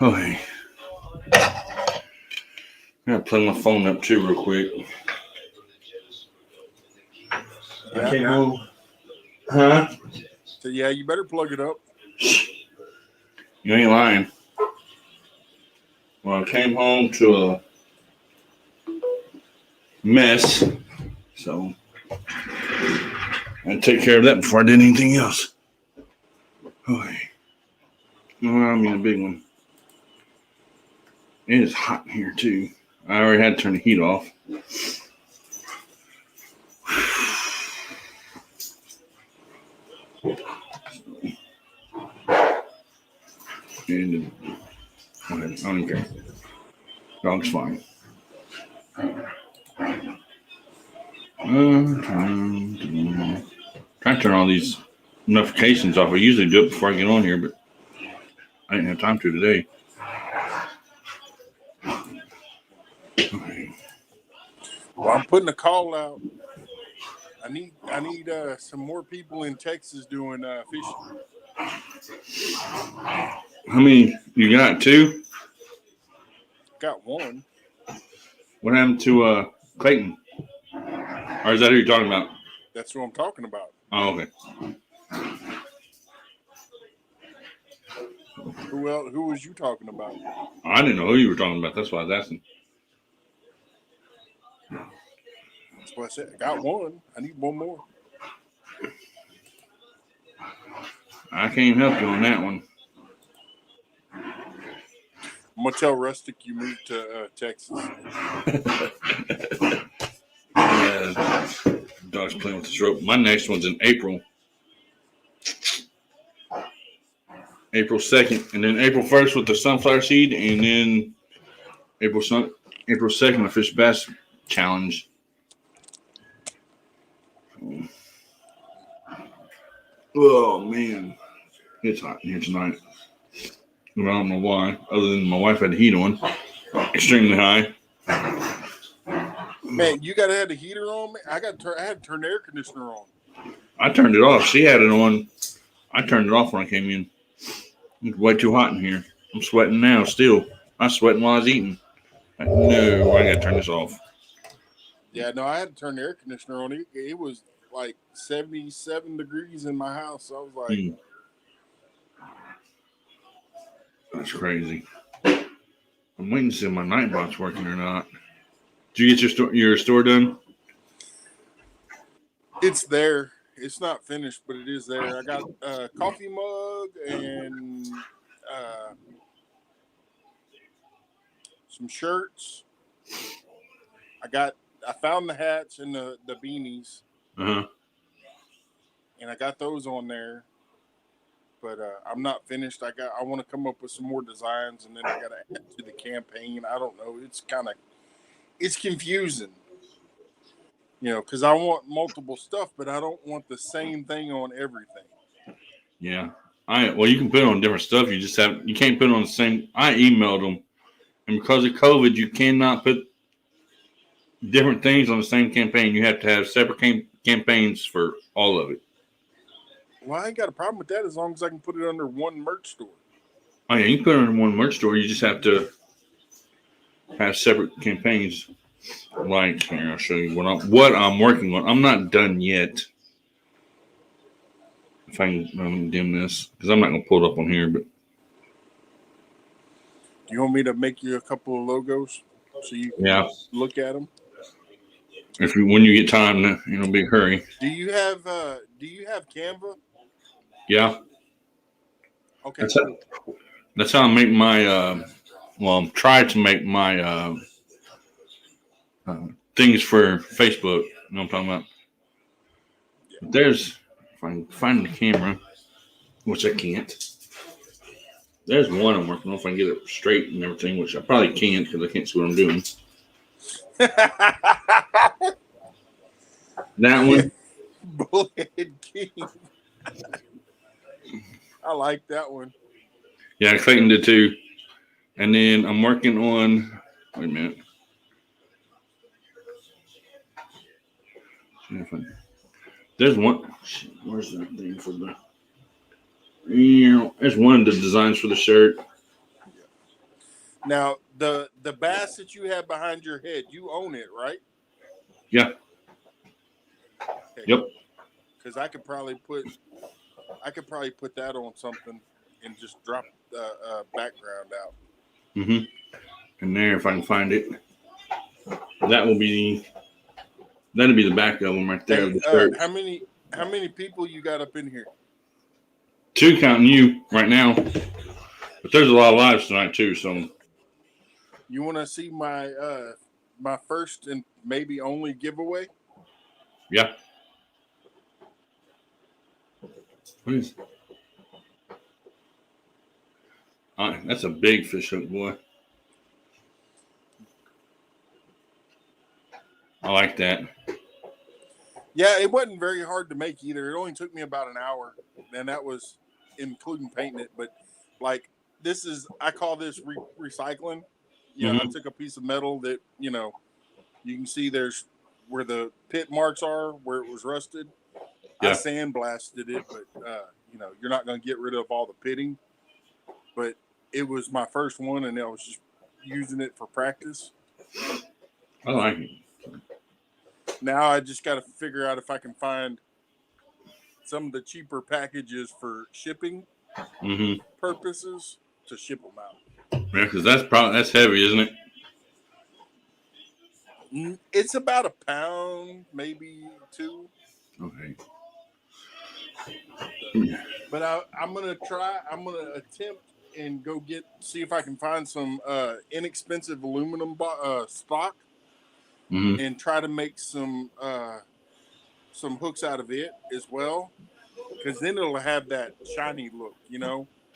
Okay. I gotta plug my phone up too, real quick. Yeah. I came home. Huh? So yeah, you better plug it up. You ain't lying. Well, I came home to a mess, so I had to take care of that before I did anything else. Okay. Well, I mean a big one. It is hot in here too. I already had to turn the heat off. And go ahead. I don't care. Dog's fine. Trying to turn all these notifications off. I usually do it before I get on here, but I didn't have time to today. Okay. Well, I'm putting a call out. I need some more people in Texas doing fishing. How many you got? Two? Got one. What happened to Clayton? Or is that who you're talking about? That's what I'm talking about. Oh, okay. Who else? Who was you talking about? I didn't know who you were talking about. That's why I was asking. That's what I said. I got one. I need one more. I can't help you on that one. I'm gonna tell Rustic you moved to Texas. Dog's playing with this rope. My next one's in April. April 2nd, and then April 1st with the sunflower seed, and then April 2nd, the fish bass challenge. Oh man, it's hot in here tonight. I don't know why, other than my wife had the heat on, extremely high. Man, you gotta have the heater on. I had to turn the air conditioner on. I turned it off. She had it on. I turned it off when I came in. It's way too hot in here. I'm sweating now still. I was sweating while I was eating. No, I gotta turn this off. Yeah, no, I had to turn the air conditioner on. It was like 77 degrees in my house. So I was like, That's crazy. I'm waiting to see if my Nightbot's working or not. Did you get your store done? it's there. It's not finished, but it is there. I got a coffee mug and some shirts. I found the hats and the beanies, and I got those on there. But I'm not finished. I want to come up with some more designs, and then I got to add to the campaign. I don't know. It's confusing, because I want multiple stuff, but I don't want the same thing on everything. Yeah. Well, you can put it on different stuff. You can't put it on the same. I emailed them, and because of COVID, you cannot put different things on the same campaign. You have to have separate campaigns for all of it. Well, I ain't got a problem with that as long as I can put it under one merch store. Oh yeah, you can put it under one merch store. You just have to have separate campaigns. Like here, I'll show you what I'm working on. I'm not done yet. If I can dim this, because I'm not gonna pull it up on here. But Do you want me to make you a couple of logos so you can look at them? When you get time, big hurry. Do you have Canva? Yeah. Okay. That's how I make my. I'm trying to make my things for Facebook. You know what I'm talking about? Yeah. There's, if I can find the camera, which I can't. There's one I'm working on. If I can get it straight and everything, which I probably can't because I can't see what I'm doing. That one. Bullhead King. I like that one. Yeah, Clayton did too. And then I'm working on. Wait a minute. There's one. Where's that thing for the? There's one of the designs for the shirt. Now the bass that you have behind your head, you own it, right? Yeah. Okay. Yep. Because I could probably put that on something and just drop the background out. Mm-hmm. And there, if I can find it, that'll be the back of them right there. Hey, Of the shirt. how many people you got up in here? 2 counting you right now, but there's a lot of lives tonight too. So You want to see my first and maybe only giveaway? yeah. Please. That's a big fish hook, boy. I like that. Yeah, it wasn't very hard to make either. It only took me about an hour, and that was including painting it. But like I call this recycling. You know, I took a piece of metal that you can see there's where the pit marks are where it was rusted. Yeah. I sandblasted it, but you're not going to get rid of all the pitting. But it was my first one, and I was just using it for practice. I like it. Now I just got to figure out if I can find some of the cheaper packages for shipping purposes to ship them out. Yeah, because that's heavy, isn't it? It's about a pound, maybe 2. Okay. But I'm gonna try. I'm gonna attempt and go see if I can find some inexpensive aluminum stock and try to make some hooks out of it as well, because then it'll have that shiny look,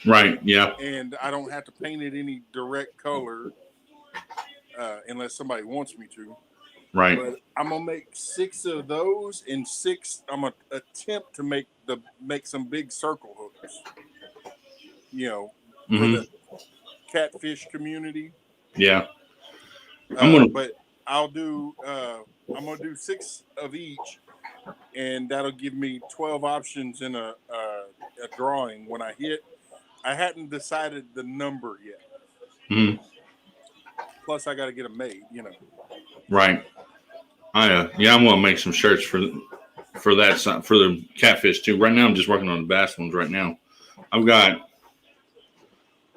Right. Yeah. and I don't have to paint it any direct color unless somebody wants me to. Right. But I'm gonna make 6 of those, and 6. I'm gonna attempt to make some big circle hooks. For the catfish community. Yeah. But I'll do. I'm gonna do 6 of each, and that'll give me 12 options in a drawing when I hit. I hadn't decided the number yet. Plus, I got to get them made. Right. I'm gonna make some shirts for that for the catfish too. Right now, I'm just working on the bass ones. Right now, I've got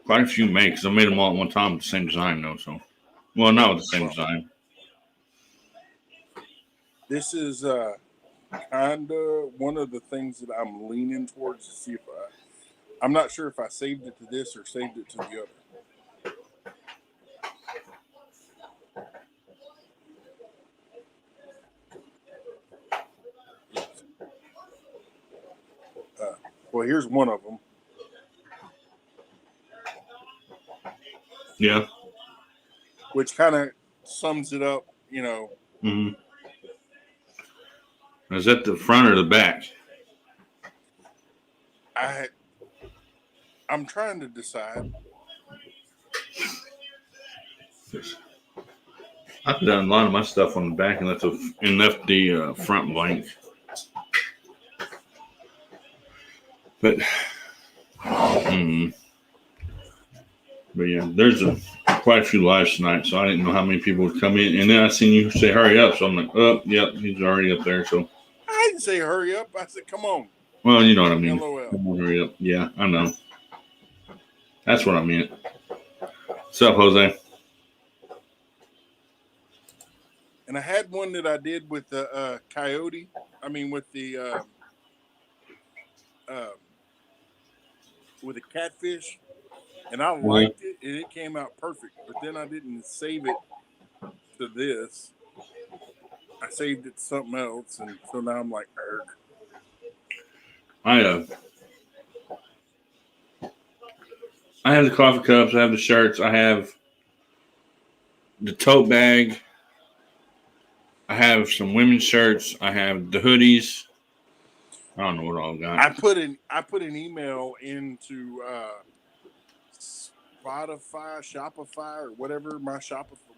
quite a few made because I made them all at one time with the same design though. So, well, not with the same design. This is kind of one of the things that I'm leaning towards to see if I'm not sure if I saved it to this or saved it to the other. Well, here's one of them. Yeah. Which kind of sums it up, Is that the front or the back? I'm trying to decide. I've done a lot of my stuff on the back and left the front blank. But yeah, there's quite a few lives tonight, so I didn't know how many people would come in. And then I seen you say hurry up, so I'm like, oh, yep, he's already up there. So I didn't say hurry up. I said, come on. Well, you know what I mean. LOL. Come on, hurry up. Yeah, I know. That's what I meant. What's up, Jose? And I had one that I did with the coyote. I mean, with the catfish, and I liked it, and it came out perfect. But then I didn't save it to this. I saved it to something else, and so now I'm like, erg. I have the coffee cups. I have the shirts. I have the tote bag. I have some women's shirts. I have the hoodies. I don't know what all I got. I put an email into Spotify, Shopify, or whatever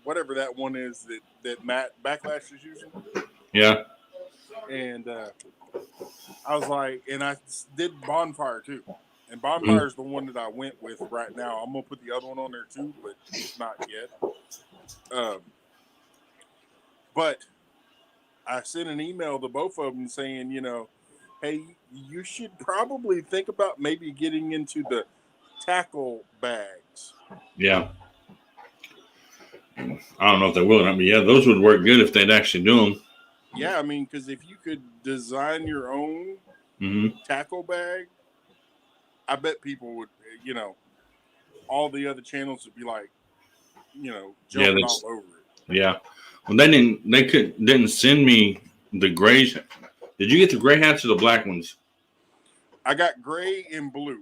whatever that one is that Matt Backlash is using. Yeah. And I was like, and I did Bonfire too. And Bonfire is the one that I went with right now. I'm gonna put the other one on there too, but not yet. But I sent an email to both of them saying, hey, you should probably think about maybe getting into the tackle bags. Yeah. I don't know if they will or not, but yeah, those would work good if they'd actually do them. Yeah, I mean, because if you could design your own tackle bag, I bet people would, all the other channels would be like, jumping all over it. Yeah. Well, they didn't send me the grays. Did you get the gray hats or the black ones? I got gray and blue.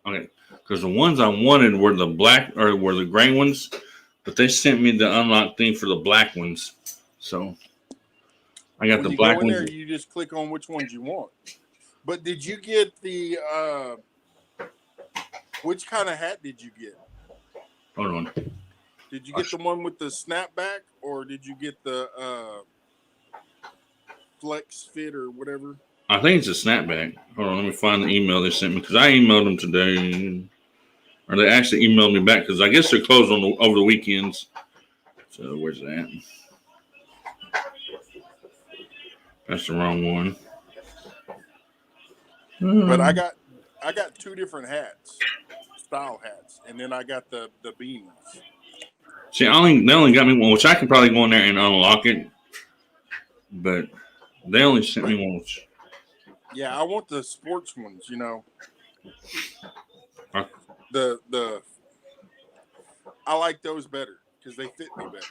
Okay. Because the ones I wanted were the black or were the gray ones, but they sent me the unlock thing for the black ones. So I got the black ones. There, you just click on which ones you want. But did you get the which kind of hat did you get? Hold on. Did you get the one with the snapback, or did you get the flex fit or whatever? I think it's a snapback. Hold on, let me find the email they sent me because I emailed them today, or they actually emailed me back because I guess they're closed over the weekends. So where's that? That's the wrong one. But I got two different hats, style hats, and then I got the beanies. See, they only got me one, which I can probably go in there and unlock it, but they only sent me one. Yeah, I want the sports ones. Huh? The I like those better because they fit me better.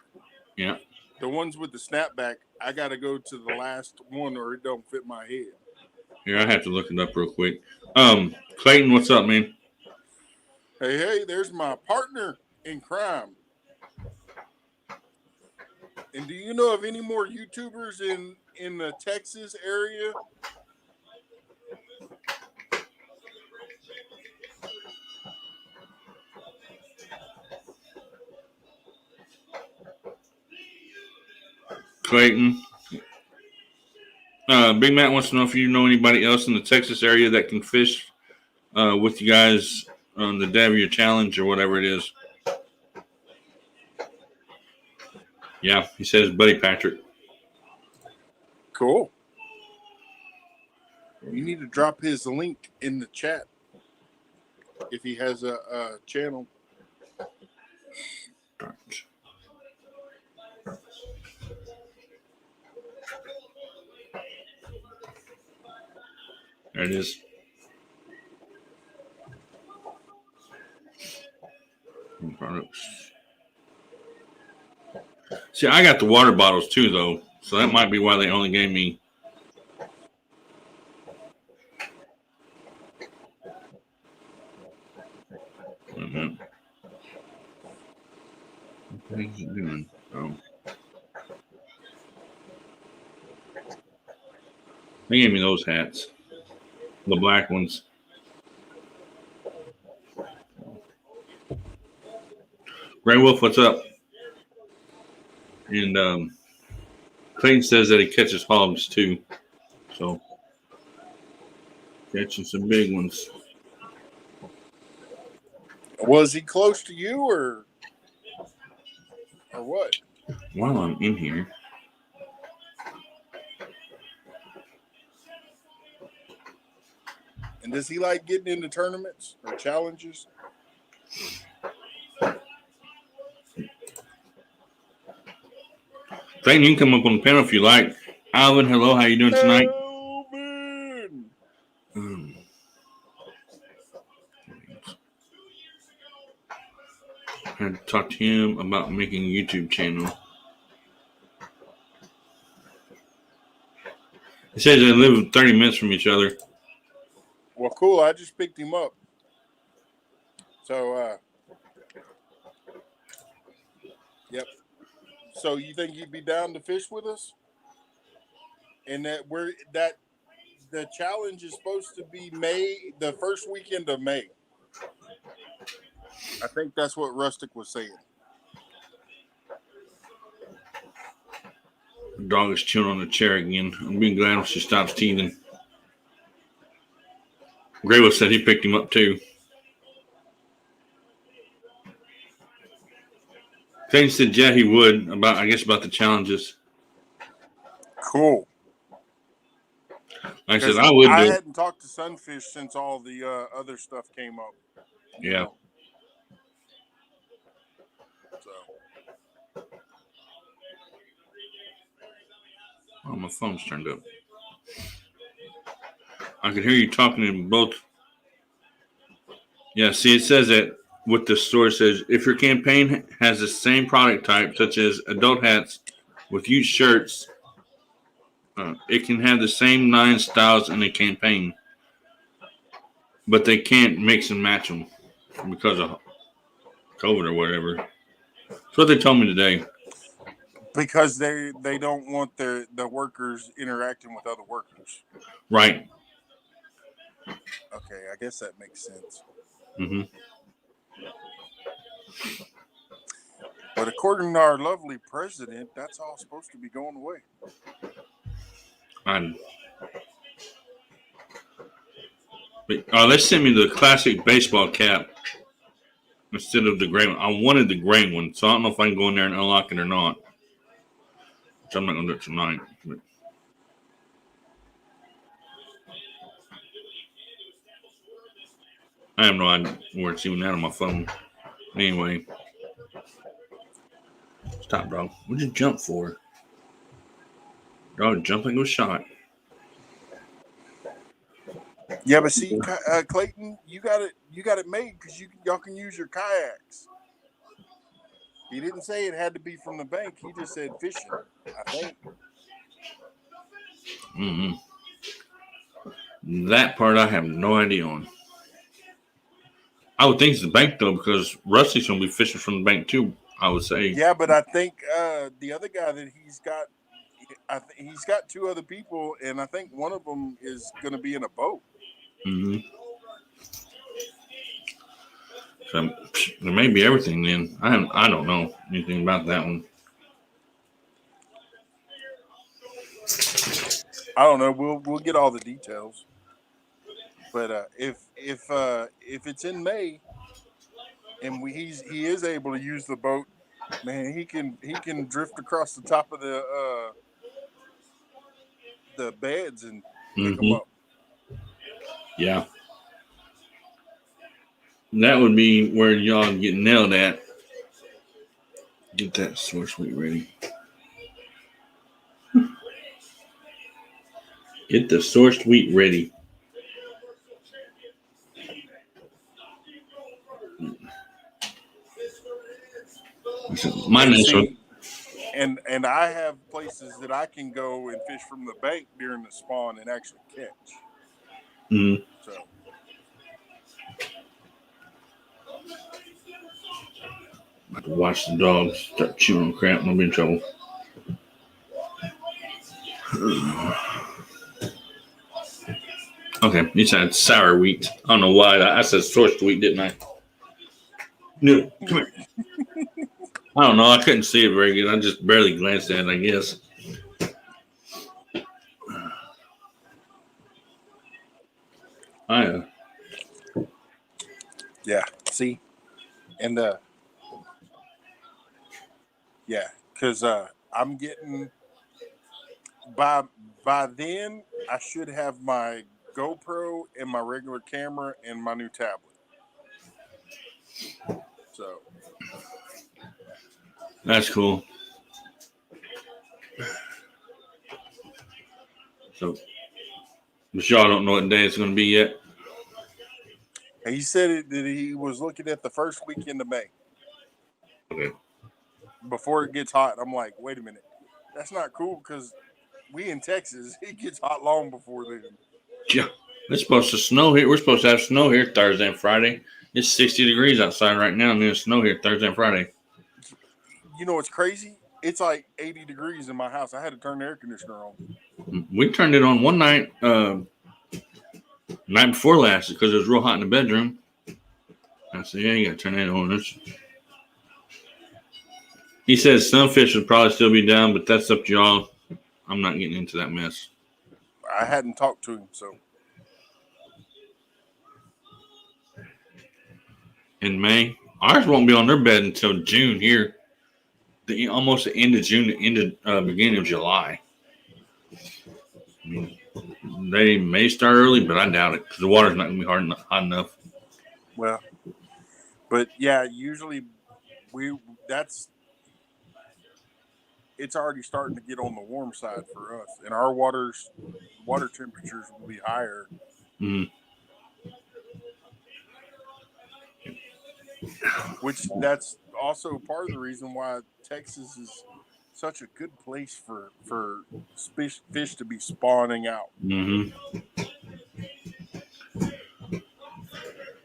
Yeah. The ones with the snapback, I got to go to the last one or it don't fit my head. Here, I have to look it up real quick. Clayton, what's up, man? Hey, there's my partner in crime. And do you know of any more YouTubers in the Texas area? Clayton. Big Matt wants to know if you know anybody else in the Texas area that can fish with you guys on the Davia Challenge or whatever it is. Yeah, he says Buddy Patrick. Cool. You need to drop his link in the chat if he has a channel. There it is. Products. See, I got the water bottles too, though, so that might be why they only gave me. Wait a minute. What is it doing? Oh. They gave me those hats, the black ones. Gray Wolf, what's up? And Clayton says that he catches hogs too, so catching some big ones. Was he close to you or what? While I'm in here, and does he like getting into tournaments or challenges? Clayton, you can come up on the panel if you like. Alvin, hello, how you doing tonight? Alvin. I had to talk to him about making a YouTube channel. He says they live 30 minutes from each other. Well, cool. I just picked him up. So, yep. So you think you'd be down to fish with us? And that the challenge is supposed to be the first weekend of May. I think that's what Rustic was saying. The dog is chewing on the chair again. I'm being glad when she stops teething. Grable said he picked him up too. Payne said, yeah, he would, about the challenges. Cool. Like I said, I would do I it. hadn't talked to Sunfish since all the other stuff came up. Yeah. So. Oh, my phone's turned up. I could hear you talking to both. Yeah, see, it says that what the store says, if your campaign has the same product type, such as adult hats with youth shirts, it can have the same 9 styles in a campaign, but they can't mix and match them because of COVID or whatever. That's what they told me today. Because they don't want the workers interacting with other workers. Right. Okay, I guess that makes sense. Mm-hmm. But according to our lovely president, that's all supposed to be going away. They sent me the classic baseball cap instead of the gray one. I wanted the gray one, so I don't know if I can go in there and unlock it or not. Which I'm not going to do it tonight. But. I have no idea where it's even at on my phone. Anyway. Stop, dog. What'd you jump for? Dog jumping was shot. Yeah, but see, Clayton, you got it made because y'all can use your kayaks. He didn't say it had to be from the bank. He just said fishing, I think. Mm-hmm. That part I have no idea on. I would think it's the bank though, because Rusty's gonna be fishing from the bank too. I would say. Yeah, but I think the other guy that he's got, he's got 2 other people, and I think one of them is going to be in a boat. Mm-hmm. So there may be everything then. I don't know anything about that one. I don't know. We'll get all the details. But if it's in May, and he is able to use the boat, man, he can drift across the top of the beds and pick them up. Yeah. That would be where y'all get nailed at. Get that source wheat ready. Get the sourced wheat ready. My initial. And I have places that I can go and fish from the bank during the spawn and actually catch. Mm-hmm. So. I have to watch the dogs start chewing on crap and I'll be in trouble. Okay, you said sour wheat. I don't know why. I said sourced wheat, didn't I? No, come here. I don't know. I couldn't see it very good. I just barely glanced at it, I guess. Yeah, see? And, yeah, because I'm getting, by then, I should have my GoPro and my regular camera and my new tablet. So. That's cool. So, but y'all don't know what day it's going to be yet? He said that he was looking at the first weekend of May. Okay. Before it gets hot, I'm like, wait a minute. That's not cool because we in Texas, it gets hot long before then. Yeah. It's supposed to snow here. We're supposed to have snow here Thursday and Friday. It's 60 degrees outside right now, and there's snow here Thursday and Friday. You know what's crazy? It's like 80 degrees in my house. I had to turn the air conditioner on. We turned it on one night, night before last, because it was real hot in the bedroom. I said, yeah, you got to turn that on. He says Sunfish would probably still be down, but that's up to y'all. I'm not getting into that mess. I hadn't talked to him, so. in May. Ours won't be on their bed until June here. Almost the end of June, the end of beginning of July. I mean, they may start early, but I doubt it because the water's not going to be hot enough. Well, but yeah, usually it's already starting to get on the warm side for us, and our water temperatures will be higher. Mm. Which that's also part of the reason why Texas is such a good place for fish to be spawning out. Mm-hmm.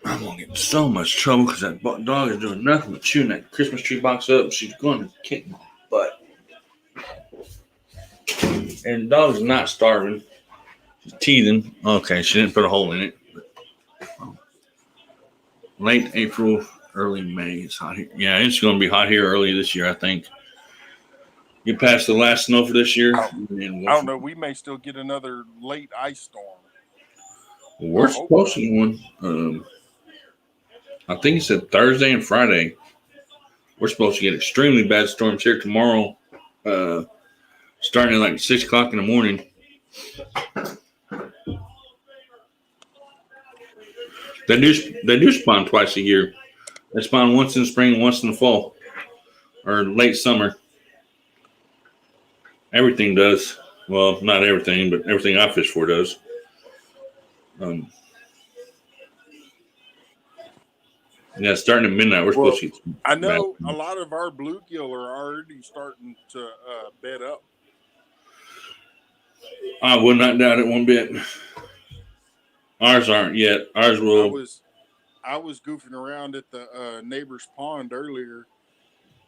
I'm gonna get in so much trouble because that dog is doing nothing but chewing that Christmas tree box up. She's going to kick my butt. And the dog's not starving. She's teething. Okay, she didn't put a hole in it. Late April, early May. It's hot here. Yeah, it's going to be hot here early this year, I think. Get past the last snow for this year. I don't know. We may still get another late ice storm. We're supposed to get one. I think it said Thursday and Friday. We're supposed to get extremely bad storms here tomorrow, starting at like 6 o'clock in the morning. They do spawn twice a year. They spawn once in the spring and once in the fall or late summer. Everything does. Well, not everything, but everything I fish for does. Yeah, starting at midnight, we're supposed to get some I know bad. a lot of our bluegill are already starting to bed up. I would not doubt it one bit. Ours aren't yet. Ours will. I was goofing around at the neighbor's pond earlier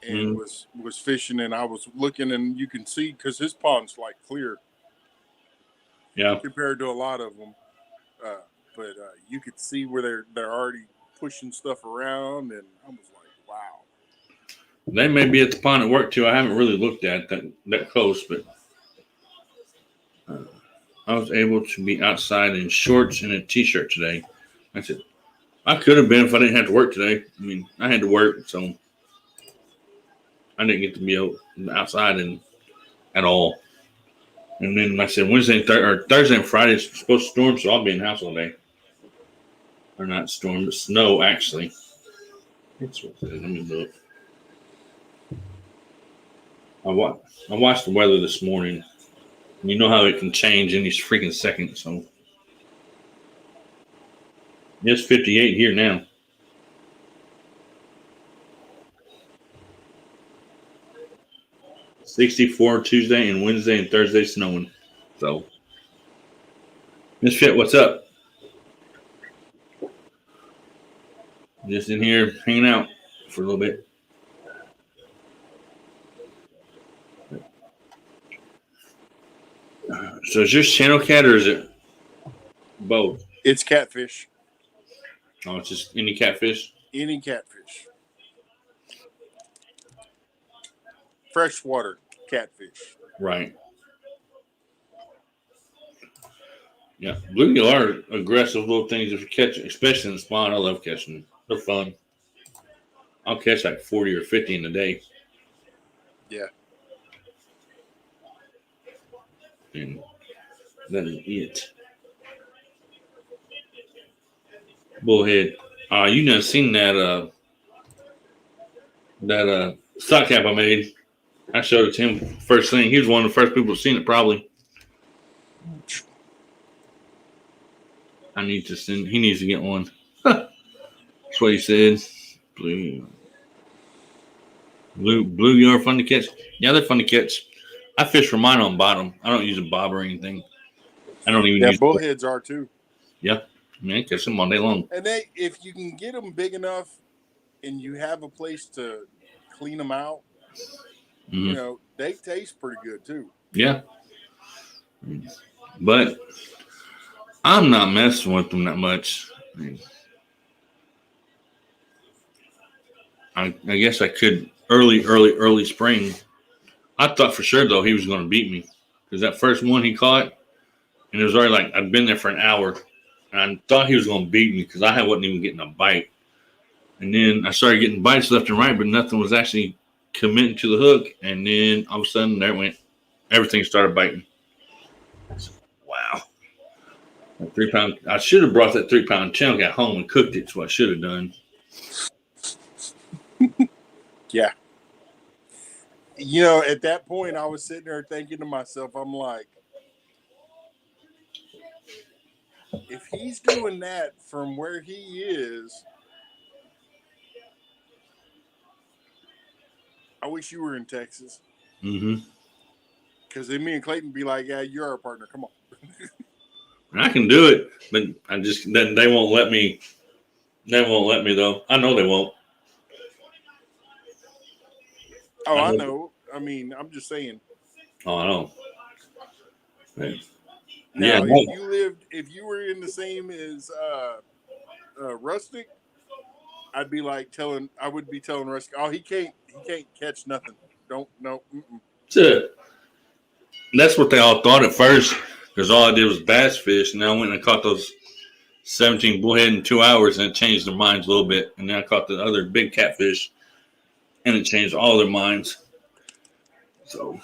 and was fishing, and I was looking, and you can see because his pond's like clear. Yeah. Compared to a lot of them, but you could see where they're already pushing stuff around, and I was like, wow. They may be at the pond at work too. I haven't really looked at that close, but I was able to be outside in shorts and a t-shirt today. I said, I could have been if I didn't have to work today. I mean, I had to work, so I didn't get to be outside at all. And then like I said, Thursday and Friday is supposed to storm, so I'll be in the house all day. Or not storm, but snow, actually. Let me look. I watched the weather this morning. And you know how it can change in these freaking seconds. So it's 58 here now. $64 Tuesday and Wednesday and Thursday snowing. So, Misfit, what's up? Just in here hanging out for a little bit. So is yours channel cat or is it both? It's catfish. Oh, it's just any catfish? Any catfish. Freshwater catfish. Right. Yeah. Bluegill are aggressive little things if you catch it, especially in the spawn. I love catching them. They're fun. I'll catch like 40 or 50 in a day. Yeah. And that is it. Bullhead. You done seen that stock cap I made. I showed it to him first thing. He was one of the first people to seen it probably. He needs to get one. That's what he said. Bluegill are fun to catch. Yeah, they're fun to catch. I fish for mine on bottom. I don't use a bob or anything. I don't even use bullheads are too. Yeah. Man, catch them all day long. And if you can get them big enough and you have a place to clean them out, you know, they taste pretty good too. Yeah. But I'm not messing with them that much. I guess I could early spring. I thought for sure, though, he was going to beat me. Because that first one he caught, and it was already like I'd been there for an hour. And I thought he was going to beat me because I wasn't even getting a bite. And then I started getting bites left and right, but nothing was actually committing to the hook. And then all of a sudden, there went everything started biting. Wow. That 3 pound. I should have brought that 3 pound chunk at home and cooked it. That's what I should have done. Yeah. You know, at that point, I was sitting there thinking to myself, I'm like, if he's doing that from where he is, I wish you were in Texas. Mm-hmm. Because then me and Clayton be like, yeah, you're our partner. Come on. I can do it, but I just then they won't let me. They won't let me though. I know they won't. Oh, I know. I mean, I'm just saying. Oh, I know. Right. Now, Yeah. if you were in the same as Rustic, I would be telling Rustic, oh, he can't catch nothing. Don't no. That's what they all thought at first, because all I did was bass fish, and then I went and caught those 17 bullhead in 2 hours, and it changed their minds a little bit. And then I caught the other big catfish, and it changed all their minds. So,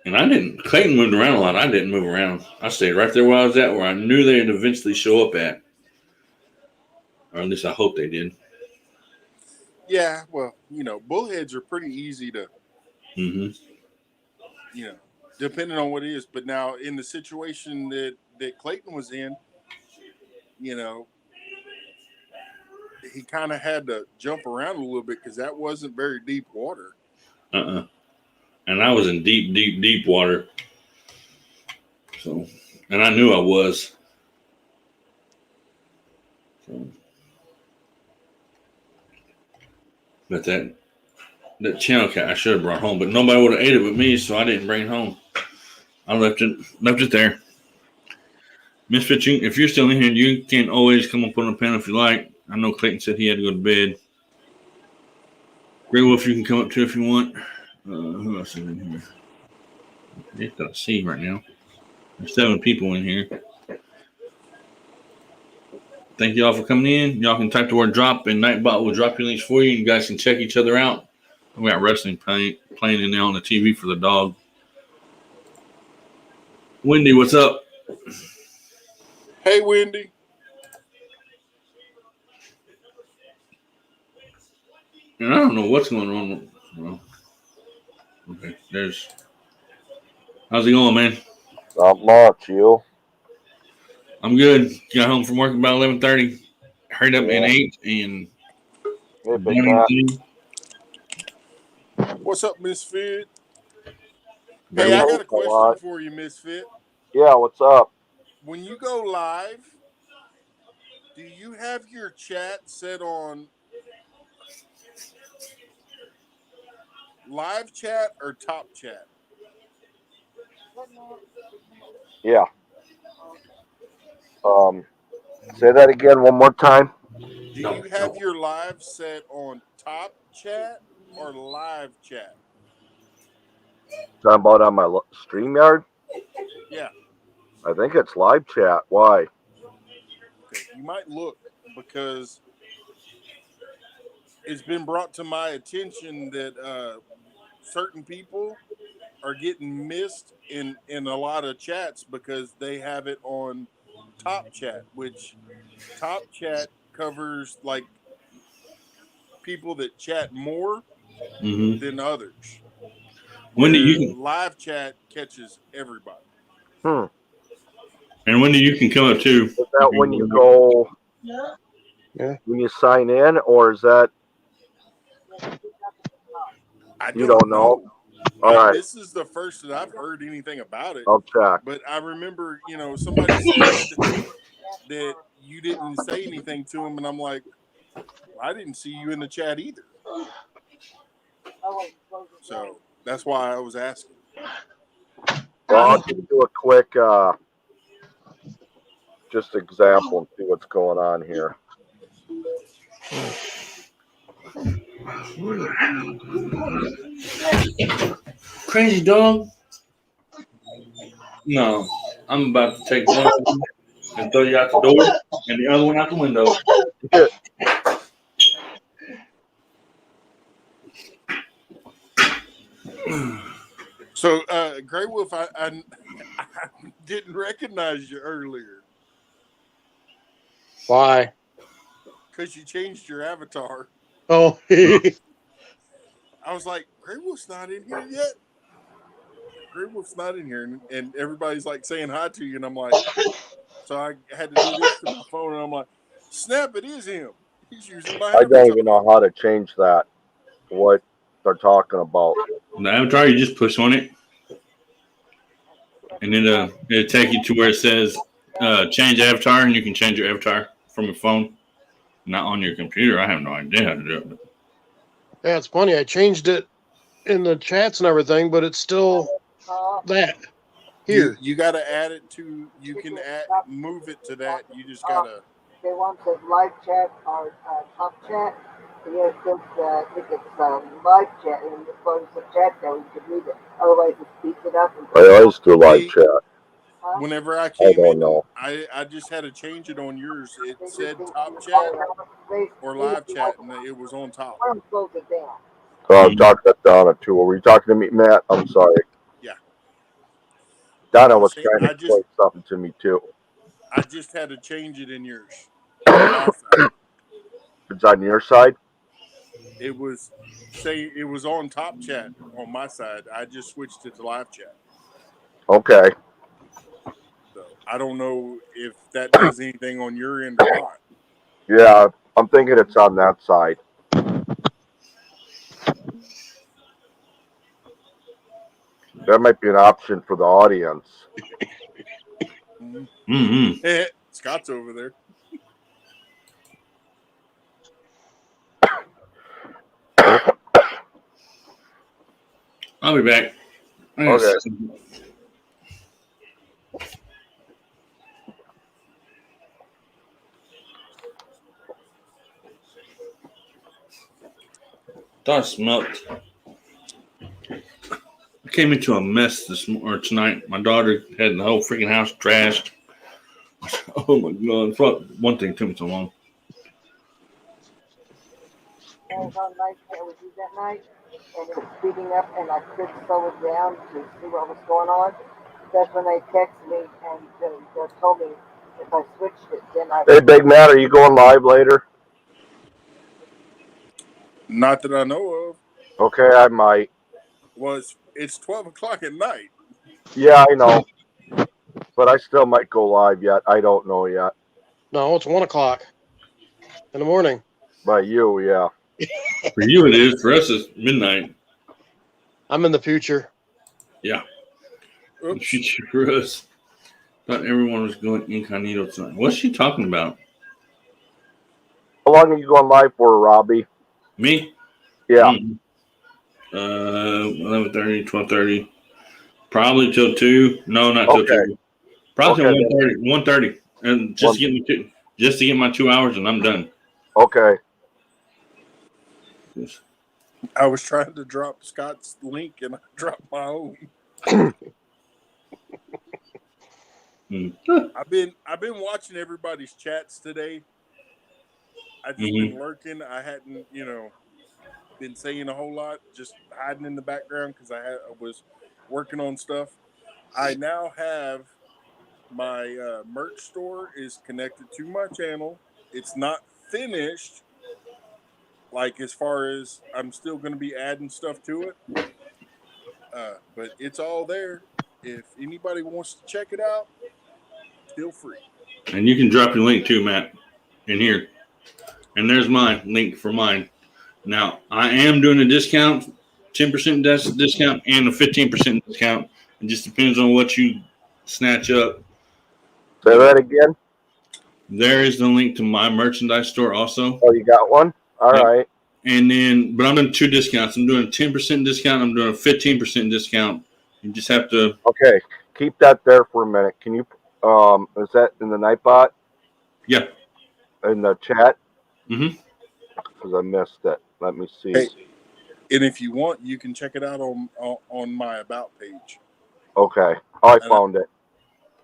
and Clayton moved around a lot. I didn't move around. I stayed right there where I was at, where I knew they'd eventually show up at. Or at least I hope they did. Yeah, well, you know, bullheads are pretty easy to, mm-hmm. you know, depending on what it is. But now in the situation that Clayton was in, you know, he kind of had to jump around a little bit because that wasn't very deep water. And I was in deep, deep, deep water. So, and I knew I was. So, but that channel cat I should have brought home, but nobody would have ate it with me, so I didn't bring it home. I left it there. Misfit, if you're still in here, you can always come up on the panel if you like. I know Clayton said he had to go to bed. Grey Wolf, you can come up too if you want. Who else is in here? It's got to see right now. There's 7 people in here. Thank you all for coming in. Y'all can type the word drop, and Nightbot will drop your links for you. You guys can check each other out. We got wrestling playing in there on the TV for the dog. Wendy, what's up? Hey, Wendy. And I don't know what's going on. Well, okay, how's it going, man? Not much, you? I'm good. Got home from work about 11:30. Hurried up and ate and. Hey, big man. What's up, Misfit? Hey, I got a question for you, Misfit. Yeah, what's up? When you go live, do you have your chat set on live chat or top chat? Yeah. Say that again one more time. Do you have your live set on top chat or live chat? Talking about on my StreamYard? Yeah. I think it's live chat. Why? Okay, you might look because it's been brought to my attention that certain people are getting missed in a lot of chats because they have it on top chat, which top chat covers like people that chat more than others. When do you live chat catches everybody? And when you can come up too? Is that when you go? Yeah. When you sign in, or is that? You don't know. All right. This is the first that I've heard anything about it. I'll check. But I remember, somebody said that you didn't say anything to him, and I'm like, I didn't see you in the chat either. So that's why I was asking. Well, I'll just do a quick just example and see what's going on here. Crazy dog. No, I'm about to take one. and throw you out the door, and the other one out the window. So, Grey Wolf, I didn't recognize you earlier Why? because you changed your avatar. Oh, I was like, Grey Wolf's not in here yet. Grey Wolf's not in here, and everybody's like saying hi to you, and I'm like, so I had to do this to my phone, and I'm like, snap, it is him. He's using my I avatar. don't even know how to change that. What they're talking about. The avatar, you just push on it, and then it'll take you to where it says change avatar, and you can change your avatar from your phone, not on your computer. I have no idea how to do it. But yeah, it's funny. I changed it in the chats and everything, but it's still that here. You got to add it to. You can move it to that. You just gotta. They want the live chat or top chat. Yes, I think it's live chat, and as long as the chat there, we could read it. Otherwise, it speeds it up. And I always do live chat. Whenever I came don't in, know. I just had to change it on yours. It said top chat or live chat, and it was on top. Close it down. I'm talking to Donna too. Were you talking to me, Matt? I'm sorry. Yeah. Donna was trying to explain something to me too. I just had to change it in yours. On my side. It's on your side? It was on top chat on my side. I just switched it to live chat. Okay. So I don't know if that does anything on your end or not. Yeah, I'm thinking it's on that side. That might be an option for the audience. mm-hmm. Scott's over there. I'll be back. Okay. Thought I smoked. I came into a mess tonight. My daughter had the whole freaking house trashed. Oh my god! One thing took me so long. I was on night chat with you that night, and it was speeding up, and I couldn't slow it down to see what was going on. That's when they texted me and they told me if I switched it, then I. Hey, Big Matt, are you going live later? Not that I know of. Okay, I might. Well, it's 12 o'clock at night. Yeah, I know. But I still might go live yet. I don't know yet. No, it's 1 o'clock in the morning. By you, yeah. For you it is. For us it's midnight. I'm in the future. Yeah. Oops. Future for us. Thought everyone was going incognito tonight. What's she talking about? How long are you going live for, Robbie? Me? Yeah. 11:30, 12:30. Probably till 2. No, not till 2. Probably till 1:30. And just to get my 2 hours and I'm done. Okay. Yes. I was trying to drop Scott's link and I dropped my own. I've been watching everybody's chats today. I've just been lurking. I hadn't, been saying a whole lot, just hiding in the background because I was working on stuff. I now have my merch store is connected to my channel. It's not finished. Like as far as I'm still going to be adding stuff to it, but it's all there. If anybody wants to check it out, feel free. And you can drop your link too, Matt, in here. And there's my link for mine. Now, I am doing a discount, 10% discount and a 15% discount. It just depends on what you snatch up. Say that again? There is the link to my merchandise store also. Oh, you got one? All right. And then, but I'm doing 2 discounts. I'm doing a 10% discount. I'm doing a 15% discount. You just have to. Okay. Keep that there for a minute. Can you, is that in the Nightbot? Yeah. In the chat? Mm-hmm. Because I missed it. Let me see. Hey, and if you want, you can check it out on my About page. Okay. Oh, I found it.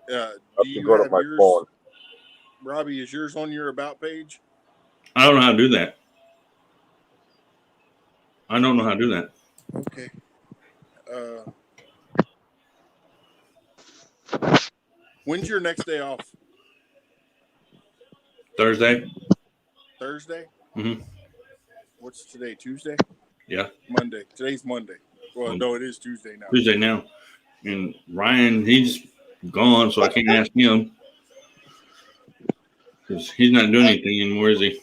Do you go to have my yours? phone. Robbie, is yours on your about page? I don't know how to do that. I don't know how to do that. Okay. When's your next day off? Thursday. Thursday? Mm-hmm. What's today? Tuesday? Yeah. Monday. Today's Monday. Well, no, it is Tuesday now. Tuesday now. And Ryan, he's gone, so I can't ask him. Because he's not doing anything anymore, is he?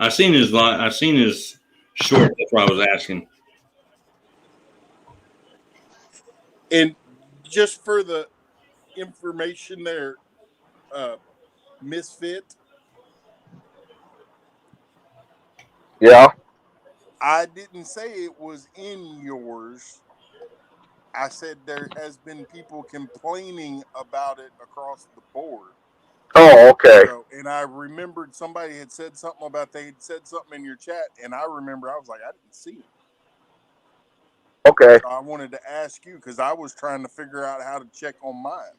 I seen his short. That's why I was asking. And just for the information there, Misfit, Yeah. I didn't say it was in yours. I said there has been people complaining about it across the board. Oh, okay. So, and I remembered somebody had said something about they had said something in your chat, and I remember I was like, I didn't see it. Okay. So I wanted to ask you because I was trying to figure out how to check on mine.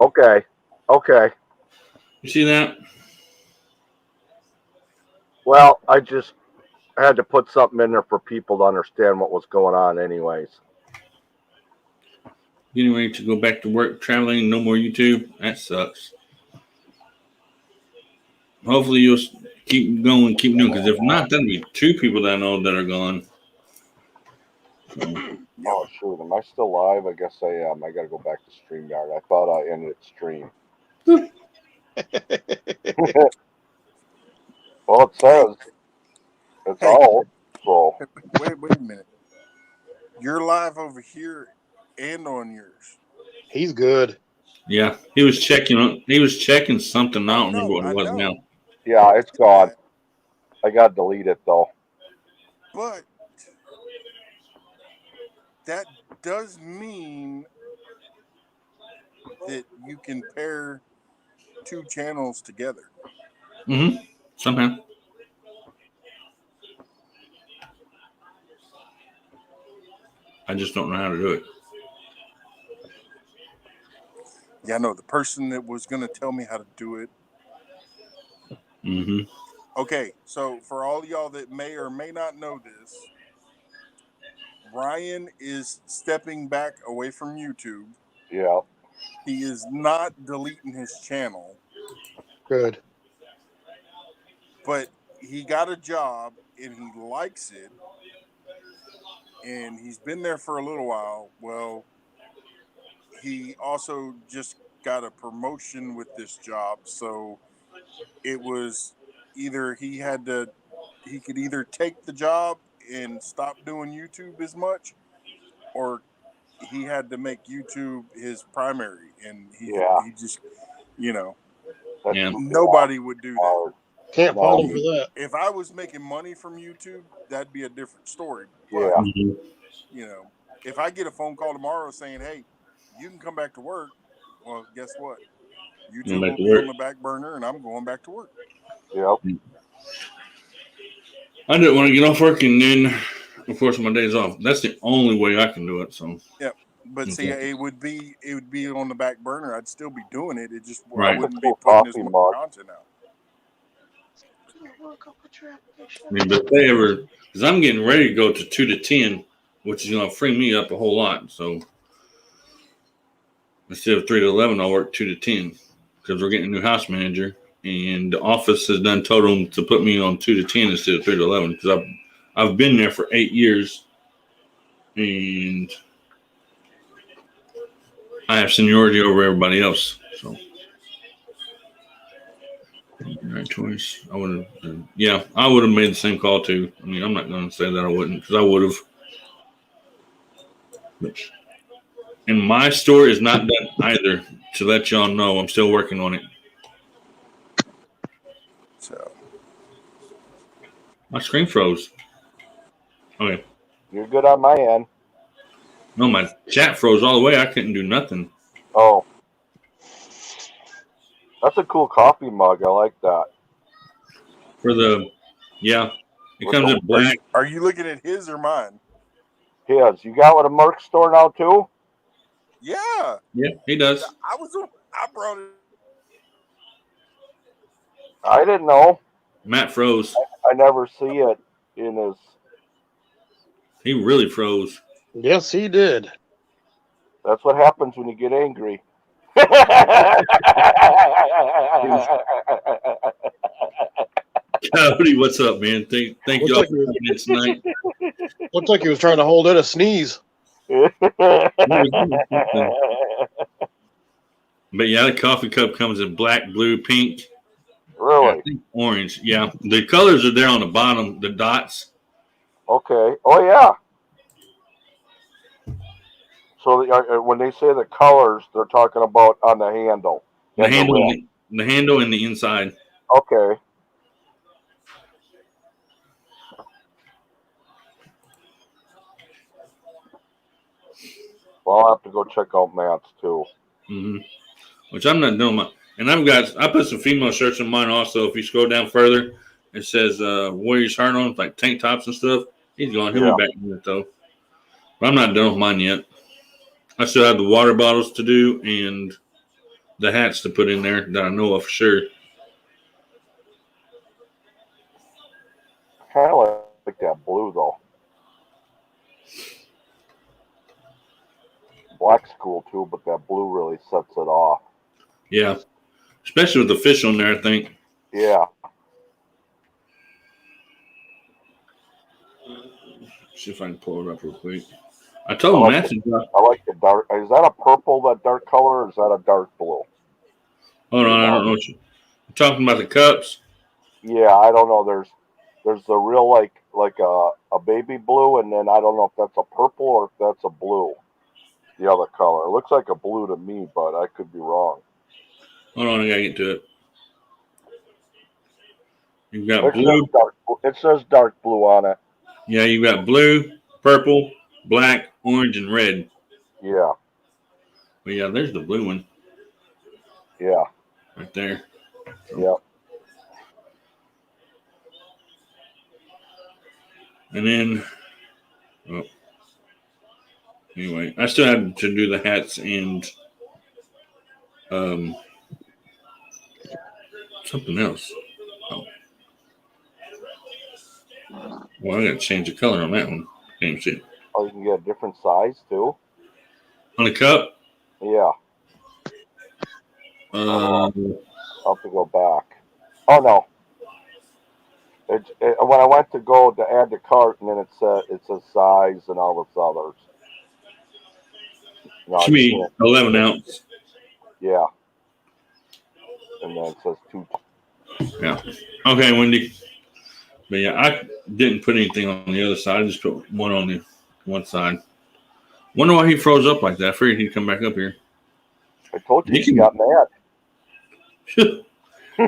Okay. Okay. You see that? Well, I just had to put something in there for people to understand what was going on anyways. Getting ready to go back to work, traveling, no more YouTube. That sucks. Hopefully you'll keep going, keep doing. Because if not, that'll be 2 people that I know that are gone. So. Oh, shoot. Am I still live? I guess I am. I got to go back to StreamYard. I thought I ended stream. Well, it says it's all. So. Wait a minute. You're live over here and on yours. He's good. Yeah, he was checking. He was checking something. I don't remember what it was now. Yeah, it's gone. I got to delete it though. But that does mean that you can pair 2 channels together. Mm-hmm. Somehow. I just don't know how to do it. Yeah, I know the person that was going to tell me how to do it. Mm-hmm. Okay, so for all y'all that may or may not know this, Ryan is stepping back away from YouTube. Yeah. He is not deleting his channel. Good. But he got a job and he likes it. And he's been there for a little while. Well, he also just got a promotion with this job. So it was either he could either take the job and stop doing YouTube as much, or he had to make YouTube his primary. And he just, nobody would do that. Can't fault him for that. If I was making money from YouTube, that'd be a different story. But, Yeah. If I get a phone call tomorrow saying, hey, you can come back to work, well, guess what? YouTube will be on the back burner and I'm going back to work. Yep. I didn't want to get off work and then, of course, my days off. That's the only way I can do it. So. Yeah. But see, it would be on the back burner. I'd still be doing it. It just right. I wouldn't be putting as much content out. I mean, but if they ever, because I'm getting ready to go to 2 to 10, which is going to free me up a whole lot. So instead of 3 to 11, I'll work 2 to 10 because we're getting a new house manager, and the office has done told them to put me on 2 to 10 instead of 3 to 11 because I've been there for 8 years, and I have seniority over everybody else. So. Right choice. I would have made the same call too. I mean, I'm not going to say that I wouldn't because I would have. And my store is not done either. To let y'all know, I'm still working on it. So my screen froze. Okay. You're good on my end. No, my chat froze all the way. I couldn't do nothing. Oh. That's a cool coffee mug. I like that. It comes in black. Are you looking at his or mine? His. You got one at Merck store now too? Yeah, Yeah, he does. I brought it. I didn't know. Matt froze. I never see it in his. He really froze. Yes, he did. That's what happens when you get angry. Cody, what's up, man? Thank Looks y'all like for coming in tonight. Looked like he was trying to hold in a sneeze. But yeah, the coffee cup comes in black, blue, pink, and I Really? think orange. Yeah, the colors are there on the bottom, the dots. Okay. Oh yeah. So when they say the colors, they're talking about on the handle. The and handle, rim. the handle, and the inside. Okay. Well, I'll have to go check out Matt's too. Mm-hmm. Which I'm not doing my. And I put some female shirts in mine also. If you scroll down further, it says Warriors Heart on, like tank tops and stuff. He's going. He'll be back in it though. But I'm not done with mine yet. I still have the water bottles to do and the hats to put in there that I know of for sure. Kind of like that blue though. Black's cool too, but that blue really sets it off. Yeah. Especially with the fish on there, I think. Yeah. See if I can pull it up real quick. I told him Matthew. I like the dark. Is that a purple, that dark color, or is that a dark blue? Hold on, I don't know what you're talking about the cups. Yeah, I don't know. There's the real like a baby blue, and then I don't know if that's a purple or if that's a blue. The other color. It looks like a blue to me, but I could be wrong. Hold on, I gotta get to it. You've got blue. It says dark blue on it. Yeah, you've got blue, purple, black, orange, and red. Yeah. But yeah, there's the blue one. Yeah. Right there. Yeah. And then, well, anyway, I still have to do the hats and something else. Oh. Well, I got to change the color on that one. Can't even see it. Oh, you can get a different size too? On the cup? Yeah. Uh, I'll have to go back. Oh, no. When I went to go to add the cart, and then it says size and all this others. No, to me, 11 ounce. Yeah. And then it says 2. Yeah. Okay, Wendy. But yeah, I didn't put anything on the other side. I just put one on the one side. Wonder why he froze up like that. I figured he'd come back up here. I told you he got mad.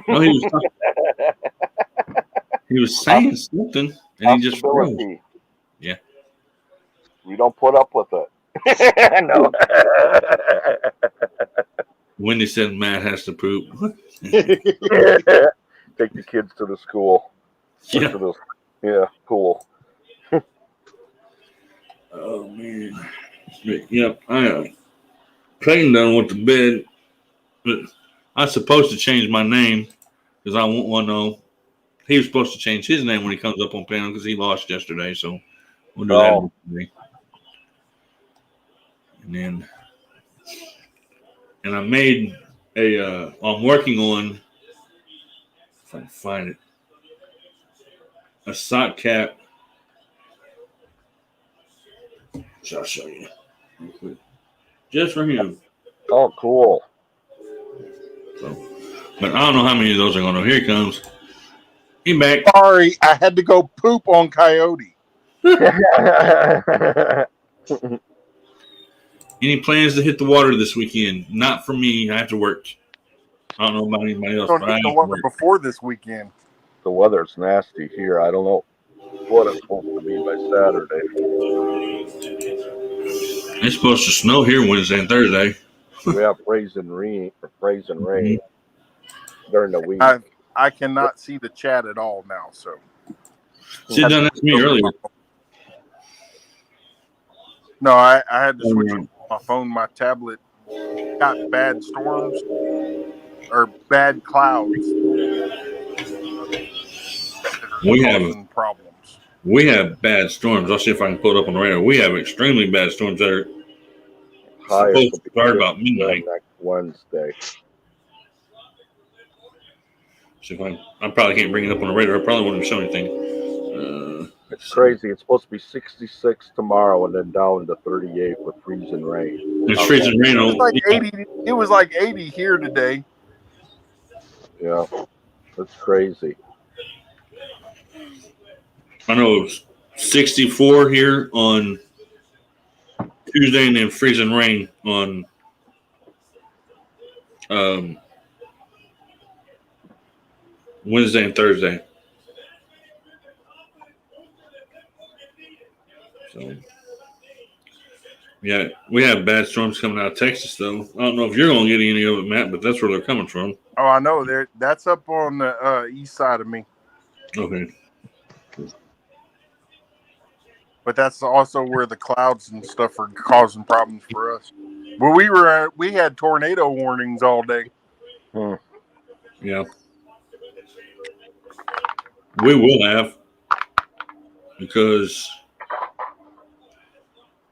No, he was saying something, and he just froze. Yeah. We don't put up with it. No. Wendy said Matt has to poop. Take the kids to the school. Yeah. Yeah, cool. Oh, man. But, yep, Clayton done went to bed, but I was supposed to change my name because I want to know. He was supposed to change his name when he comes up on panel because he lost yesterday, so we'll do that today. And I made I'm working on, if I can find it, a sock cap. Which I'll show you real quick. Just for him. Oh, cool. So, but I don't know how many of those are going to. Here he comes. He back. Sorry, I had to go poop on Coyote. Any plans to hit the water this weekend? Not for me. I have to work. I don't know about anybody else. Don't hit the water before this weekend. The weather's nasty here. I don't know what it's supposed to be by Saturday. It's supposed to snow here Wednesday and Thursday. We have freezing rain during the week. I cannot see the chat at all now. So She done that to me earlier. No, I had to switch my phone, my tablet got bad storms or bad clouds that are We have causing problems. we have bad storms. I'll see if I can pull it up on the radar. We have extremely bad storms that are Highest supposed will to be start about 51 midnight. next Wednesday. See if I probably can't bring it up on the radar. I probably won't show anything. It's crazy. It's supposed to be 66 tomorrow and then down to 38 with freezing rain. It's freezing rain. It was like 80. It was like 80 here today. Yeah, that's crazy. I know it was 64 here on Tuesday, and then freezing rain on Wednesday and Thursday. So, yeah, we have bad storms coming out of Texas, though. I don't know if you're going to get any of it, Matt, but that's where they're coming from. Oh, I know. That's up on the east side of me. Okay. But that's also where the clouds and stuff are causing problems for us. Well, we had tornado warnings all day. Yeah. We will have, because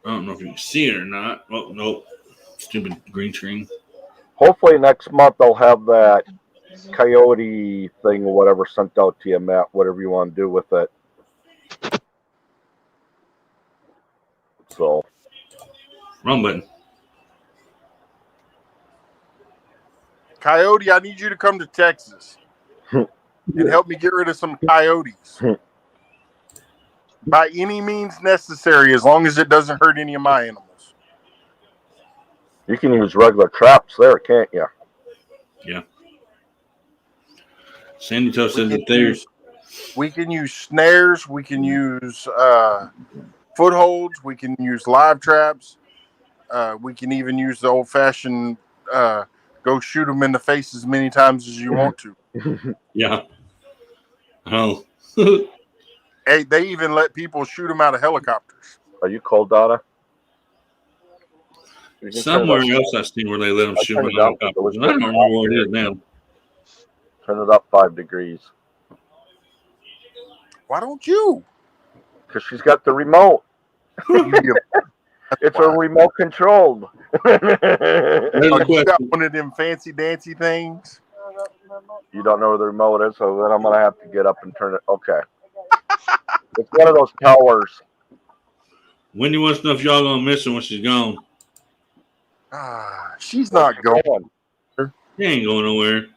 I don't know if you can see it or not. Oh, nope. Stupid green screen. Hopefully next month I'll have that coyote thing or whatever sent out to you, Matt, whatever you want to do with it. So, Wrong button. Coyote, I need you to come to Texas and help me get rid of some coyotes. By any means necessary, as long as it doesn't hurt any of my animals. you can use regular traps there, can't you? Yeah. Sandy Toe said that there's. We can use snares. We can use footholds. We can use live traps. We can even use the old-fashioned go shoot them in the face as many times as you want to. Yeah. Oh. Hey, they even let people shoot them out of helicopters. Are you cold, Donna? You can Somewhere turn it up. else I've seen where they let them I shoot turned them it out. up. I don't remember where it is now. Turn it up 5 degrees. Why don't you? Because she's got the remote. It's a remote controlled. Oh, you got one of them fancy dancy things? You don't know where the remote is, so then I'm going to have to get up and turn it. Okay. It's one of those towers. Wendy wants to know if y'all gonna miss her when she's gone. She's not going. She ain't going nowhere.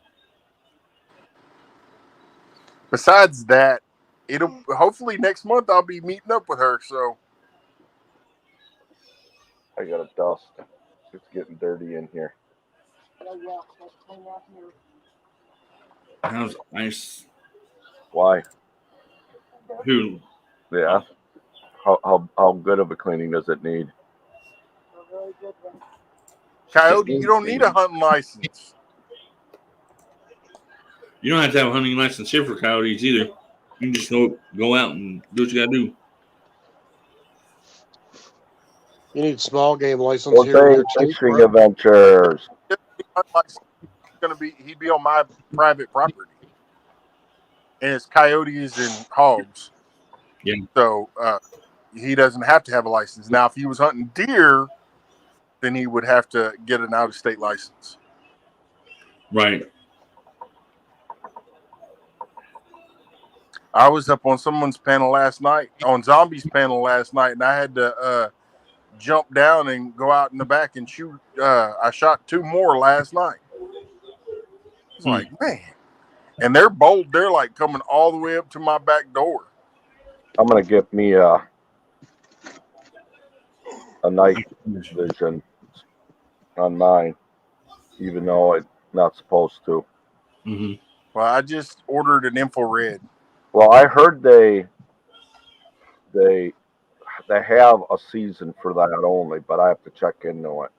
Besides that, it'll hopefully next month I'll be meeting up with her. So I got a dust. It's getting dirty in here. How's ice? Why? Who? Yeah. How good of a cleaning does it need? Coyote, you don't need a hunting license. You don't have to have a hunting license here for coyotes either. You can just go out and do what you gotta do. You need small game license Well, here. thanks, Fishing Adventures. He'd be on my private property, and it's coyotes and hogs. Yeah. So he doesn't have to have a license. Now, if he was hunting deer, then he would have to get an out-of-state license. Right. I was up on someone's panel last night, on Zombie's panel last night, and I had to jump down and go out in the back and shoot. I shot 2 more last night. It's like, man. And they're bold. They're like coming all the way up to my back door. I'm going to get me a night vision on mine, even though I'm not supposed to. Mm-hmm. Well, I just ordered an infrared. Well, I heard they have a season for that only, but I have to check into it.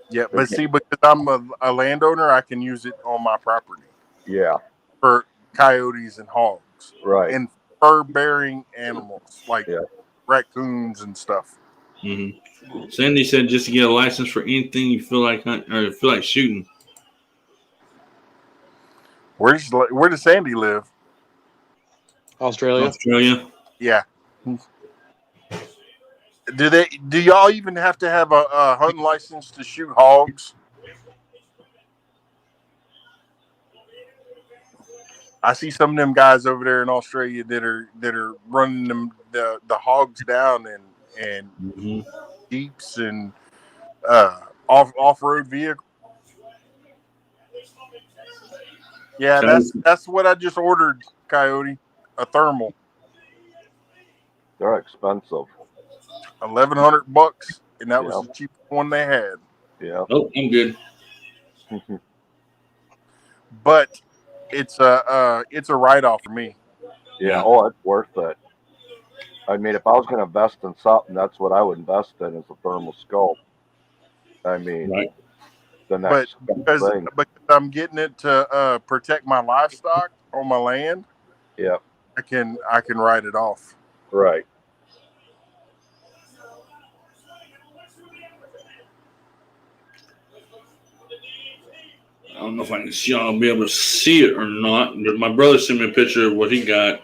Yeah, but see, because I'm a landowner, I can use it on my property. Yeah. For coyotes and hogs. Right. And fur-bearing animals. Like, raccoons and stuff. Sandy said just to get a license for anything you feel like hunting or feel like shooting. Where does Sandy live? Australia. Australia. Yeah. Do y'all even have to have a hunting license to shoot hogs? I see some of them guys over there in Australia that are running them the hogs down and jeeps and off-road vehicles. Yeah, that's what I just ordered, Coyote. A thermal. They're expensive. $1,100, and that was the cheapest one they had. Yeah. Oh, I'm good. But it's a write-off for me. Yeah. Oh, it's worth it. I mean, if I was going to invest in something, that's what I would invest in is a thermal scope. I mean, the next thing. Because I'm getting it to protect my livestock on my land. Yeah. I can write it off. Right. I don't know if I can see y'all be able to see it or not. But my brother sent me a picture of what he got.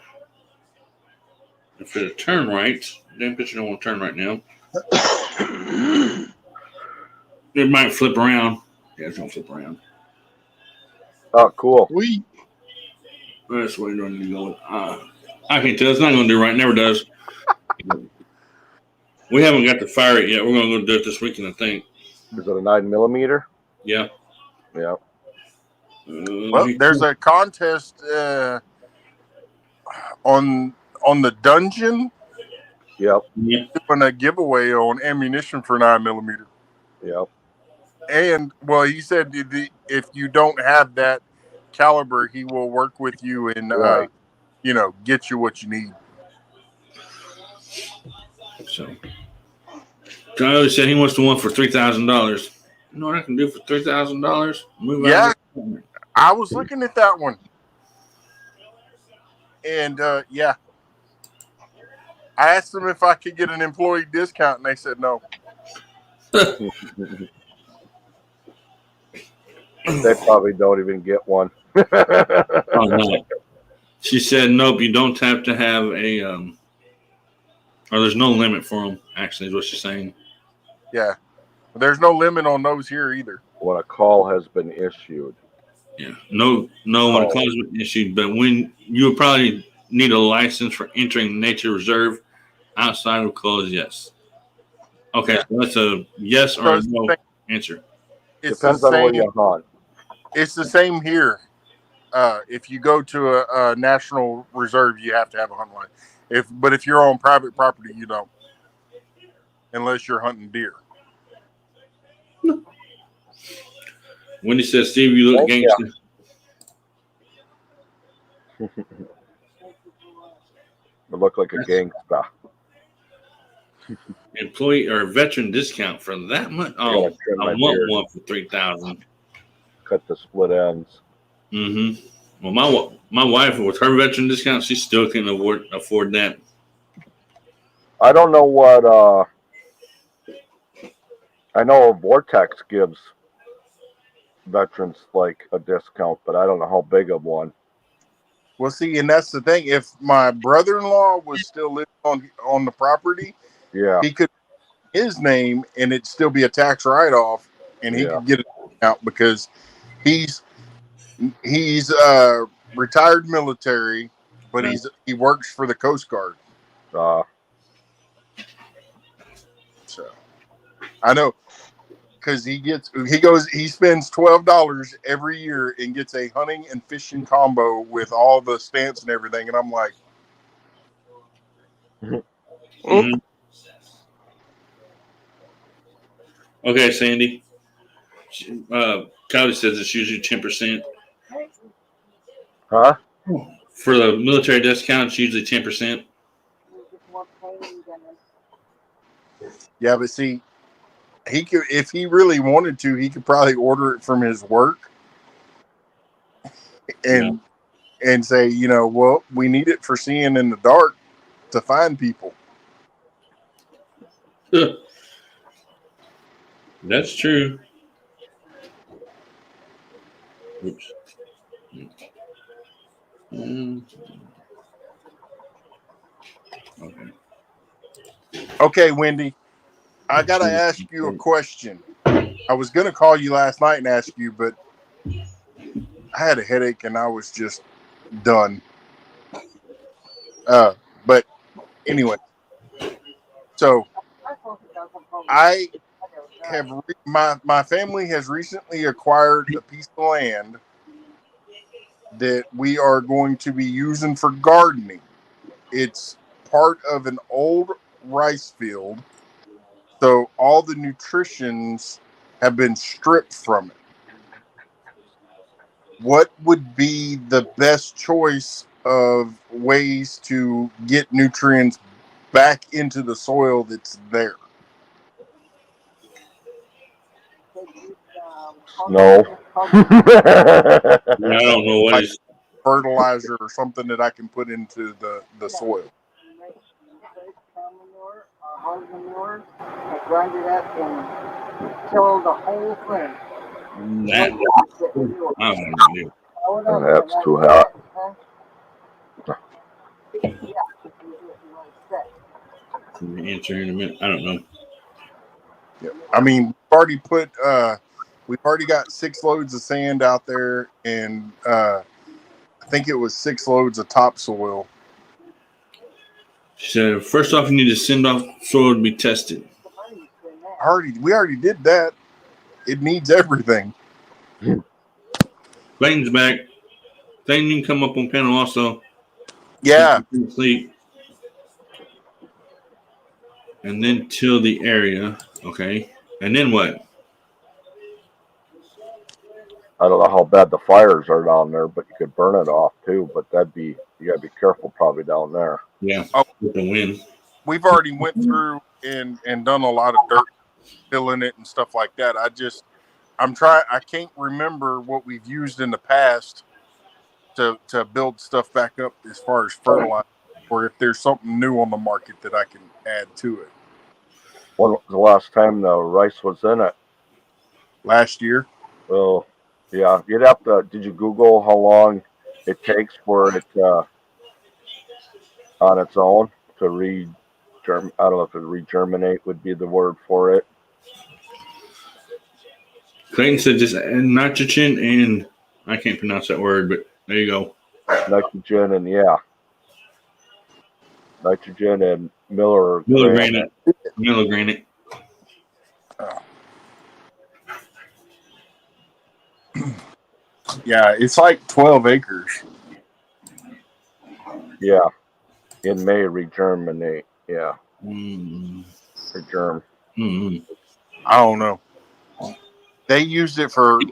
If it'll turn right, damn picture don't want to turn right now. It might flip around. Yeah, it's gonna flip around. Oh, cool. That's what you're going to go with. I can tell it's not going to do right. Never does. We haven't got to fire it yet. We're going to go do it this weekend, I think. Is it a 9mm? Yeah. Yeah. Well, there's a contest on the dungeon. Yep. Yeah. Doing a giveaway on ammunition for 9mm. Yep. And well, he said if you don't have that caliber, he will work with you and get you what you need. So, Tyler said he wants the one for $3,000. You know what I can do for $3,000? Yeah, I was looking at that one, and I asked them if I could get an employee discount, and they said no. They probably don't even get one. Oh, no. She said, nope, you don't have to have a, or there's no limit for them, actually, is what she's saying. Yeah. There's no limit on those here either. When a call has been issued. Yeah. No, when a call has been issued, but when you would probably need a license for entering nature reserve outside of calls, yes. Okay, so that's a yes or a no answer. Depends on where you hunt. It's the same here. If you go to a national reserve, you have to have a hunting license. But if you're on private property, you don't, unless you're hunting deer. Wendy says, Steve, you look gangster. You look like a gangsta. Employee or veteran discount for that much? Oh, I want one for $3,000. Cut the split ends. Mm-hmm. Well, my wife, with her veteran discount, she still can't afford that. I don't know what. I know Vortex gives veterans like a discount, but I don't know how big of one. Well, see, and that's the thing. If my brother-in-law was still living on the property, he could his name and it'd still be a tax write-off, and he could get it out because he's retired military, but he works for the Coast Guard. So I know because he spends $12 every year and gets a hunting and fishing combo with all the stamps and everything, and I'm like, mm-hmm. Okay, Sandy. Cowdy says it's usually 10%. Huh? For the military discount, it's usually 10%. Yeah, but see, he could, if he really wanted to, he could probably order it from his work and say, well, we need it for seeing in the dark to find people. That's true. Oops. Mm, okay. Okay, Wendy, I gotta ask you a question. I was gonna call you last night and ask you, but I had a headache and I was just done. But anyway, so I have my family has recently acquired a piece of land that we are going to be using for gardening. It's part of an old rice field, so all the nutritions have been stripped from it. What would be the best choice of ways to get nutrients back into the soil that's there? No. Yeah, I don't know what Like is. fertilizer or something that I can put into the soil. Cow manure or hog manure, and grind it up and kill the whole thing. That I don't know. Throw it up That's there too like hot. that, huh? Yeah, you do it like that. The answer in a minute. I don't know. Yeah. I mean, we've already got 6 loads of sand out there, and I think it was 6 loads of topsoil. So first off, you need to send off soil to be tested. We already did that. It needs everything. Clayton's back. Clayton, you can come up on panel also. Yeah. Sleep. And then till the area. Okay. And then what? I don't know how bad the fires are down there, but you could burn it off too. But you gotta be careful probably down there. Yeah. Oh. With the wind. We've already went through and done a lot of dirt filling it and stuff like that. I can't remember what we've used in the past to build stuff back up as far as fertilizer, or if there's something new on the market that I can add to it. When was the last time the rice was in it? Last year. Well, yeah, you'd have to. Did you Google how long it takes for it on its own to I don't know if regerminate would be the word for it. Clayton said just add nitrogen and I can't pronounce that word, but there you go. Nitrogen and nitrogen and Miller Granite. Miller granite. Yeah, it's like 12 acres. Yeah, it may regerminate. Yeah, regerm. Mm-hmm. I don't know. They used it was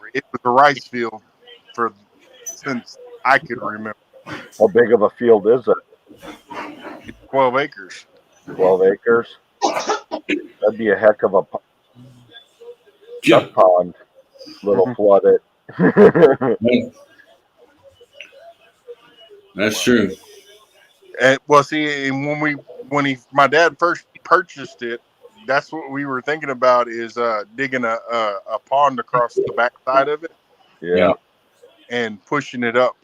a rice field since I could remember. How big of a field is it? It's 12 acres. 12 acres? That'd be a heck of a duck pond. Little flooded. That's true. Well, see, and my dad first purchased it, that's what we were thinking about is digging a pond across the backside of it. Yeah. And pushing it up.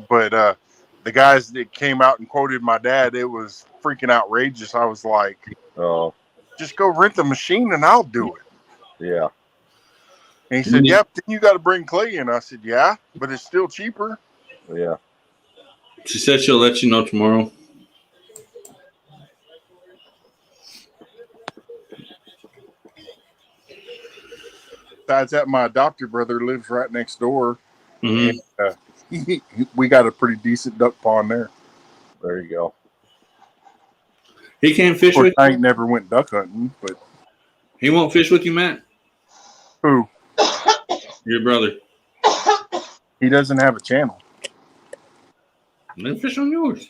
But the guys that came out and quoted my dad, it was freaking outrageous. I was like, "Oh, just go rent the machine and I'll do it." Yeah. And he said, "Yep, then you got to bring clay in." I said, "Yeah, but it's still cheaper." Yeah. She said she'll let you know tomorrow. Besides that, my adopted brother lives right next door. Mm-hmm. And we got a pretty decent duck pond there. There you go. He can't fish with I you? ain't never went duck hunting, but He won't fish with you, Matt? who? Your brother. He doesn't have a channel. Then fish on yours.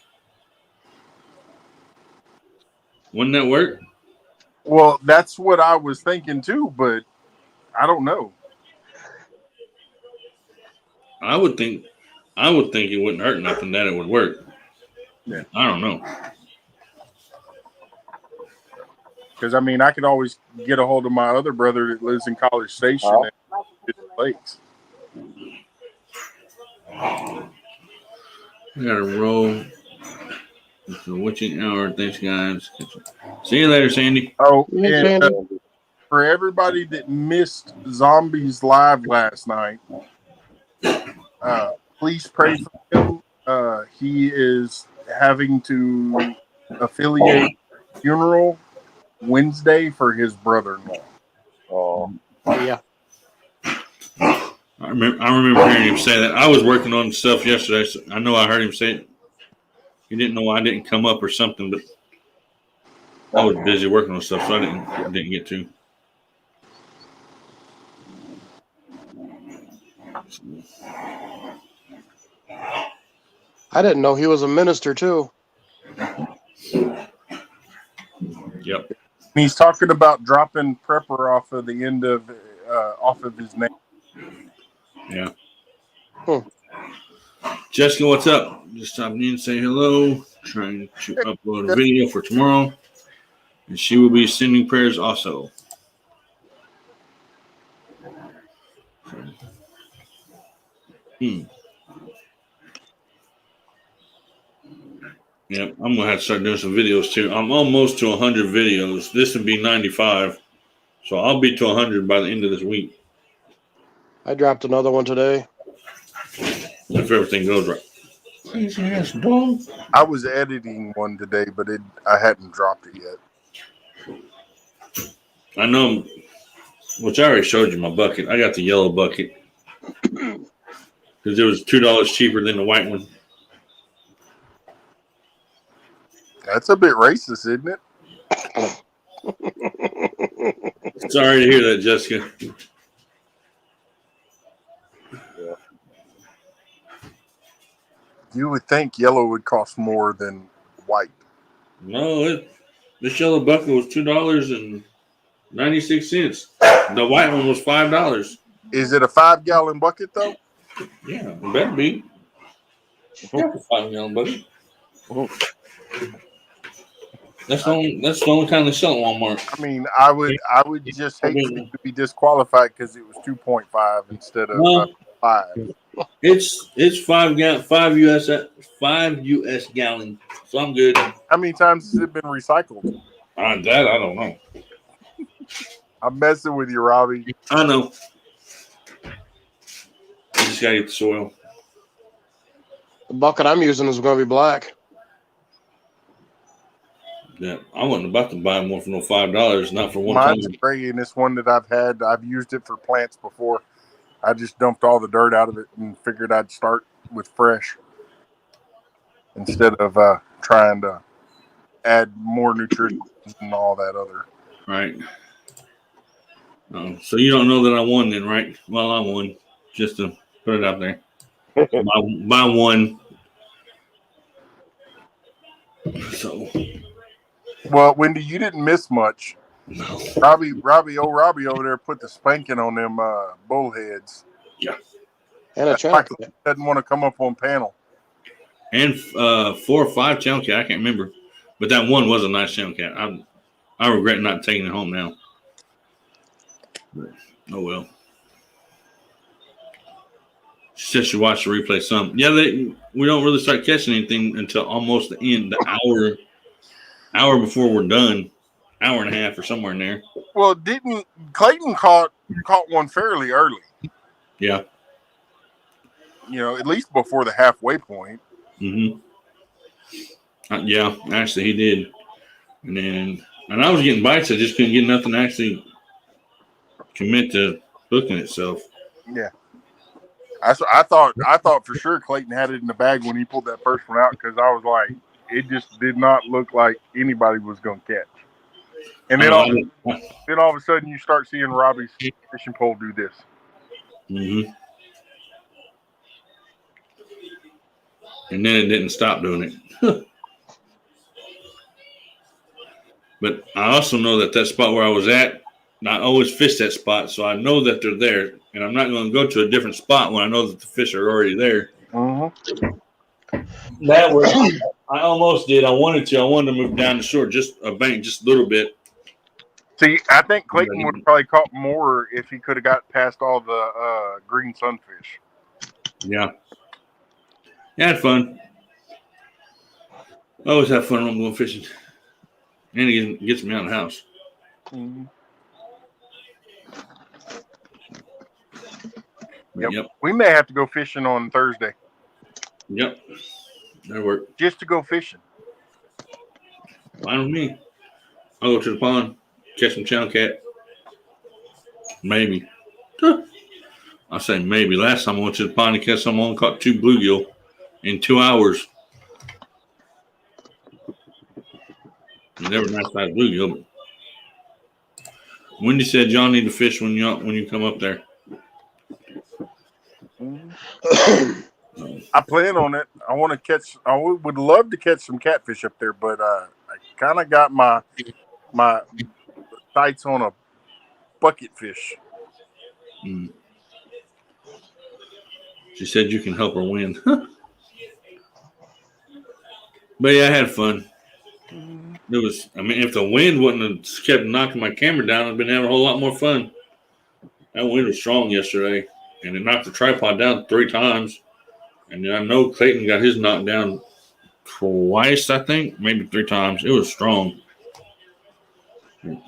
Wouldn't that work? Well, that's what I was thinking too, but I don't know. I would think it wouldn't hurt nothing that it would work. Yeah. I don't know. Because I mean, I could always get a hold of my other brother that lives in College Station Huh? and hit the lakes. I gotta roll. It's a witching hour. Thanks, guys. See you later, Sandy. Oh, Thanks, and Andy. for everybody that missed Zombies live last night, please pray for him. He is having to affiliate funeral Wednesday for his brother-in-law. Oh, Yeah. I remember hearing him say that. I was working on stuff yesterday, so I know I heard him say it. He didn't know I didn't come up or something, but I was busy working on stuff, so I didn't get to. I didn't know he was a minister too. Yep. He's talking about dropping Prepper off of the end of his name. Yeah. Hmm. Jessica, what's up? Just stopping in and say hello. Trying to upload a video for tomorrow. And she will be sending prayers also. Yep, I'm gonna have to start doing some videos too. I'm almost to 100 videos. This would be 95, so I'll be to 100 by the end of this week I dropped another one today. if everything goes right. Crazy ass dog. I was editing one today, but I hadn't dropped it yet. I know, which I already showed you my bucket. I got the yellow bucket because it was $2 cheaper than the white one. That's a bit racist, isn't it? Sorry to hear that, Jessica. You would think yellow would cost more than white. No, this yellow bucket was $2.96. The white one was $5. Is it a 5-gallon bucket though? Yeah, it better be. It's a 5-gallon bucket. That's the only kind they sell at Walmart. I mean, I would just hate to be disqualified because it was 2.5 instead of No. 5. It's 5 US gallon. So I'm good. How many times has it been recycled? That I don't know. I'm messing with you, Robbie. I know. I just gotta get the soil. The bucket I'm using is going to be black. Yeah, I wasn't about to buy more for no $5, not for one Mine's time. gray, and it's one that I've used it for plants before. I just dumped all the dirt out of it and figured I'd start with fresh instead of trying to add more nutrition and all that other. Right. So you don't know that I won then, right? Well, I won. Just to put it out there. by one. So. Well, Wendy, you didn't miss much. No. Robbie over there put the spanking on them bullheads. Yeah. And a That's chocolate. why he doesn't want to come up on panel. And 4 or 5 channel cat. I can't remember. But that one was a nice channel cat. I regret not taking it home now. But, oh well. She said she watched the replay some. Yeah, we don't really start catching anything until almost the end, the hour before we're done, hour and a half or somewhere in there. Well, didn't Clayton caught one fairly early? Yeah. You know, at least before the halfway point. Mm-hmm. Yeah, actually he did. And I was getting bites. I just couldn't get nothing to actually commit to hooking itself. Yeah. I thought for sure Clayton had it in the bag when he pulled that first one out because I was like, it just did not look like anybody was going to catch. And then all of a sudden you start seeing Robbie's fishing pole do this. Mm-hmm. And then it didn't stop doing it. But I also know that spot where I was at, I always fish that spot, so I know that they're there. And I'm not going to go to a different spot when I know that the fish are already there. Mm-hmm. That was I almost did. I wanted to move down the shore, just a bank, just a little bit, See, I think Clayton would have probably caught more if he could have got past all the green sunfish. Yeah. Yeah, I had fun. I always have fun when I'm going fishing. And it gets me out of the house. Mhm. Yep. We may have to go fishing on Thursday Yep. That worked. just to go fishing. Fine with me. I'll go to the pond, catch some channel cat. Maybe. I say maybe. Last time I went to the pond to catch someone, caught 2 bluegill in 2 hours. You never nice size bluegill. But Wendy said y'all need to fish when you come up there. I plan on it. I want to catch. I would love to catch some catfish up there, but I kind of got my sights on a bucket fish. Mm. She said you can help her win. But yeah, I had fun. It was. I mean, if the wind wouldn't have kept knocking my camera down, I'd been having a whole lot more fun. That wind was strong yesterday, and it knocked the tripod down 3 times. And I know Clayton got his knocked down twice, I think, maybe 3 times. It was strong. Well,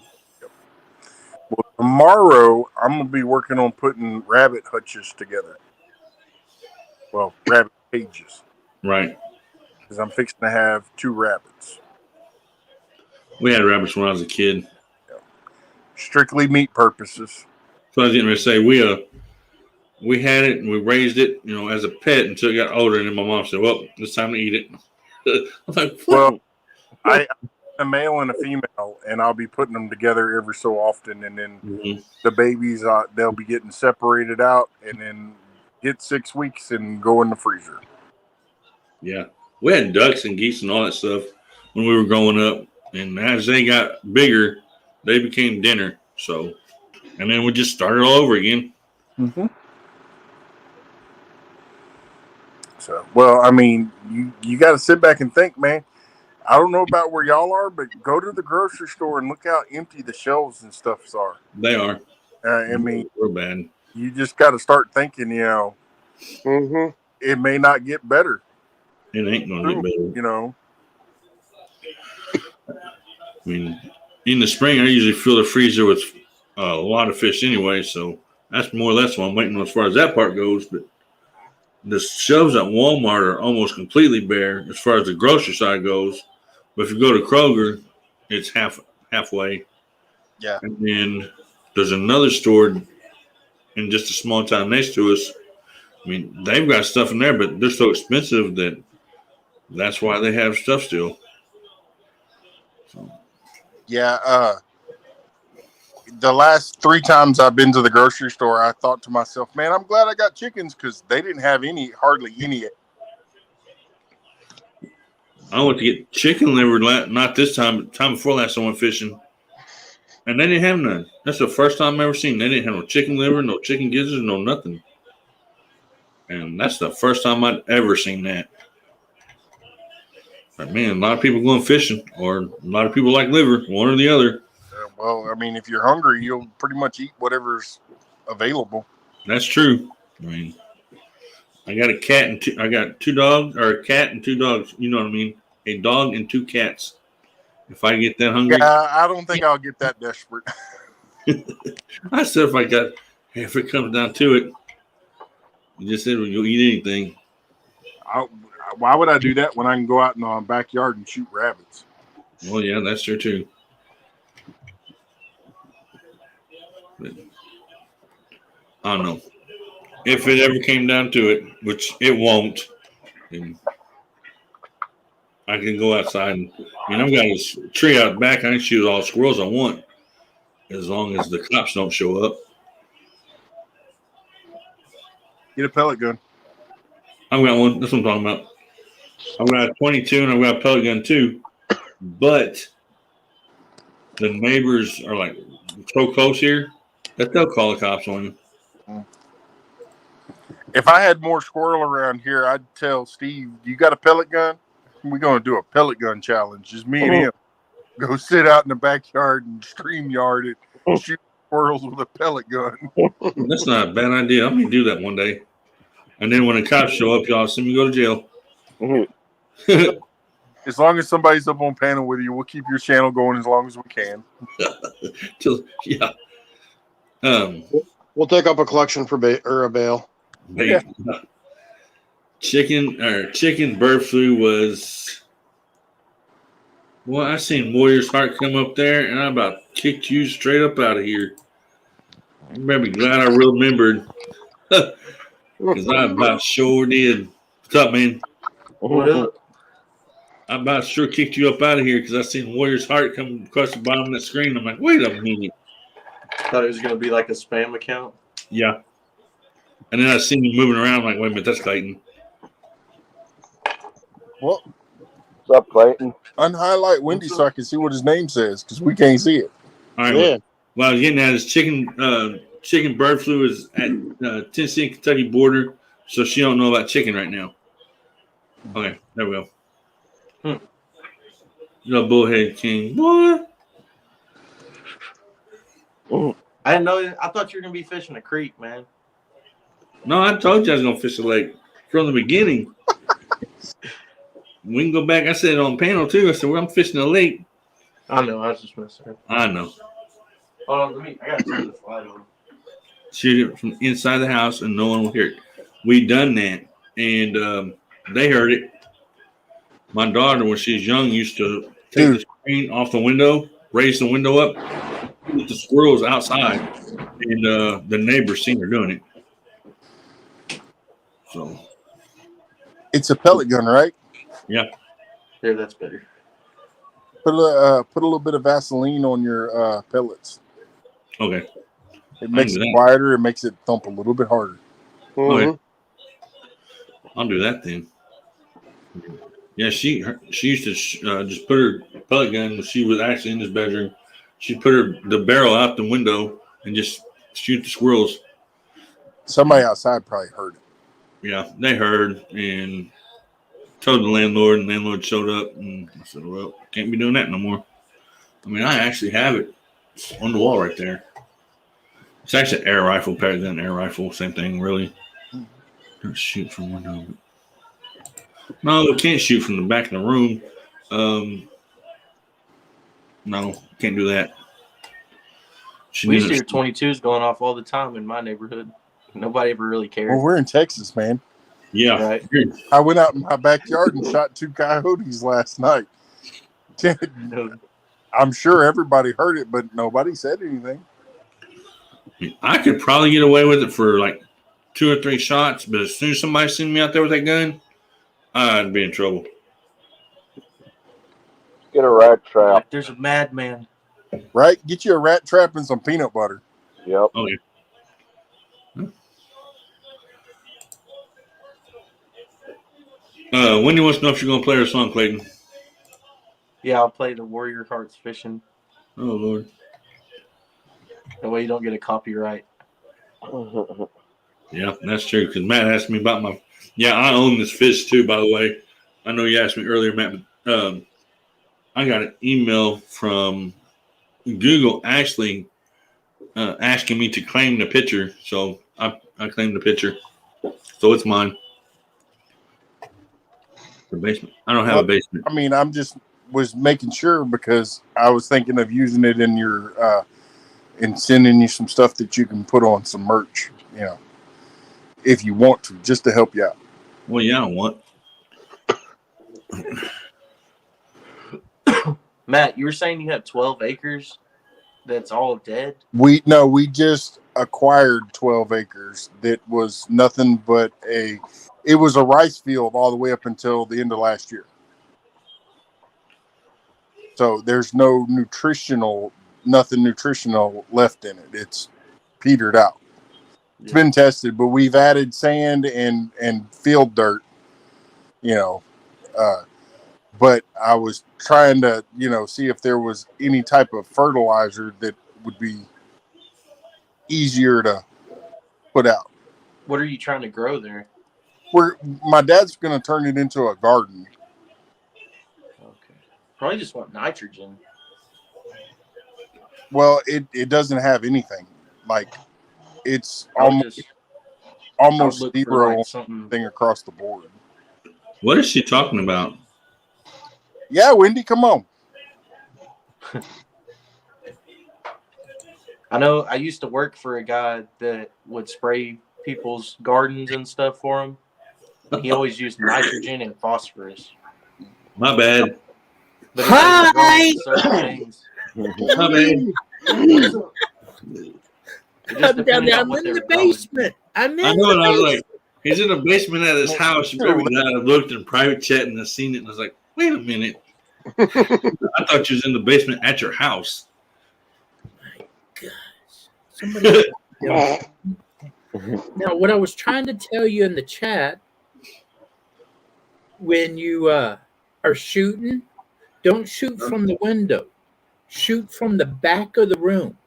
tomorrow I'm gonna be working on putting rabbit hutches together. Well, rabbit cages, Right. because I'm fixing to have 2 rabbits. We had rabbits when I was a kid. Strictly meat purposes. So I was getting ready to say we had it and we raised it, as a pet until it got older, and then my mom said, "Well, it's time to eat it." I was like, Well, I'm a male and a female, and I'll be putting them together every so often, and then the babies they'll be getting separated out, and then hit 6 weeks and go in the freezer. Yeah, we had ducks and geese and all that stuff when we were growing up, and as they got bigger, they became dinner. So, and then we just started all over again. Mm-hmm. So, well, I mean, you got to sit back and think, man. I don't know about where y'all are, but go to the grocery store and look how empty the shelves and stuff are. They are. I mean, real bad. You just got to start thinking, Mm-hmm. it may not get better. It ain't gonna get better. I mean, in the spring, I usually fill the freezer with a lot of fish anyway, so that's more or less what I'm waiting on as far as that part goes. But the shelves at Walmart are almost completely bare as far as the grocery side goes. But if you go to Kroger, it's halfway. Yeah. And then there's another store in just a small town next to us. I mean, they've got stuff in there, but they're so expensive that's why they have stuff still. So. Yeah. The last 3 times I've been to the grocery store, I thought to myself, man, I'm glad I got chickens, because they didn't have hardly any. I went to get chicken liver, not this time, but the time before last I went fishing, and they didn't have none. That's the first time I've ever seen. They didn't have no chicken liver, no chicken gizzards, no nothing. And that's the first time I'd ever seen that. But man, a lot of people going fishing, or a lot of people like liver, one or the other. Well, I mean, if you're hungry, you'll pretty much eat whatever's available. That's true. I mean, I got a cat and I got 2 dogs, or a cat and 2 dogs. You know what I mean? A dog and 2 cats. If I get that hungry, Yeah, I don't think I'll get that desperate. I said if it comes down to it, you just said you'll eat anything. Why would I do that when I can go out in my backyard and shoot rabbits? Well, yeah, that's true too. But, I don't know. If it ever came down to it, which it won't, then I can go outside and I've got this tree out back. I can shoot all the squirrels I want, as long as the cops don't show up. Get a pellet gun. I've got one. That's what I'm talking about. I've got a 22 and I've got a pellet gun too. But the neighbors are like so close here that they'll call the cops on you. If I had more squirrel around here, I'd tell Steve, you got a pellet gun? We're going to do a pellet gun challenge. Just me and him. Go sit out in the backyard and stream yard it, shoot squirrels with a pellet gun. That's not a bad idea. I'm gonna do that one day. And then when the cops show up, y'all see me go to jail. As long as somebody's up on panel with you, we'll keep your channel going as long as we can. Yeah. We'll take up a collection for a bail. Hey, chicken bird flu was. Well, I seen Warrior's Heart come up there, and I about kicked you straight up out of here. You better be glad I remembered, because I about sure did. What's up, man? What up? I about sure kicked you up out of here because I seen Warrior's Heart come across the bottom of the screen. I'm like, wait a minute. Thought it was gonna be like a spam account. Yeah. And then I seen you moving around. I'm like, wait a minute, that's Clayton. Well, What's up, Clayton? unhighlight Wendy so I can see what his name says because we can't see it. All right. Yeah. Well, I was getting at is chicken bird flu is at Tennessee and Kentucky border, so she don't know about chicken right now. Okay, there we go. The bullhead king, boy. I didn't know. I thought you were gonna be fishing a creek, man. No, I told you I was gonna fish the lake from the beginning. We can go back. I said it on panel too. I said, well, I'm fishing the lake. I know. I was just messing. I know. Hold on, I gotta turn this light on. Shoot it from inside the house and no one will hear it. We done that, and they heard it. My daughter, when she was young, used to take the screen off the window, raise the window up, put the squirrels outside, and the neighbors seen her doing it. So, It's a pellet gun, right? yeah. There, that's better. Put a little bit of Vaseline on your pellets. Okay. It makes do it that. quieter. It makes it thump a little bit harder. Mhm. I'll do that then. Yeah, she used to just put her pellet gun when she was actually in this bedroom. She'd put the barrel out the window and just shoot the squirrels. Somebody outside probably heard it. Yeah, they heard and told the landlord, and the landlord showed up, and I said, well, can't be doing that no more. I mean, I actually have it on the wall right there. It's actually an air rifle, better than an air rifle, same thing, really. Don't shoot from window. No, we can't shoot from the back of the room. No, can't do that. She We used to needs hear 22s going off all the time in my neighborhood. Nobody ever really cared. Well, we're in Texas, man. Yeah. Right. I went out in my backyard and shot 2 coyotes last night. I'm sure everybody heard it, but nobody said anything. I could probably get away with it for like 2 or 3 shots, but as soon as somebody seen me out there with that gun, I'd be in trouble. Get a rat trap. Like, there's a madman. Right? Get you a rat trap and some peanut butter. Yep. Okay. Wendy wants to know if you're going to play her song, Clayton. Yeah, I'll play the Warrior Hearts Fishing. Oh, Lord. That way you don't get a copyright. Yeah, that's true. Because Matt asked me about my. Yeah, I own this fish too, by the way. I know you asked me earlier, Matt. But, I got an email from Google actually asking me to claim the picture. So I claimed the picture. So it's mine. The basement. I don't have a basement. I mean, I'm just was making sure because I was thinking of using it in your and sending you some stuff that you can put on some merch, you know, if you want to, just to help you out. Well, yeah, I want. Matt, you were saying you have 12 acres that's all dead? We just acquired 12 acres that was nothing but it was a rice field all the way up until the end of last year. So there's nothing nutritional left in it. It's petered out. It's been tested, but we've added sand and field dirt, you know, but I was trying to, you know, see if there was any type of fertilizer that would be easier to put out. What are you trying to grow there? My dad's going to turn it into a garden. Okay. Probably just want nitrogen. Well, it doesn't have anything. Like it's I would almost just I would almost look for zero like something. thing across the board. What is she talking about? Yeah, Wendy, come on. I know I used to work for a guy that would spray people's gardens and stuff for them. He always used nitrogen and phosphorus. My bad. But it doesn't grow on certain things. My bad. It just I'm depended on I'm what in they the were growing. basement. I'm in I know, the and I was basement. like, he's in the basement at his house. Every night I looked in private chat and I seen it, and I was like, wait a minute. I thought you was in the basement at your house. Somebody. Now, what I was trying to tell you in the chat, when you are shooting, don't shoot from the window. Shoot from the back of the room,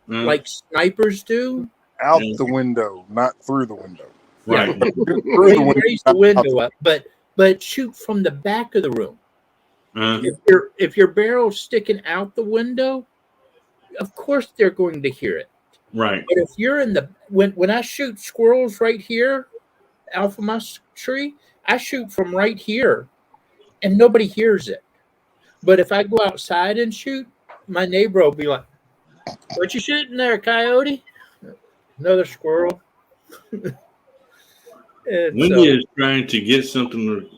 like snipers do. Out Yeah. the window, not through the window. Right. Through the window, Raise the window up, but shoot from the back of the room. If your barrel's sticking out the window, of course they're going to hear it. Right. But if you're in the when I shoot squirrels right here, off of my tree, I shoot from right here, and nobody hears it. But if I go outside and shoot, my neighbor will be like, "What you shooting there, coyote?" Another squirrel. And Wendy so, is trying to get something.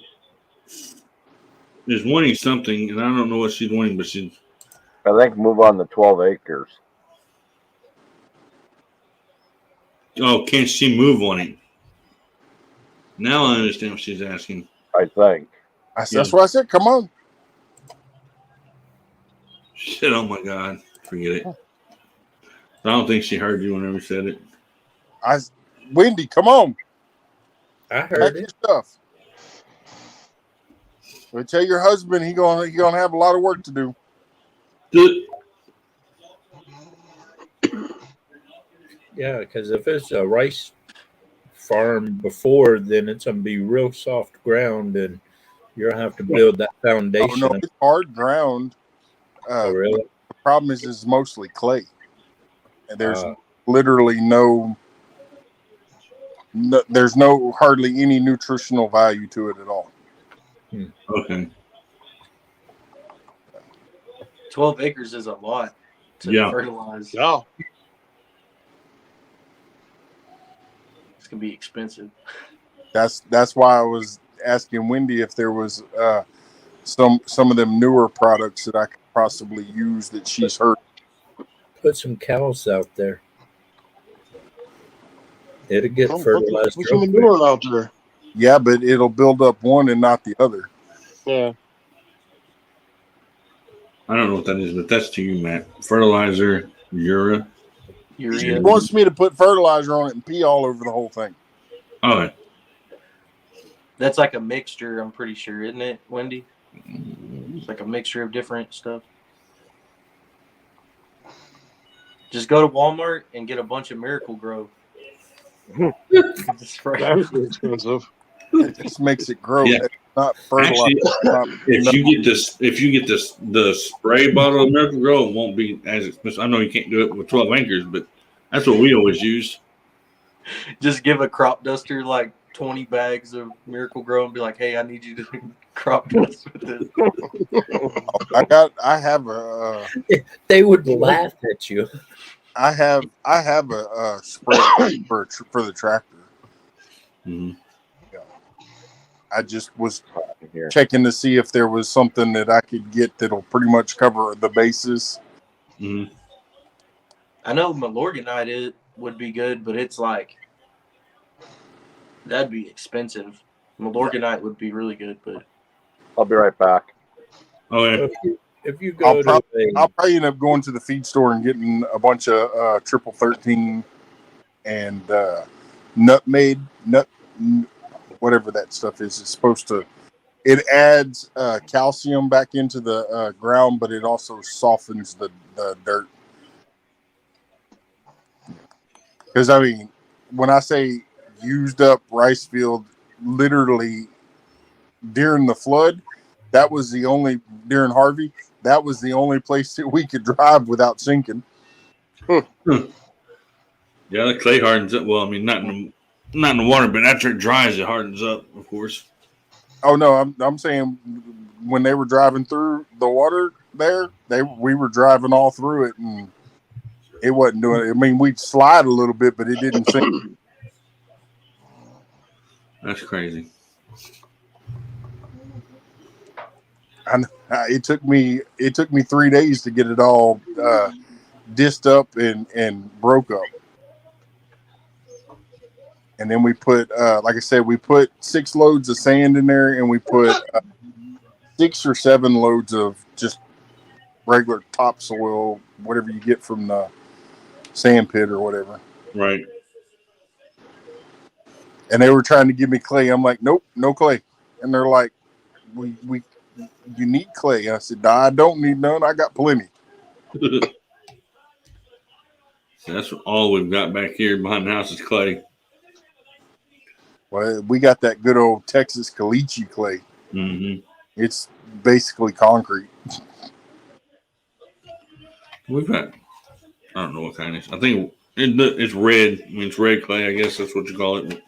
Is wanting something, and I don't know what she's wanting, but she's. I think move on to 12 acres. Oh, can she move on it? Now I understand what she's asking. I think. That's what I said. Come on. Shit! Oh my God! Forget it. I don't think she heard you whenever you said it. Wendy, come on. I Pack heard your it. stuff. Well, tell your husband he gonna have a lot of work to do. Yeah, because if it's a rice farm before, then it's going to be real soft ground, and you're going to have to build that Oh foundation. no, it's hard ground. Oh, really? The problem is it's mostly clay, and there's literally no, there's no hardly any nutritional value to it at all. Okay. 12 acres is a lot to Yeah. fertilize. Yeah. It's gonna be expensive. That's why I was asking Wendy if there was some of them newer products that I could possibly use that she's heard. Put some cows out there. It'll get Put fertilized. some manure out there. Yeah, but it'll build up one and not the other. Yeah. I don't know what that is, but that's to you, Matt. Fertilizer, urea. She Urea. wants me to put fertilizer on it and pee all over the whole thing. Oh, That's like a mixture, I'm pretty sure, isn't it, Wendy? It's like a mixture of different stuff. Just go to Walmart and get a bunch of Miracle Grow. Just spray. That's expensive. It just makes it grow. Yeah. It's not fertilizer. actually, if you get the spray bottle of Miracle Grow, it won't be as expensive. I know you can't do it with 12 acres, but that's what we always use. Just give a crop duster like 20 bags of Miracle Grow and be like, "Hey, I need you to crop dust with this." I have a They would laugh at you. I have a spray for the tractor. Mm-hmm. I just was Here. checking to see if there was something that I could get that'll pretty much cover the bases. Mm-hmm. I know Milorganite would be good, but it's like that'd be expensive. Milorganite would be really good, but I'll be right back. Oh, yeah. If you go to I'll probably end up going to the feed store and getting a bunch of triple 13 and nutmeg, whatever that stuff is. It's supposed to. It adds calcium back into the ground, but it also softens the dirt. Because I mean, when I say used up rice field, literally during the flood, that was the only during Harvey. that was the only place that we could drive without sinking. Yeah, the clay hardens up. Well, I mean, not in the water, but after it dries, it hardens up, of course. Oh no, I'm saying when they were driving through the water there, we were driving all through it, and it wasn't doing it. I mean, we'd slide a little bit, but it didn't sink. That's crazy. And it took me 3 days to get it all dished up and broke up. And then we put, like I said, we put 6 loads of sand in there, and we put 6 or 7 loads of just regular topsoil, whatever you get from the sand pit or whatever. Right. And they were trying to give me clay. I'm like, nope, no clay. And they're like, you need clay. And I said, nah, I don't need none. I got plenty. That's all we've got back here behind the house is clay. Well, we got that good old Texas caliche clay. Mm-hmm. It's basically concrete. We've got, I don't know what kind it is. I think it's red. I mean, it's red clay. I guess that's what you call it.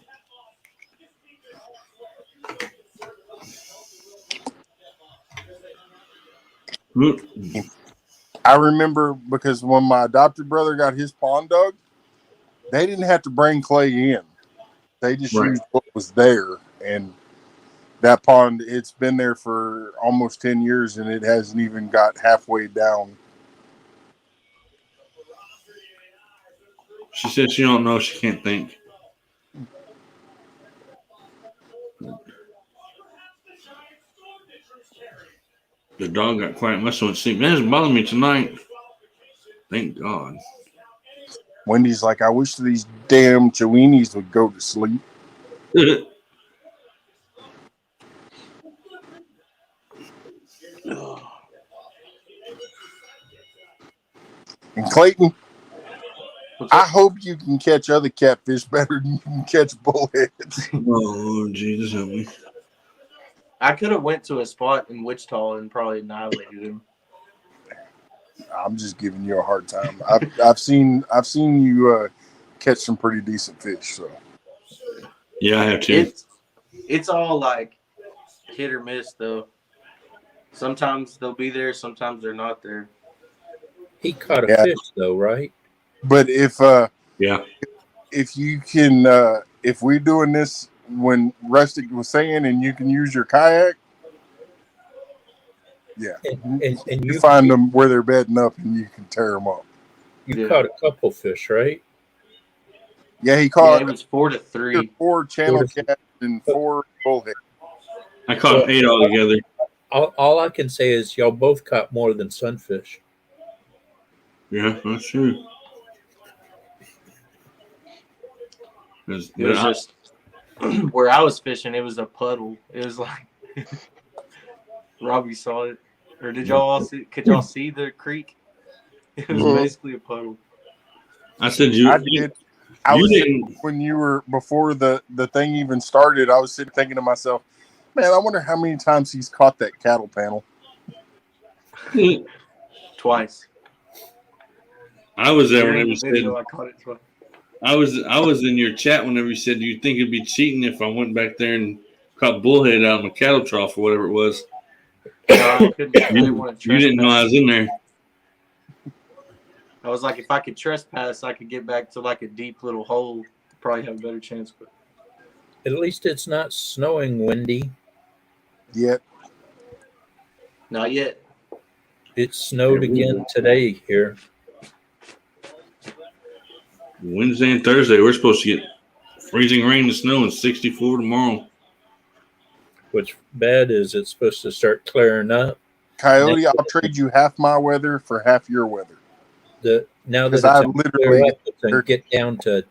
I remember because when my adopted brother got his pond dug, they didn't have to bring clay in. They just used what was there. And that pond, it's been there for almost 10 years, and it hasn't even got halfway down. She said she don't know. She can't think. The dog got quiet. Must have went to sleep. Man, it's bothering me tonight. Thank God. Wendy's like, I wish these damn Chiweenies would go to sleep. And Clayton, I hope you can catch other catfish better than you can catch bullheads. Oh, Lord Jesus, help me. I could have went to a spot in Wichita and probably annihilated him. I'm just giving you a hard time. I've seen you catch some pretty decent fish. So Yeah, I have too. It's all like hit or miss though. Sometimes they'll be there, sometimes they're not there. He caught a Yeah. fish though, right? but if you can, if we're doing this when Rustic was saying, and you can use your kayak, yeah, And you find them where they're bedding up, and you can tear them up. You caught a couple fish, right? Yeah, he caught. Yeah, it was 4 to 3. 4 channel cats and 4 bullhead. I caught 8 altogether. All I can say is y'all both caught more than sunfish. Yeah, that's true. It was just where I was fishing. It was a puddle. It was like Robbie saw it, or did y'all all see? Could y'all see the creek? It was basically a puddle. I said you. I did. I was sitting, when you were before the thing even started. I was sitting thinking to myself, man, I wonder how many times he's caught that cattle panel. Twice. I was there During whenever you the said. video, I caught it twice. I was in your chat whenever you said you think it'd be cheating if I went back there and caught bullhead out of my cattle trough or whatever it was. No, I couldn't. I didn't want to You didn't know I was in there. I was like, if I could trespass, I could get back to like a deep little hole. Probably have a better chance. But At least it's not snowing, Wendy. Yet. not yet. It snowed again today here. Wednesday and Thursday, we're supposed to get freezing rain and snow and 64 tomorrow. What's bad is it's supposed to start clearing up. Coyote, I'll trade you half my weather for half your weather. Now that it's I gonna literally clear up, it's gonna get down to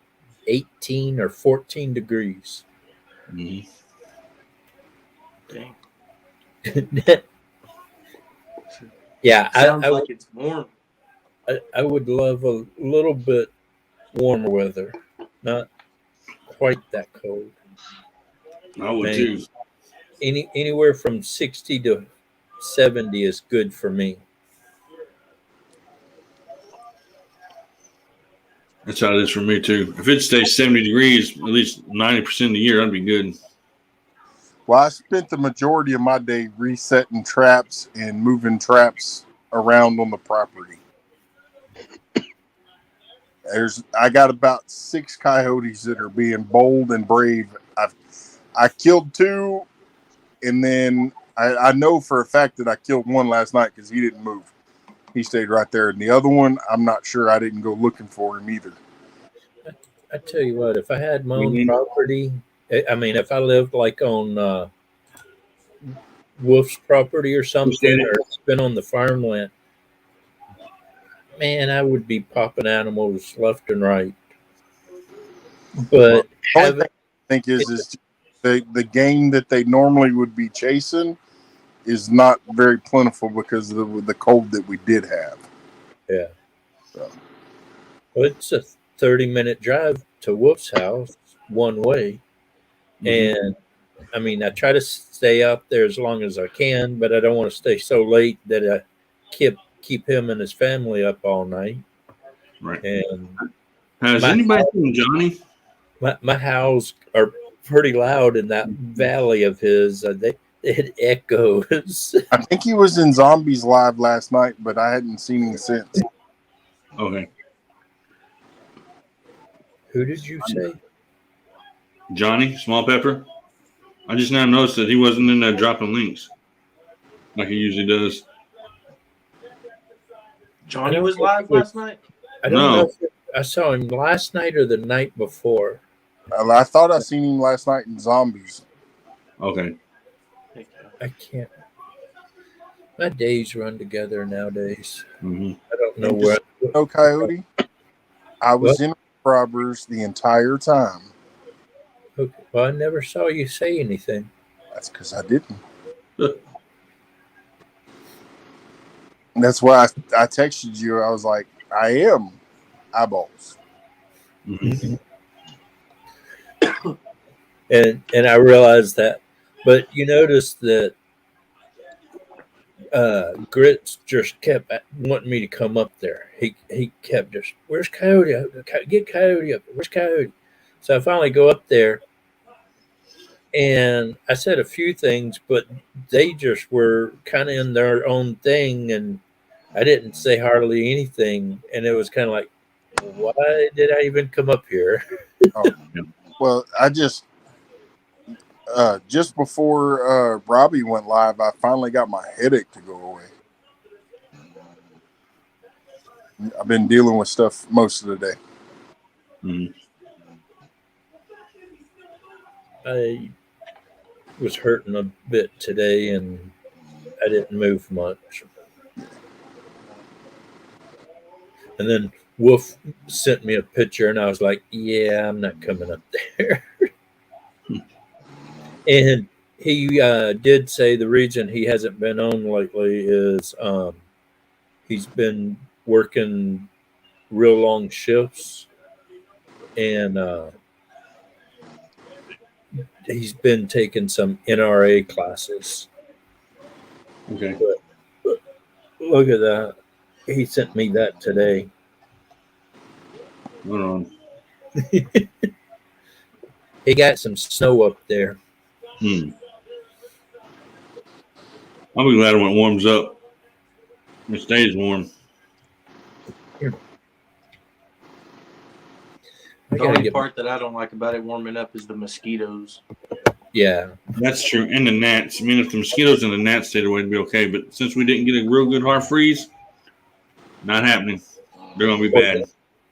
18 or 14 degrees. Mm-hmm. Dang. Yeah, Sounds like it's warm. I would love a little bit warmer weather, not quite that cold. I would Maybe. too. Anywhere from 60 to 70 is good for me. That's how it is for me too. If it stays 70 degrees at least 90% of the year, that'd be good. Well, I spent the majority of my day resetting traps and moving traps around on the property. I got about 6 coyotes that are being bold and brave. I killed 2, and then I know for a fact that I killed one last night because he didn't move. He stayed right there. And the other one, I'm not sure. I didn't go looking for him either. I tell you what, if I had my own property, I mean, if I lived like on Wolf's property or something, or it's been on the farmland, man, I would be popping animals left and right. But The only thing I think is the game that they normally would be chasing is not very plentiful because of the cold that we did have. yeah, So, well, it's a 30-minute drive to Wolf's house one way, and I mean, I try to stay out there as long as I can, but I don't want to stay so late that I keep him and his family up all night. Right. And has anybody seen Johnny? My howls are pretty loud in that valley of his. It echoes. I think he was in Zombies Live last night, but I hadn't seen him since. Okay. Who did you say? Johnny Small Pepper. I just now noticed that he wasn't in there dropping links like he usually does. Johnny was live last night? I don't know if I saw him last night or the night before. I thought I seen him last night in Zombies. Okay. I can't. My days run together nowadays. Mm-hmm. I don't know where. No Coyote. I was in robbers the entire time. Okay. Well, I never saw you say anything. That's because I didn't. That's why I texted you. I was like, I am eyeballs. Mm-hmm. And I realized that. But you notice that Grits just kept wanting me to come up there. He kept just, where's Coyote? Get Coyote up. Where's Coyote? So I finally go up there, and I said a few things, but they just were kind of in their own thing, and I didn't say hardly anything. And it was kind of like, why did I even come up here? Well, I just before Robbie went live, I finally got my headache to go away. I've been dealing with stuff most of the day. Mm-hmm. I was hurting a bit today, and I didn't move much. And then Wolf sent me a picture, and I was like, yeah, I'm not coming up there. And he did say the reason he hasn't been on lately is he's been working real long shifts, and he's been taking some NRA classes. Okay. But look at that. He sent me that today. Hold on. He got some snow up there. I'll be glad when it warms up. It stays warm. The only part that I don't like about it warming up is the mosquitoes. Yeah. That's true. And the gnats. I mean, if the mosquitoes and the gnats stayed away, it'd be okay. But since we didn't get a real good hard freeze, not happening. They're going to be bad.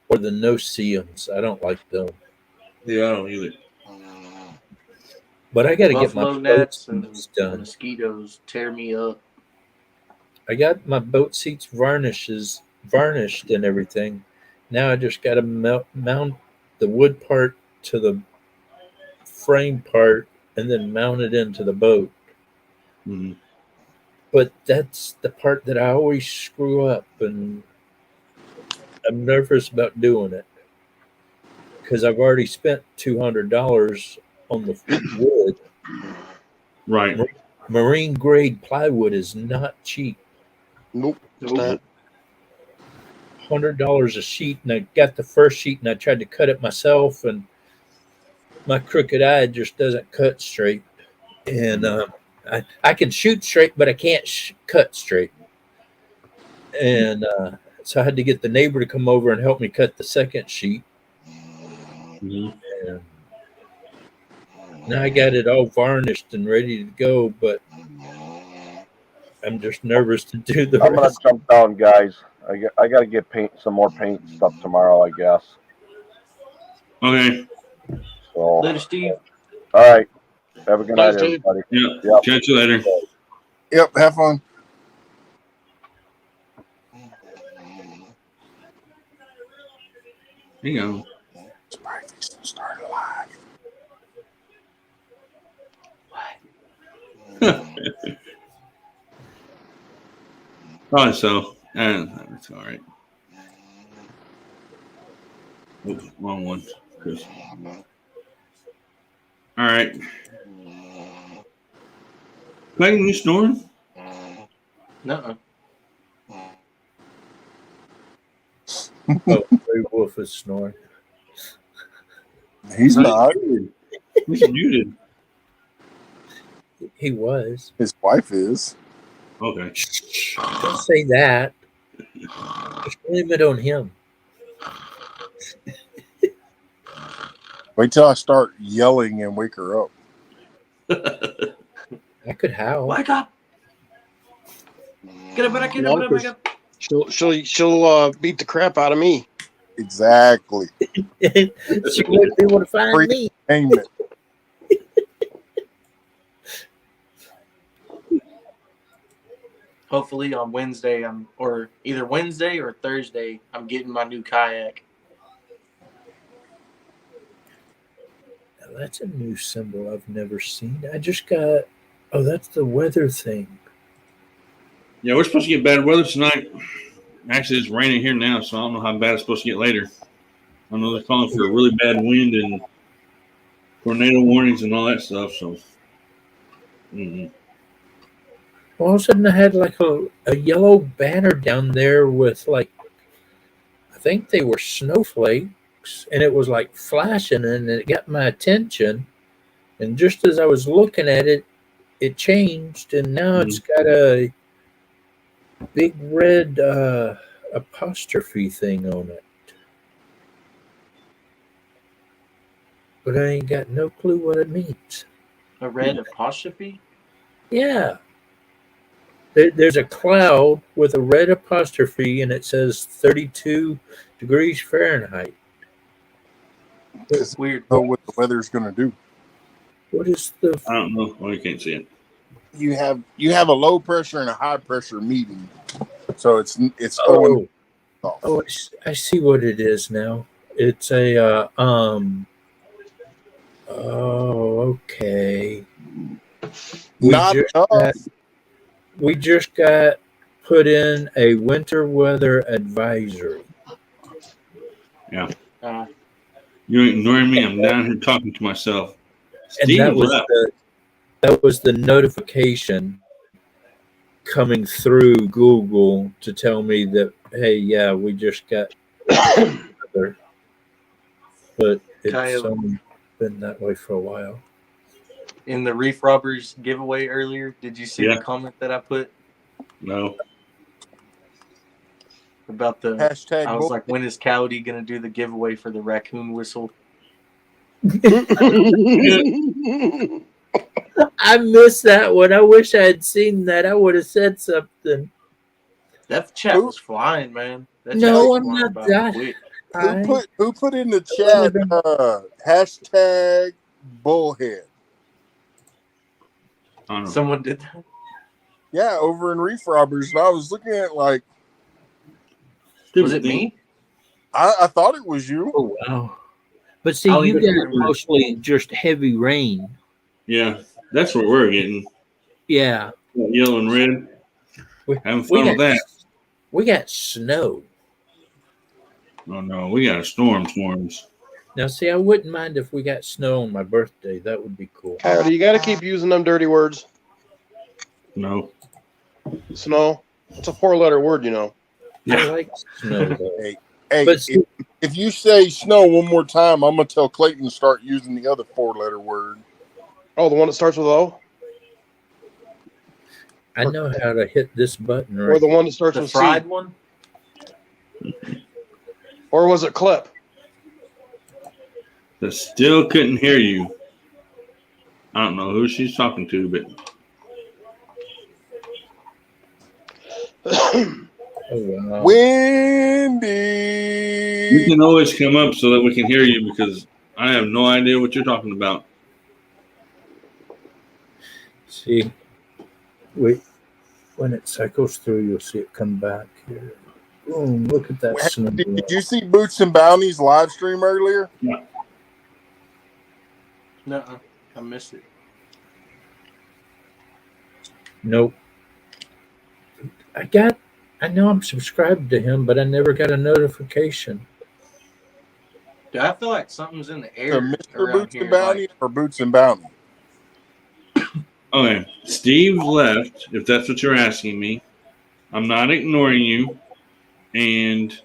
Or the no-see-ums. I don't like them. Yeah, I don't either. But I got to get my gnats and done. The mosquitoes tear me up. I got my boat seats varnished and everything. Now I just got to mount the wood part to the frame part and then mount it into the boat. Mm-hmm. But that's the part that I always screw up, and I'm nervous about doing it because I've already spent $200 on the wood. Right. Marine grade plywood is not cheap. Nope, it's not. $100 a sheet, and I got the first sheet, and I tried to cut it myself, and my crooked eye just doesn't cut straight, and I can shoot straight, but I can't cut straight, and so I had to get the neighbor to come over and help me cut the second sheet. Mhm. And now I got it all varnished and ready to go, but I'm just nervous to do the I'm gonna rest. jump down, guys. I gotta get some more paint stuff tomorrow, I guess. Okay. So, Later, Steve. all right. Have a good Bye, night, Steve. everybody. Yeah. Yep. Catch you later. Yep. Have fun. Hang on. Somebody fixing to start a live. Probably so. That's all right. Oops, wrong one. Chris. All right. Clayton, you snoring? Nuh-uh. Oh, Gray Wolf is snoring. He's not. He's muted. He was. His wife is. Okay. Don't say that. Just blame it on him. Wait till I start yelling and wake her up. I could howl. Wake up! Get up, get No, up, get up. She'll beat the crap out of me. Exactly. She wouldn't be able to find Freak. me. Amen. Hopefully on Wednesday, or either Wednesday or Thursday, I'm getting my new kayak. Now, that's a new symbol I've never seen. I just got. Oh, that's the weather thing. Yeah, we're supposed to get bad weather tonight. Actually, it's raining here now, so I don't know how bad it's supposed to get later. I know they're calling for a really bad wind and tornado warnings and all that stuff. So, All of a sudden, I had like a yellow banner down there with like, I think they were snowflakes, and it was like flashing, and it got my attention. And just as I was looking at it, it changed, and now it's got a big red apostrophe thing on it. But I ain't got no clue what it means. A red apostrophe? Yeah. There's a cloud with a red apostrophe, and it says 32 degrees Fahrenheit. Because Weird. know what the weather's going to do. What is the... I don't know. Well, you can't see it. You have a low pressure and a high pressure meeting, so it's going off. Oh, I see what it is now. It's a oh, okay. Not enough. We just got put in a winter weather advisory. Yeah. Uh, You're ignoring me. I'm down here talking to myself. And Steve that was the notification coming through Google to tell me that, hey, yeah, we just got weather. But it's Kyle. only been that way for a while. in the Reef Robbers giveaway earlier, did you see Yeah. the comment that I put No. about the? Hashtag I was bull- like, when is Cowdy gonna do the giveaway for the raccoon whistle? I missed that one. I wish I had seen that. I would have said something. That chat Who? was flying, man. That No, chat was I'm flying not by that- quick. who put in the chat hashtag bullhead? I don't know. Someone did that. Yeah, over in Reef Robbers, and I was looking at it like Was it me? I thought it was you. Oh, wow. But see, I'll you even got remember. mostly just heavy rain. Yeah, that's what we're getting. Yeah. Yellow and red. We, Having we fun with got, that. we got snow. Oh no, we got storms. Now, see, I wouldn't mind if we got snow on my birthday. That would be cool. Coyote, you got to keep using them dirty words. No. Snow. It's a 4-letter word, you know. I Yeah. like snow though. Hey, But see, if you say snow one more time, I'm gonna tell Clayton to start using the other 4-letter word. Oh, the one that starts with O, I know how to hit this button or right. the one that starts The with fried C, one? or was it clip? That still couldn't hear you. I don't know who she's talking to, but Oh, wow. Wendy. you can always come up so that we can hear you because I have no idea what you're talking about. See, wait. When it cycles through, you'll see it come back here. Boom! Look at that snow. Did you see Boots and Bounty's live stream earlier? No, I missed it. Nope. I know I'm subscribed to him, but I never got a notification. Dude, I feel like something's in the To air Mr. around Boots here. and Bounty Like, or Boots and Bounty? Okay, Steve left, if that's what you're asking me. I'm not ignoring you. And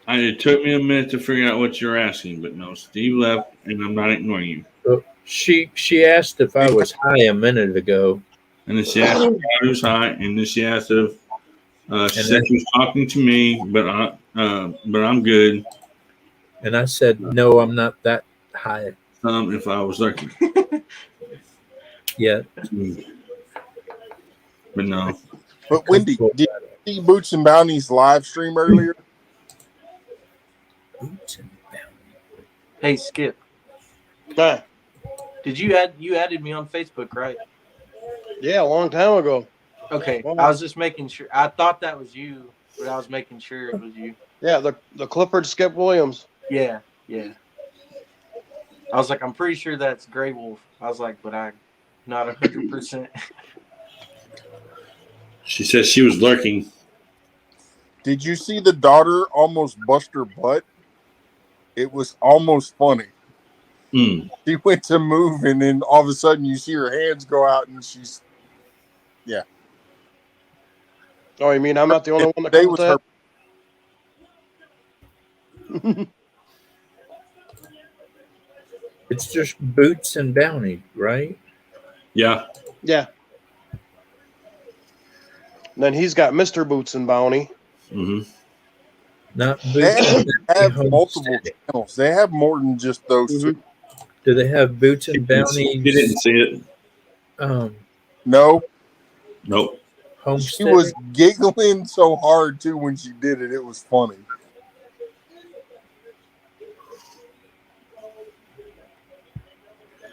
it took me a minute to figure out what you're asking, but no, Steve left, and I'm not ignoring you. She asked if I was high a minute ago, And then she asked if I was high, and then she asked if she said she was talking to me, but I'm good. and I said no, I'm not that high If I was lucky, yet. but no. But Wendy, did you see Boots and Bounty's live stream earlier? hey, Skip, Nah. did you added me on Facebook, right? Yeah, a long time ago. Okay, Wow. I was just making sure. I thought that was you, but I was making sure it was you. Yeah, the Clifford Skip Williams. Yeah. I was like, I'm pretty sure that's Grey Wolf. I was like, but I'm not 100%. She said she was lurking. Did you see the daughter almost bust her butt? It was almost funny. Mm. She went to move, and then all of a sudden you see her hands go out, and she's Oh, you mean I'm not the only one that they comes was with her. that? It's just Boots and Bounty, right? Yeah. Yeah. And then he's got Mr. Boots and Bounty. Mm-hmm. Not Boots They and have Bounty multiple Homesteading. channels. They have more than just those Mhm. two. Do they have Boots and You Bounty? didn't see it. No, Nope. she Homesteading? was giggling so hard too when she did it. It was funny.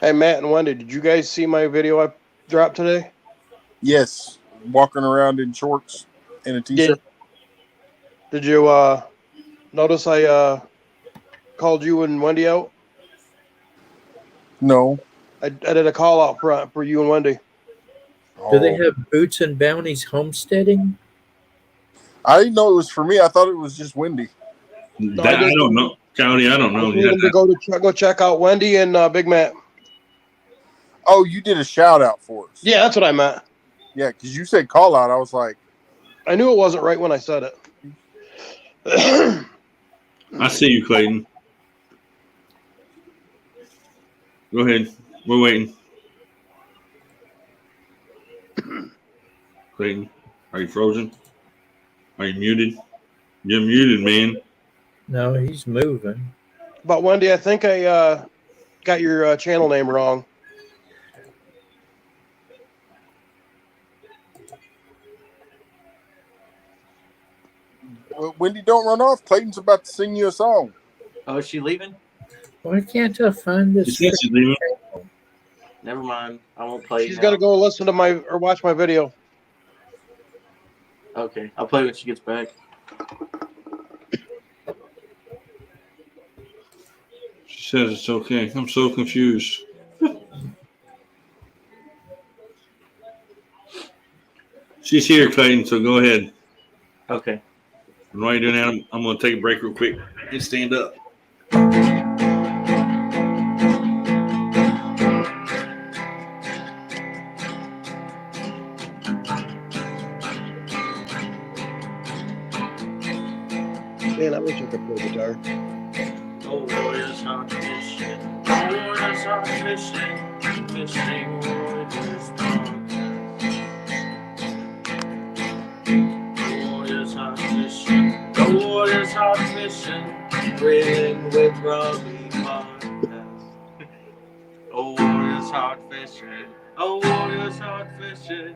Hey, Matt and Wendy, did you guys see my video I dropped today? Yes, walking around in shorts and a t-shirt. Did you notice I called you and Wendy out? No. I did a call out for you and Wendy. Do they Oh. have Boots and Bounty's homesteading? I didn't know it was for me. I thought it was just Wendy. I I just- don't know. Cody, I don't I know. told them to go check out Wendy and Big Matt. Oh, you did a shout out for us. Yeah, that's what I meant. Yeah, because you said call out. I was like, I knew it wasn't right when I said it. I see you, Clayton. Go ahead. We're waiting. Clayton, are you frozen? Are you muted? You're muted, man. No, he's moving. But Wendy, I think I got your channel name wrong. well, Wendy, don't run off. Clayton's about to sing you a song. Oh, is she leaving? Why can't I find You this? said she's leaving. Never mind. I won't play. She's now. got to go listen to my or watch my video. Okay, I'll play when she gets back. She says it's okay. I'm so confused. She's here, Clayton, so go ahead. Okay. And while you're doing that, I'm going to take a break real quick and stand up. I wish I could play guitar. Oh, it's hot fishing. Oh, it's hot fishing. Fishing with his dog. Oh, it's hot fishing. Oh, it's hot fishing. Grilling with Robbie Podcast. Oh, it's hot fishing. Oh, it's hot fishing.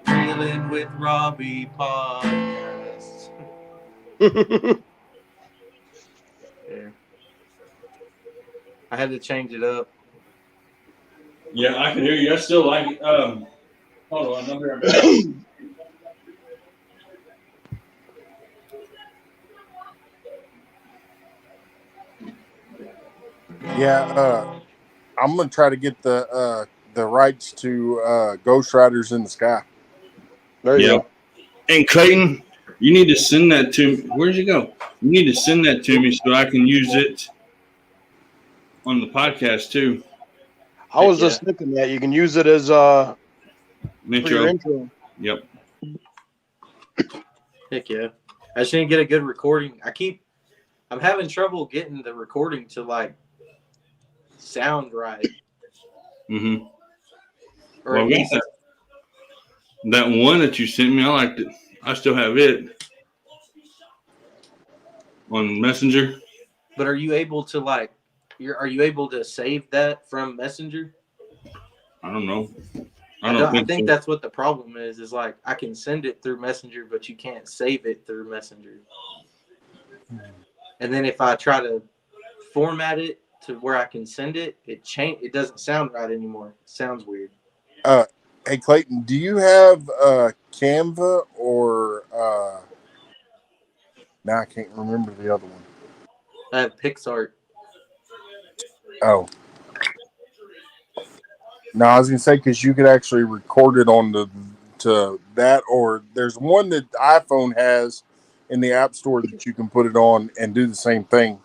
Grilling with Robbie Podcast. Yeah. I had to change it up. Yeah, I can hear you. I still like it. Hold on, I'm here. Yeah, I'm gonna try to get the rights to Ghost Riders in the Sky. There you Yeah. go. And Clayton, you need to send that to me. Where'd you go? You need to send that to me so I can use it on the podcast too. I was Yeah. just thinking that you can use it as for your Intro. intro. Yep. Heck yeah. I just didn't get a good recording. I'm having trouble getting the recording to like sound right. Mm-hmm. Or Well, at least that one that you sent me, I liked it. I still have it on Messenger. but are you able to are you able to save that from Messenger? I don't know. I think that's what the problem is like I can send it through Messenger, but you can't save it through Messenger. And then if I try to format it to where I can send it, it doesn't sound right anymore. It sounds weird. Hey Clayton, do you have Canva or now I can't remember the other one. I have PixArt. Oh. No, I was gonna say because you could actually record it on to that, or there's one that iPhone has in the App Store that you can put it on and do the same thing.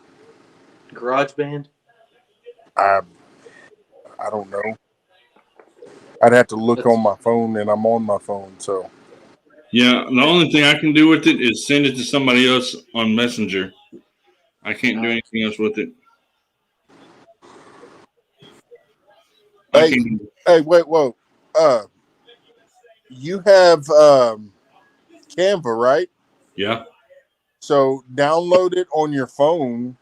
GarageBand. I don't know. I'd have to look on my phone, and I'm on my phone, so. Yeah, the only thing I can do with it is send it to somebody else on Messenger. I can't do anything else with it. Hey, wait, whoa. You have Canva, right? Yeah. So download it on your phone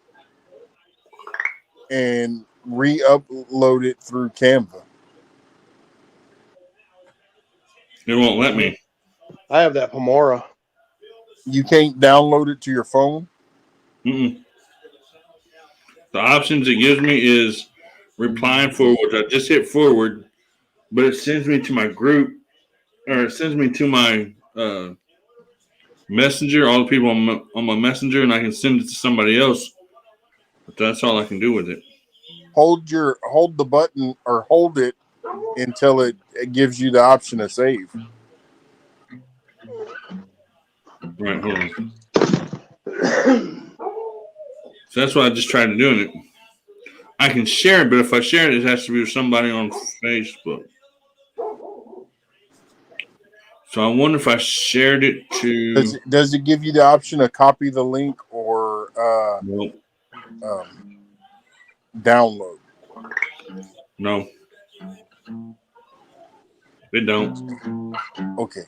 and re-upload it through Canva. It won't let me. I have that Pomora. You can't download it to your phone? Mm-mm. The options it gives me is replying forward. I just hit forward, but it sends me to my group, or it sends me to my Messenger, all the people on my Messenger, and I can send it to somebody else. But that's all I can do with it. Hold the button or hold it until it gives you the option to save. Right, hold on. So that's what I just tried to do in it. I can share it, but if I share it, it has to be with somebody on Facebook. So I wonder if I shared it to. Does it give you the option to copy the link or Nope. Download? No. It don't. Okay.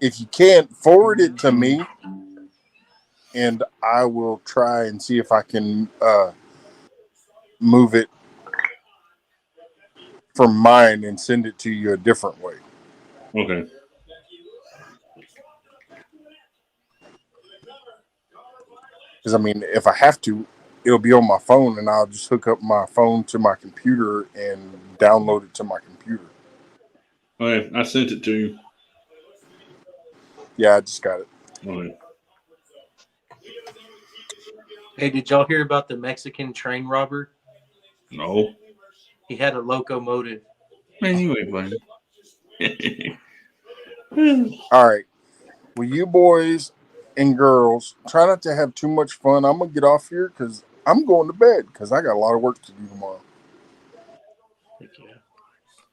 If you can't, forward it to me, and I will try and see if I can move it from mine and send it to you a different way. Okay. Because, I mean, if I have to, it'll be on my phone, and I'll just hook up my phone to my computer and download it to my computer. Okay, I sent it to you. Yeah, I just got it. Okay. Hey, did y'all hear about the Mexican train robber? No. He had a locomotive. Man, you ain't funny. All right. Well, you boys and girls, try not to have too much fun. I'm going to get off here because I'm going to bed because I got a lot of work to do tomorrow. Heck yeah.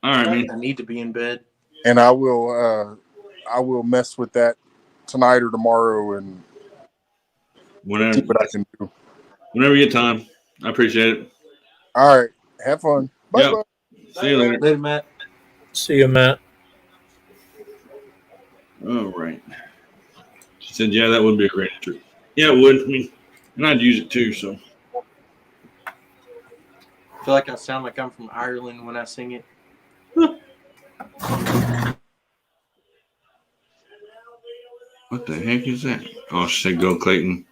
All right, man. I need to be in bed. And I will mess with that tonight or tomorrow and Whenever, See what I can do. whenever you get time. I appreciate it. All right. Have fun. Bye Yep. bye. See you later. Later, Matt. See you, Matt. All right. She said, yeah, that would be a great intro. Yeah, it would. I mean, and I'd use it too, so. I feel like I sound like I'm from Ireland when I sing it. What the heck is that? Oh, she said, go, Clayton.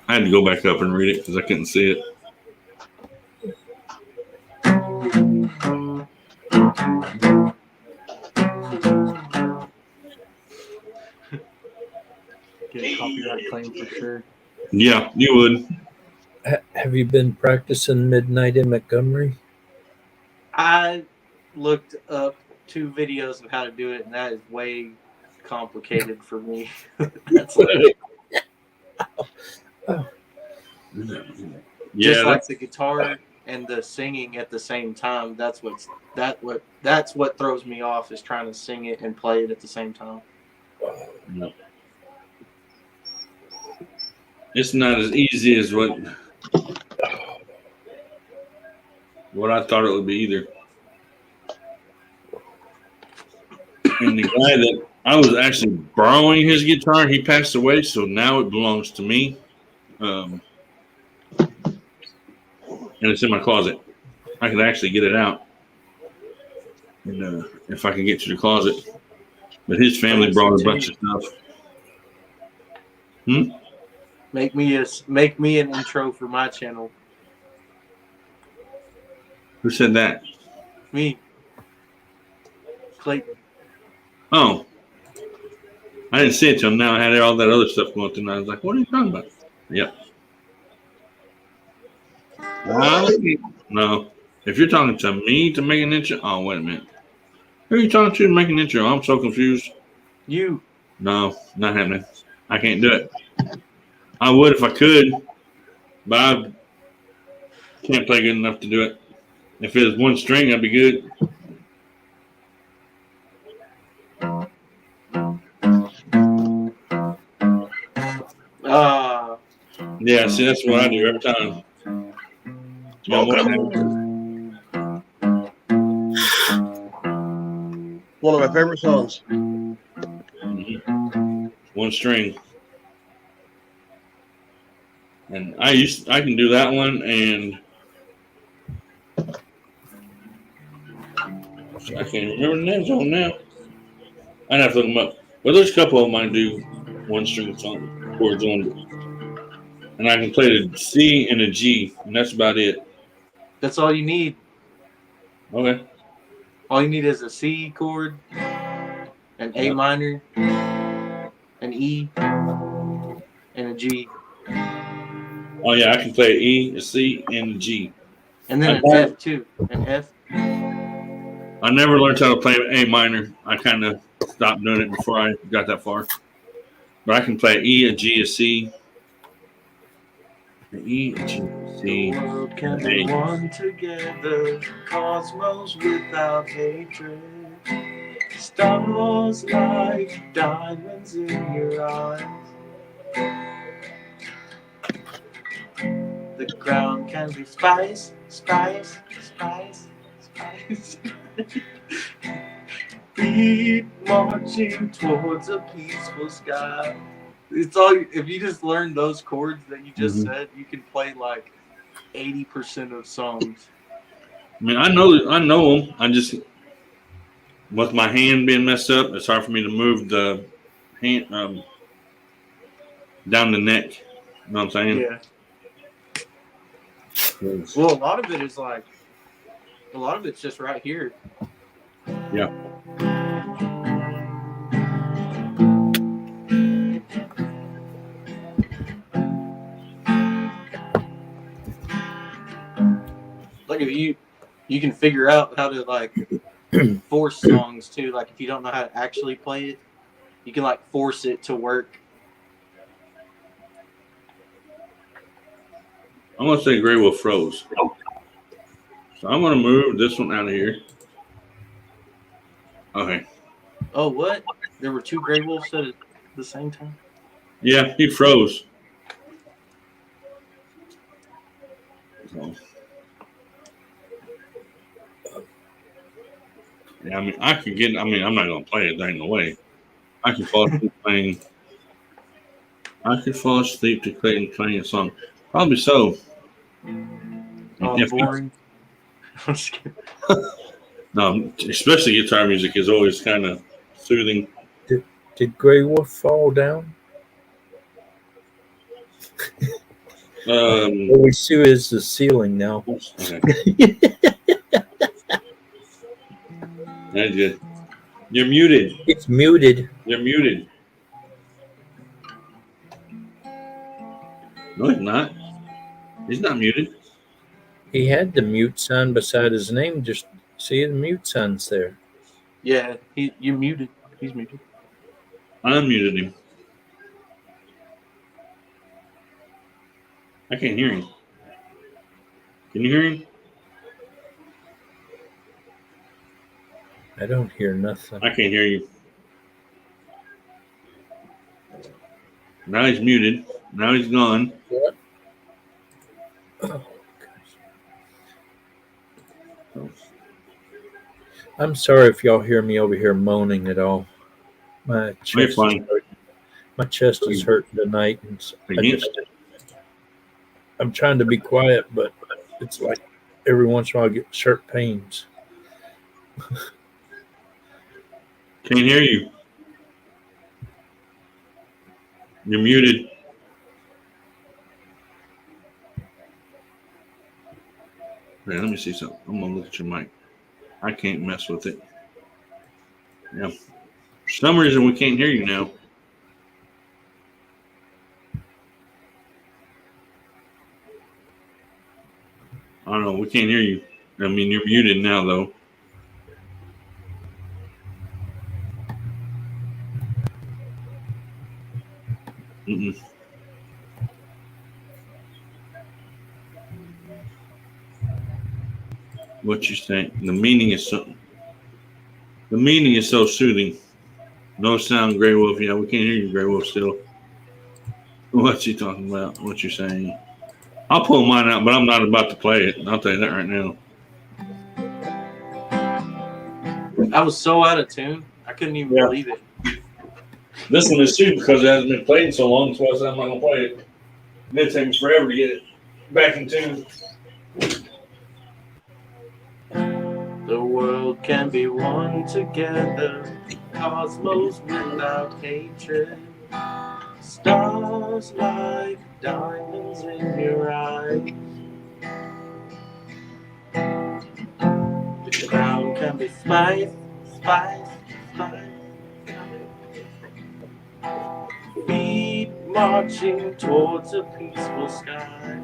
I had to go back up and read it because I couldn't see it. Get a copyright claim for sure. Yeah, you would. Have you been practicing Midnight in Montgomery? I looked up 2 videos of how to do it, and that is way complicated for me. That's like, Yeah, just like the guitar and the singing at the same time. That's what throws me off is trying to sing it and play it at the same time. no. It's not as easy as what I thought it would be either. And the guy that I was actually borrowing his guitar, he passed away, so now it belongs to me. And it's in my closet. I could actually get it out, and if I can get to the closet. But his family brought a bunch of stuff. Make me an intro for my channel. Who said that? Me, Clayton. Oh, I didn't see it till now. I had all that other stuff going through, and I was like, "What are you talking about?" Yep. No. If you're talking to me to make an intro, oh wait a minute. Who are you talking to make an intro? I'm so confused. You. No, not happening. I can't do it. I would if I could, but I can't play good enough to do it. If it was one string, that'd be good. Yeah, see, that's what I do every time. One of my favorite songs. One string. And I can do that one, and I can't remember the names of them now. I'd have to look them up. But there's a couple of them I do one string song chords on. And I can play the C and a G, and that's about it. That's all you need. Okay. All you need is a C chord, an A minor, an E, and a G. Oh yeah, I can play an E, a C, and a G. And then an F too. An F. I never learned how to play A minor. I kind of stopped doing it before I got that far. But I can play an E, a G, a C. An E, a G, a C. The world can be one together, cosmos without hatred. Stars like diamonds in your eyes. The ground can be spice, spice, spice, spice. Feet marching towards a peaceful sky. It's all. If you just learn those chords that you just said, you can play like 80% of songs. I mean, I know them. I just, with my hand being messed up, it's hard for me to move the hand down the neck. You know what I'm saying? Yeah. Well, a lot of it is like, a lot of it's just right here. Yeah. Like if you can figure out how to like force songs too. Like if you don't know how to actually play it, you can like force it to work. I'm going to say Grey Wolf froze. So I'm going to move this one out of here. Okay. Oh, what? There were 2 Grey Wolves at the same time? Yeah, he froze. So, yeah, I mean, I could get. I mean, I'm not gonna play it. There ain't no way. I could fall asleep playing. I could fall asleep to Clayton playing a song. Probably so. If- Boring. I'm just kidding. No, especially guitar music is always kind of soothing. Did Grey Wolf fall down? All we see is the ceiling now. Okay. That's good. You're muted. It's muted. You're muted. No, he's not. He's not muted. He had the mute sign beside his name. Just see the mute sign's there. Yeah, you're muted. He's muted. I unmuted him. I can't hear him. Can you hear him? I don't hear nothing. I can't hear you. Now he's muted. Now he's gone. What? Oh, gosh. I'm sorry if y'all hear me over here moaning at all. My chest, fine. My chest is hurting tonight, and Again? I'm trying to be quiet, but it's like every once in a while I get sharp pains. Can't hear you. You're muted. Wait, let me see something. I'm gonna look at your mic. I can't mess with it. Yeah. For some reason we can't hear you now. I don't know. We can't hear you. I mean, you're muted now, though. Mm-mm. What you saying? The meaning is so soothing. No sound, Grey Wolf. Yeah, we can't hear you, Grey Wolf. Still. What's he talking about? What you saying? I'll pull mine out, but I'm not about to play it. I'll tell you that right now. I was so out of tune. I couldn't even believe it. This one is too because it hasn't been played in so long, so I said I'm not gonna play it. It takes forever to get it back in tune. The world can be one together, cosmos without hatred, stars like diamonds in your eyes. The ground can be spice. Feet marching towards a peaceful sky.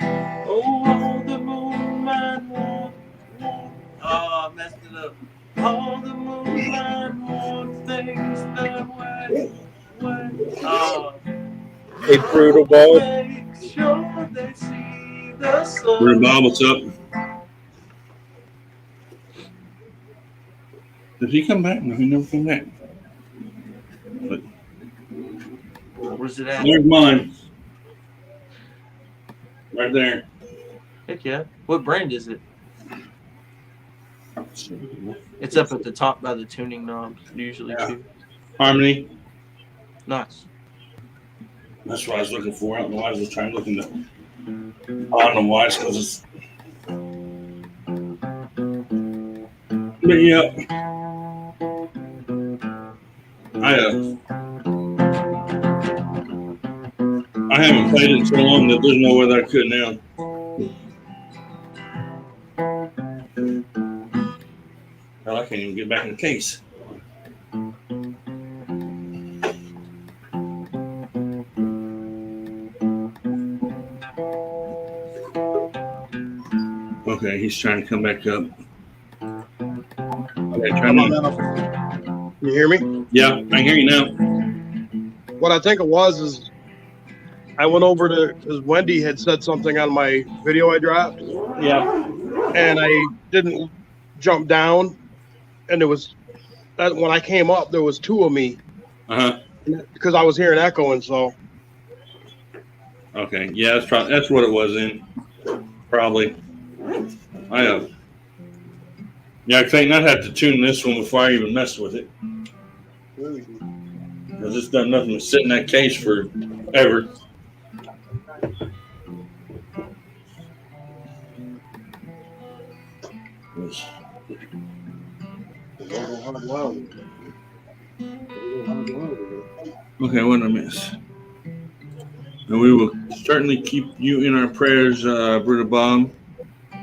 Oh, all the moonlight wants. Oh, I messed it up. All the moonlight wants things that way. Oh. Hey, Brutal Ball. Make sure they see the sun. Brutal Bob, what's up? Did he come back? No, he never came back. But where's it at? there's mine. Right there. Heck yeah. What brand is it? It's up at the top by the tuning knobs, usually too. Harmony. Nice. That's what I was looking for. I don't know why I was trying to look in the. I don't know why. It's because it's. But yeah. I haven't played it in so long that there's no way that I could now. Hell, I can't even get back in the case. Okay, he's trying to come back up. Okay, try now. You hear me? Yeah, I can hear you now. What I think it was is I went over to because Wendy had said something on my video I dropped. Yeah. And I didn't jump down, and there was that when I came up, there was two of me, Uh-huh. because I was hearing echoing. So Okay. Yeah, that's what it was in. Probably. Yeah, I think I'd have to tune this one before I even mess with it. Because it's done nothing but sit in that case forever. Okay, what did I miss? And we will certainly keep you in our prayers, Brother Bob.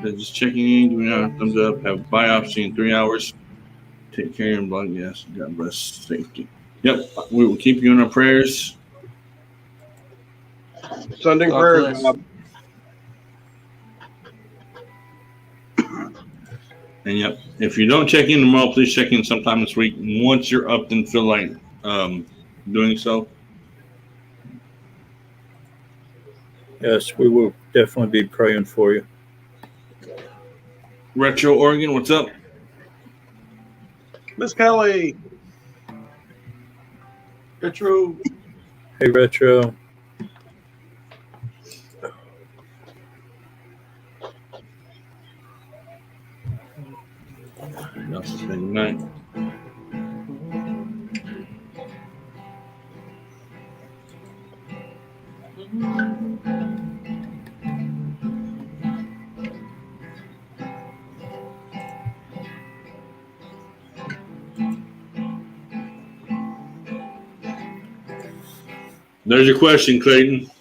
Just checking in, giving out a thumbs up. Have a biopsy in 3 hours. Take care of your blood. Yes, God bless. Safety. Yep, we will keep you in our prayers. sending God prayers, bless. Bob. And yep, if you don't check in tomorrow, please check in sometime this week. Once you're up and feel like doing so. Yes, we will definitely be praying for you. Retro Oregon, what's up? Miss Kelly. Retro. Hey, Retro. Good night. There's your question, Clayton.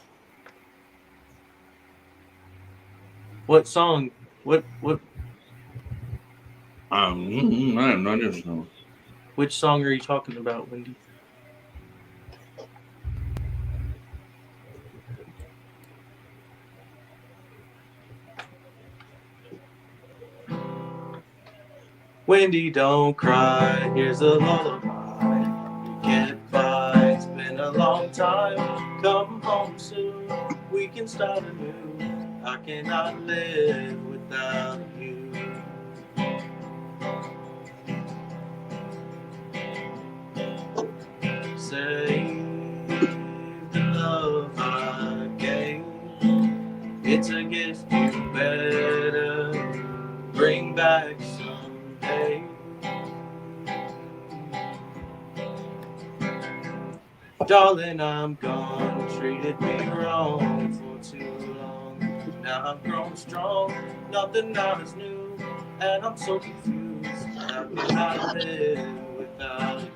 What song? What? I have no idea. Which song are you talking about, Wendy? Wendy, don't cry. Here's a lullaby. You get by. It's been a long time. Come home soon. We can start anew. I cannot live without you. Save the love I gave. It's a gift you better bring back someday. Darling, I'm gone. Treated me wrong for too long. Now I've grown strong. Nothing now is new. And I'm so confused. How can I live without you?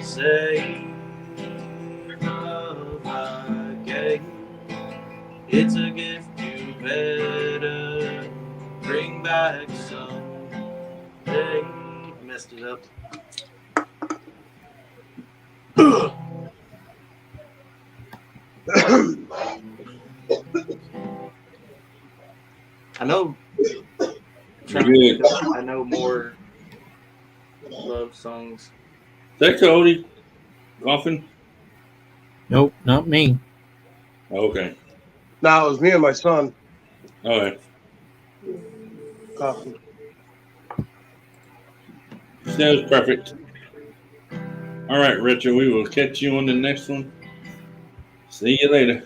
Save the love I gave. It's a gift you better bring back someday. Messed it up. I know. I know more love songs. Is that Cody coughing? Nope, not me. Okay. No, it was me and my son. Okay. Coughing. That was perfect. All right, Richard. We will catch you on the next one. See you later.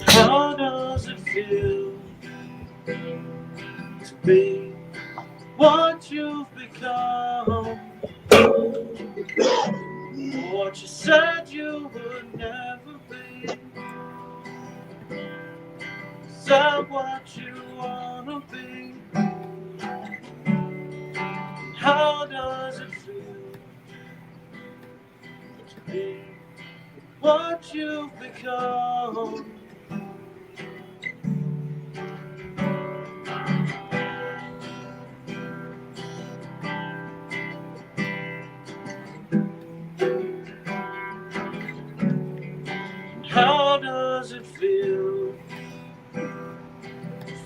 How does it feel to be what you've become? What you said you would never be. Is that what you wanna be? How does it feel to be what you've become? feel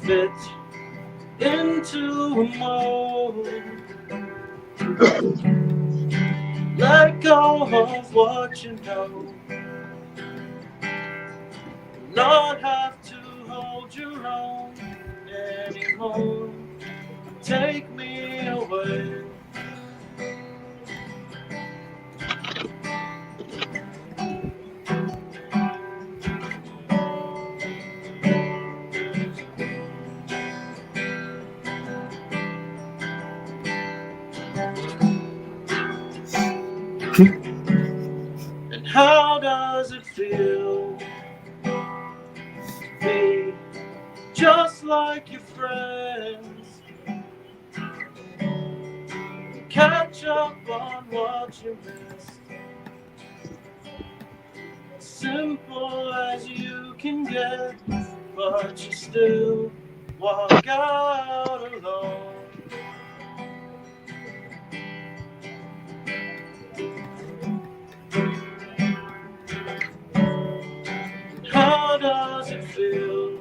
fit into a mold. Let go of what you know. Not have to hold your own anymore. Take me away. And how does it feel to be just like your friends? Catch up on what you missed. Simple as you can get, but you still walk out alone. How does it feel?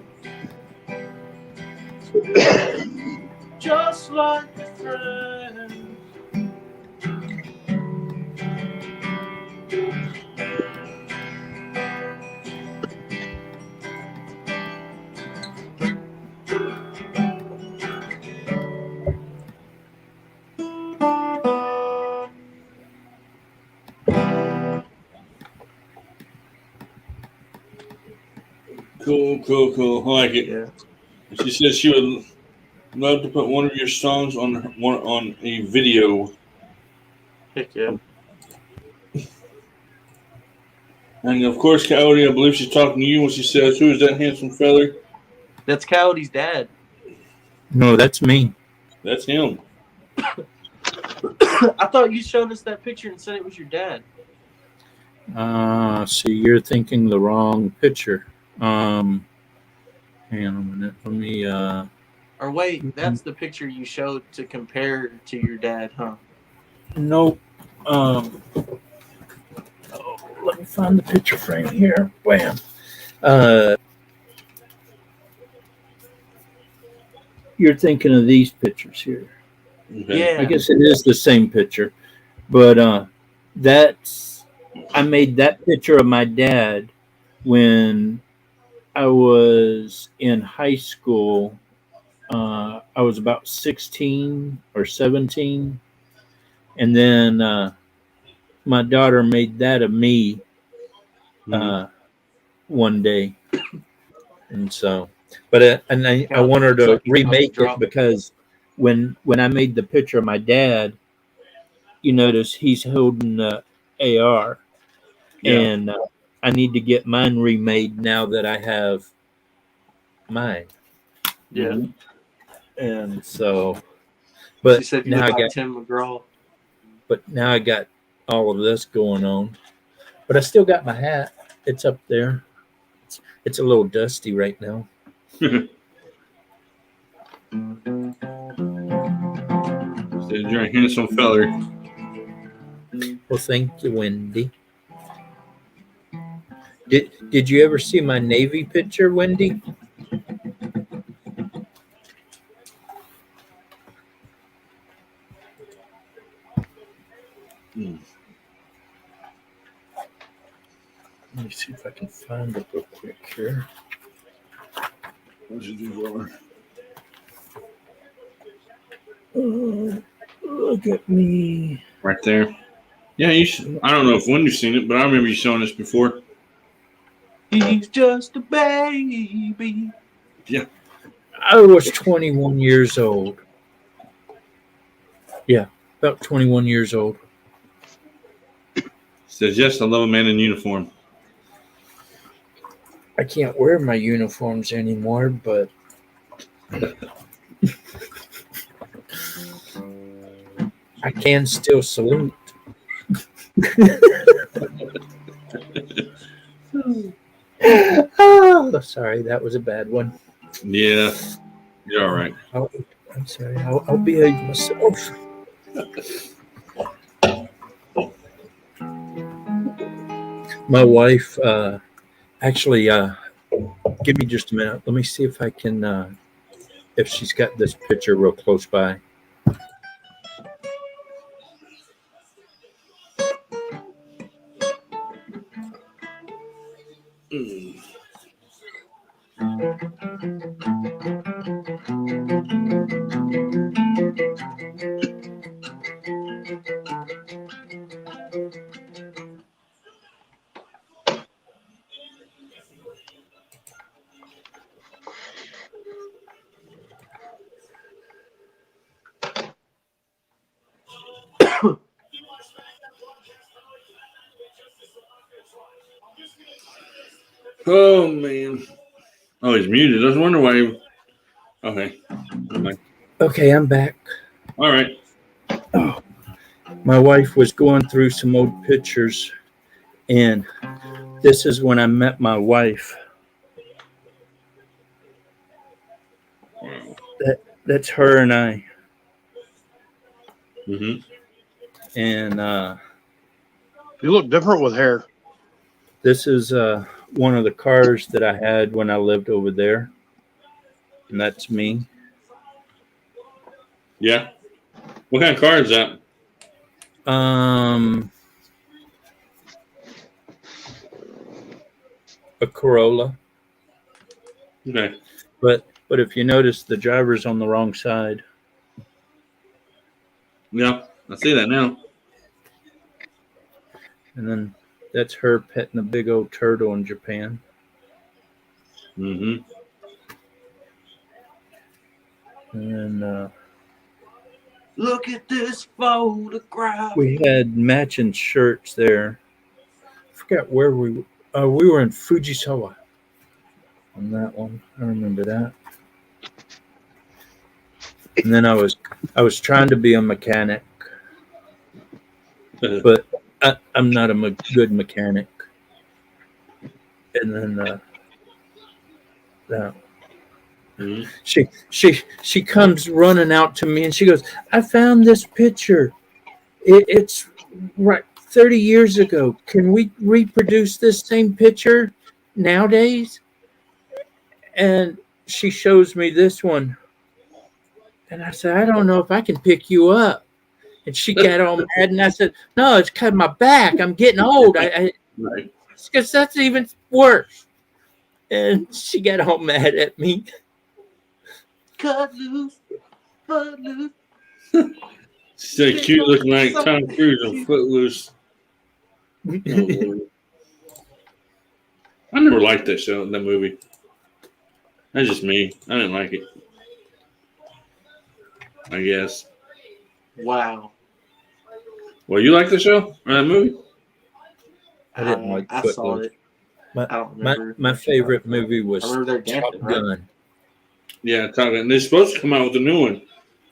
Just like a friend. Cool. I like it. Yeah. She says she would love to put one of your songs on a video. Heck yeah. And of course, Coyote, I believe she's talking to you when she says, "Who is that handsome fella?" That's Coyote's dad. No, that's me. That's him. I thought you showed us that picture and said it was your dad. See, you're thinking the wrong picture. Hang on a minute. Let me. Or wait, that's the picture you showed to compare to your dad, huh? Nope. Let me find the picture frame here. Bam. You're thinking of these pictures here. Okay. Yeah. I guess it is the same picture, but I made that picture of my dad when I was in high school. I was about 16 or 17, and then my daughter made that of me one day, and so. But I want her to remake it because when I made the picture of my dad, you notice he's holding the AR, and I need to get mine remade now that I have mine. Yeah. And so, but She said you now look I like got, Tim McGraw. but now I got all of this going on. But I still got my hat. It's up there. It's a little dusty right now. Said you're a handsome feller. Well, thank you, Wendy. Did you ever see my Navy picture, Wendy? Let me see if I can find it real quick here. What you do, brother? Look at me. Right there. Yeah, you should. I don't know if Wendy's seen it, but I remember you showing this before. He's just a baby. Yeah. I was 21 years old. Yeah, about 21 years old. Says, yes, I love a man in uniform. I can't wear my uniforms anymore, but I can still salute. Oh, sorry, that was a bad one. Yeah. You're all right. I'm sorry. I'll behave myself. My wife, actually, Give me just a minute. Let me see if I can, if she's got this picture real close by. Oh man. Oh, he's muted. I was wondering why. Okay. Okay, I'm back. All right. My wife was going through some old pictures, and this is when I met my wife. Wow. That's her and I. Mm-hmm. And You look different with hair. this is one of the cars that I had when I lived over there. And that's me. Yeah. What kind of car is that? A Corolla. Okay. But if you notice, the driver's on the wrong side. Yeah, I see that now. And then that's her petting a big old turtle in Japan. Mm-hmm. And Look at this photograph. we had matching shirts there. I forgot where we were in Fujisawa on that one. I remember that. And then I was trying to be a mechanic, but I'm not a good mechanic. And then Mm-hmm. she comes running out to me and she goes, "I found this picture. It's right 30 years ago. Can we reproduce this same picture nowadays?" And she shows me this one. And I said, "I don't know if I can pick you up." And she got all mad. And I said, "No, it's cut my back. I'm getting old. Right. Because that's even worse." And she got all mad at me. Cut loose. Cut loose. She's cute, looking like Tom Cruise in Footloose. Oh, Lord. I never liked that movie. That's just me. I didn't like it. I guess. Wow. Well, you like the show or that movie? I didn't like I Footloose. saw it. I don't remember. My favorite movie was I remember they're Top dancing, right? Gun. Yeah, Top Gun. They're supposed to come out with a new one.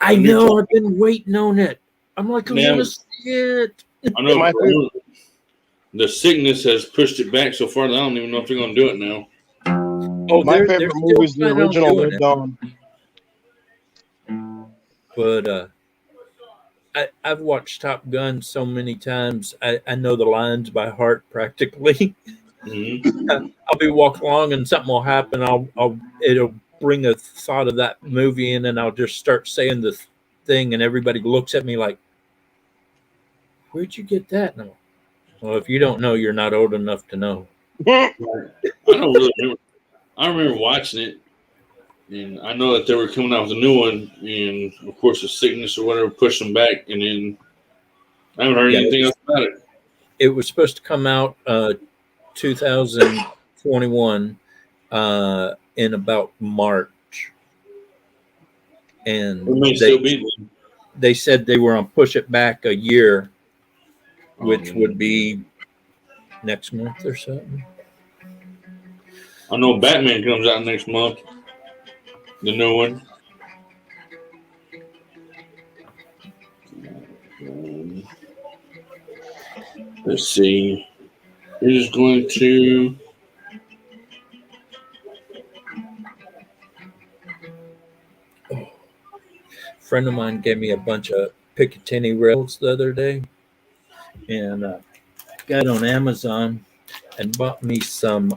I know. I've been waiting on it. I'm like, I Now- want to see it. I know My favorite- the sickness has pushed it back so far that I don't even know if they're going to do it now. Oh, My they're favorite still movie is the planning on original doing Red it. Dawn. But I've watched Top Gun so many times. I know the lines by heart practically. Mm-hmm. I'll be walking along and something will happen. It'll bring a thought of that movie in, and I'll just start saying the thing, and everybody looks at me like, "Where'd you get that?" No. Well, if you don't know, you're not old enough to know. I don't really remember. I remember watching it, and I know that they were coming out with a new one, and of course the sickness or whatever pushed them back, and then I haven't heard Yeah, anything else about it. It was supposed to come out 2021 in about March, and It may still be. they said they were going to push it back a year, which man. would be next month or something. I know Batman comes out next month, the new one. Let's see. We're just going to. A friend of mine gave me a bunch of Picatinny rails the other day, and got on Amazon and bought me some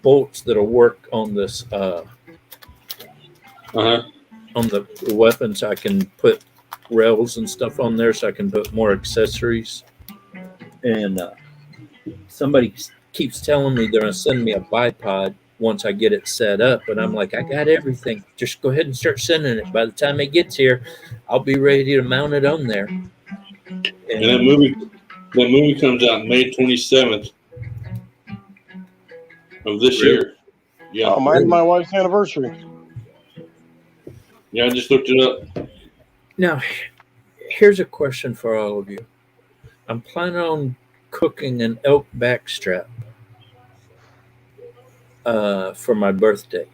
bolts that'll work on this Uh-huh. on the weapons. I can put rails and stuff on there, so I can put more accessories. And somebody keeps telling me they're gonna send me a bipod once I get it set up, and I'm like, I got everything. Just go ahead and start sending it. By the time it gets here, I'll be ready to mount it on there. And that movie comes out May 27th of this Really? year. Yeah. Oh, mine's my wife's anniversary. Yeah, I just looked it up. Now, here's a question for all of you. I'm planning on cooking an elk backstrap for my birthday.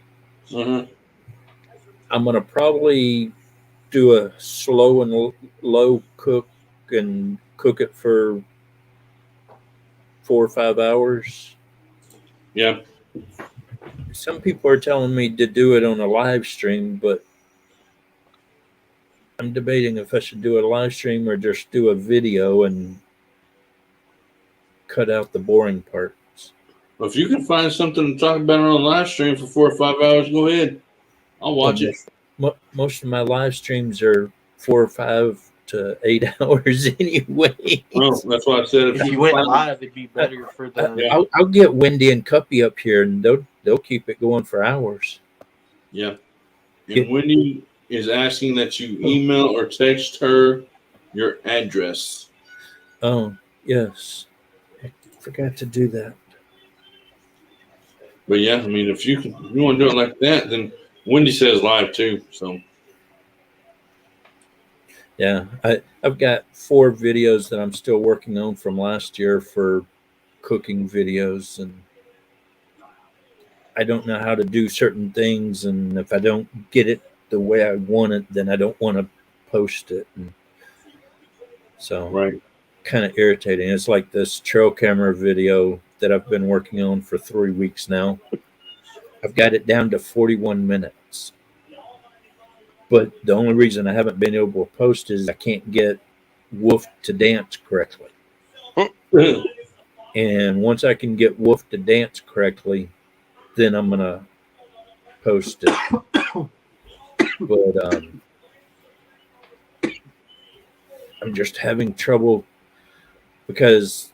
Uh-huh. I'm gonna probably do a slow and low cook and cook it for 4 or 5 hours. Yeah. Some people are telling me to do it on a live stream, but I'm debating if I should do a live stream or just do a video and cut out the boring parts. Well, if you can find something to talk about on live stream for 4 or 5 hours, go ahead. I'll watch it. Most of my live streams are 4 or 5 to 8 hours anyway. Well, that's why I said If you went live, it'd be better for the. I'll get Wendy and Cuppy up here, and they'll keep it going for hours. Yeah. And Wendy is asking that you email or text her your address. Oh, yes. I forgot to do that. But yeah, I mean, if you want to do it like that, then Wendy says live too. So Yeah, I've got 4 videos that I'm still working on from last year for cooking videos, and I don't know how to do certain things, and if I don't get it the way I want it, then I don't want to post it. And so right. kind of irritating. It's like this trail camera video that I've been working on for 3 weeks now. I've got it down to 41 minutes. But the only reason I haven't been able to post is I can't get Wolf to dance correctly. And once I can get Wolf to dance correctly, then I'm going to post it. But I'm just having trouble because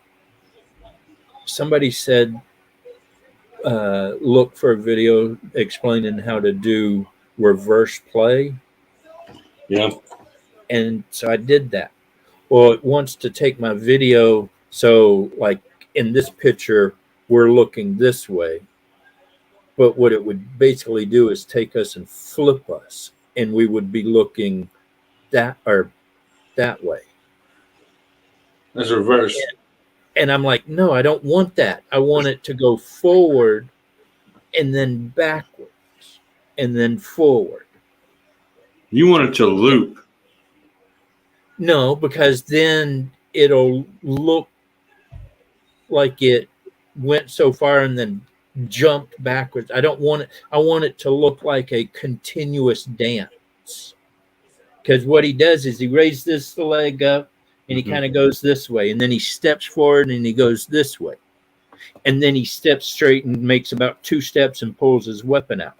somebody said look for a video explaining how to do reverse play. Yeah. And so I did that. Well, it wants to take my video. So like in this picture, we're looking this way. But what it would basically do is take us and flip us, and we would be looking that way. That's reverse. And I'm like, no, I don't want that. I want it to go forward and then backwards and then forward. You want it to loop. No, because then it'll look like it went so far and then jumped backwards. I don't want it. I want it to look like a continuous dance. Because what he does is he raises this leg up and he kind of goes this way, and then he steps forward and he goes this way. And then he steps straight and makes about 2 steps and pulls his weapon out.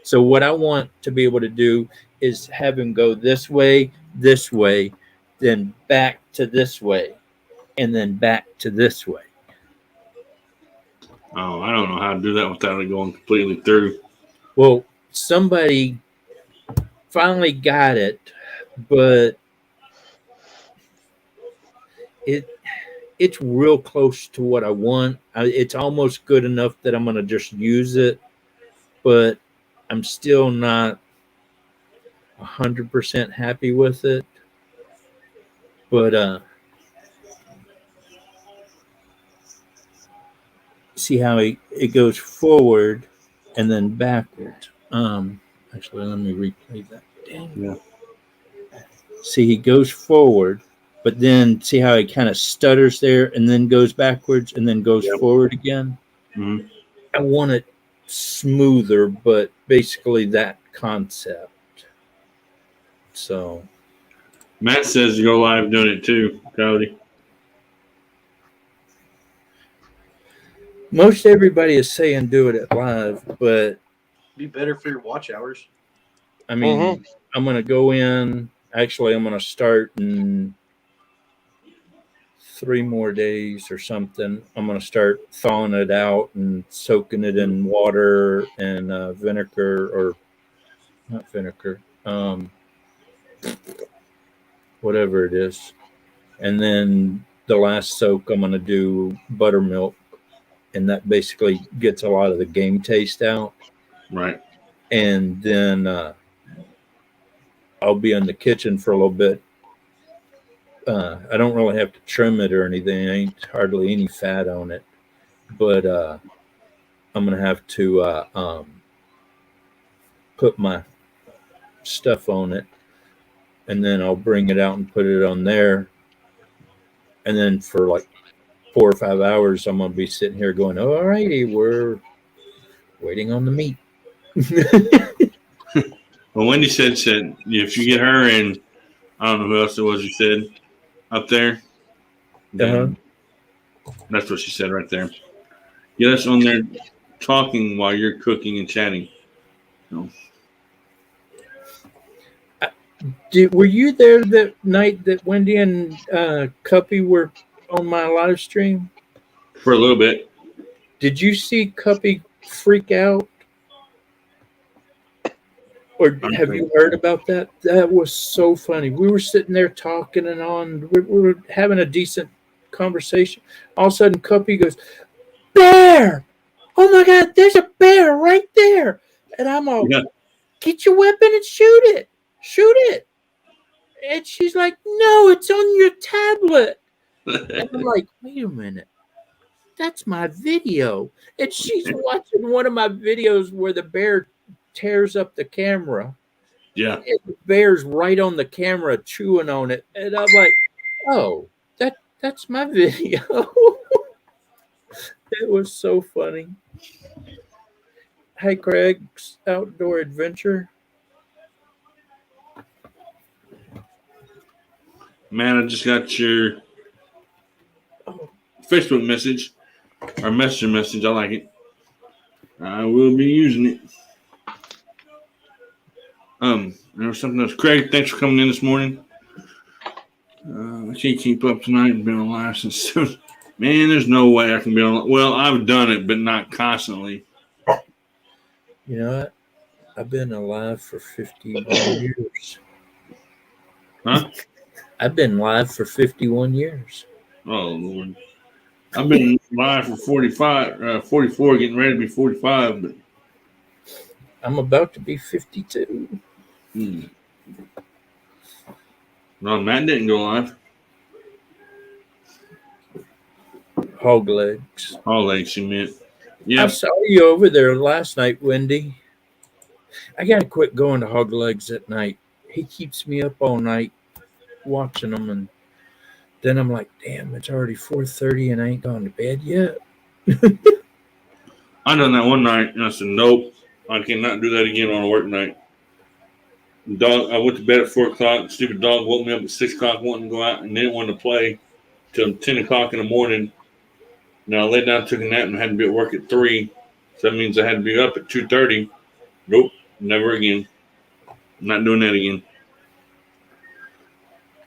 So what I want to be able to do is have him go this way, then back to this way, and then back to this way. Oh, I don't know how to do that without it going completely through. Well, somebody finally got it, but it's real close to what I want. It's almost good enough that I'm going to just use it, but I'm still not 100% happy with it. But see how it goes forward and then backwards. Actually, let me replay that. Dang. Yeah. See, he goes forward, but then see how he kind of stutters there and then goes backwards and then goes forward again. Mm-hmm. I want it smoother, but basically that concept. So Matt says to go live doing it too, Cody. Most everybody is saying do it at live, but Be better for your watch hours. I mean, I'm going to go in. Actually, I'm going to start in 3 more days or something. I'm going to start thawing it out and soaking it in water and vinegar, or not vinegar, whatever it is. And then the last soak, I'm going to do buttermilk, and that basically gets a lot of the game taste out. Right. And then I'll be in the kitchen for a little bit. I don't really have to trim it or anything. Ain't hardly any fat on it, but I'm gonna have to put my stuff on it, and then I'll bring it out and put it on there. And then for like 4 or 5 hours, I'm gonna be sitting here going, "All righty, we're waiting on the meat." Well, Wendy said if you get her and I don't know who else it was you said up there, then that's what she said right there. Get us on there talking while you're cooking and chatting. So, Were you there that night that Wendy and Cuppy were on my live stream? for a little bit. Did you see Cuppy freak out? Or have you heard about that? That was so funny. We were sitting there talking and on. We were having a decent conversation. All of a sudden, Cuppy goes, "Bear! Oh my God, there's a bear right there!" And I'm all, Yeah. "Get your weapon and shoot it! Shoot it!" And she's like, "No, it's on your tablet." And I'm like, "Wait a minute. That's my video." And she's watching one of my videos where the bear tears up the camera. Yeah. And the bear's right on the camera chewing on it. And I'm like, "Oh, that's my video." It was so funny. Hey, Craig's Outdoor Adventure. Man, I just got your Facebook message or messenger message. I like it. I will be using it. There was something else. Craig, thanks for coming in this morning. I can't keep up tonight. I've been on live since. Man, there's no way I can be on. Well, I've done it, but not constantly. You know what? I've been alive for 51 years. Huh? I've been live for 51 years. Oh, Lord. I've been live for 44, getting ready to be 45. But I'm about to be 52. No, Matt didn't go live. Hog legs. All legs, you meant. I Yeah. saw you over there last night, Wendy. I got to quit going to Hog Legs at night. He keeps me up all night watching them, and then I'm like, damn, it's already 4:30 and I ain't gone to bed yet. I done that one night, and I said, nope, I cannot do that again on a work night. I went to bed at 4 o'clock. The stupid dog woke me up at 6 o'clock wanting to go out and didn't want to play till 10 o'clock in the morning. Now I laid down, took a nap, and had to be at work at 3. So that means I had to be up at 2:30. Nope, never again. I'm not doing that again.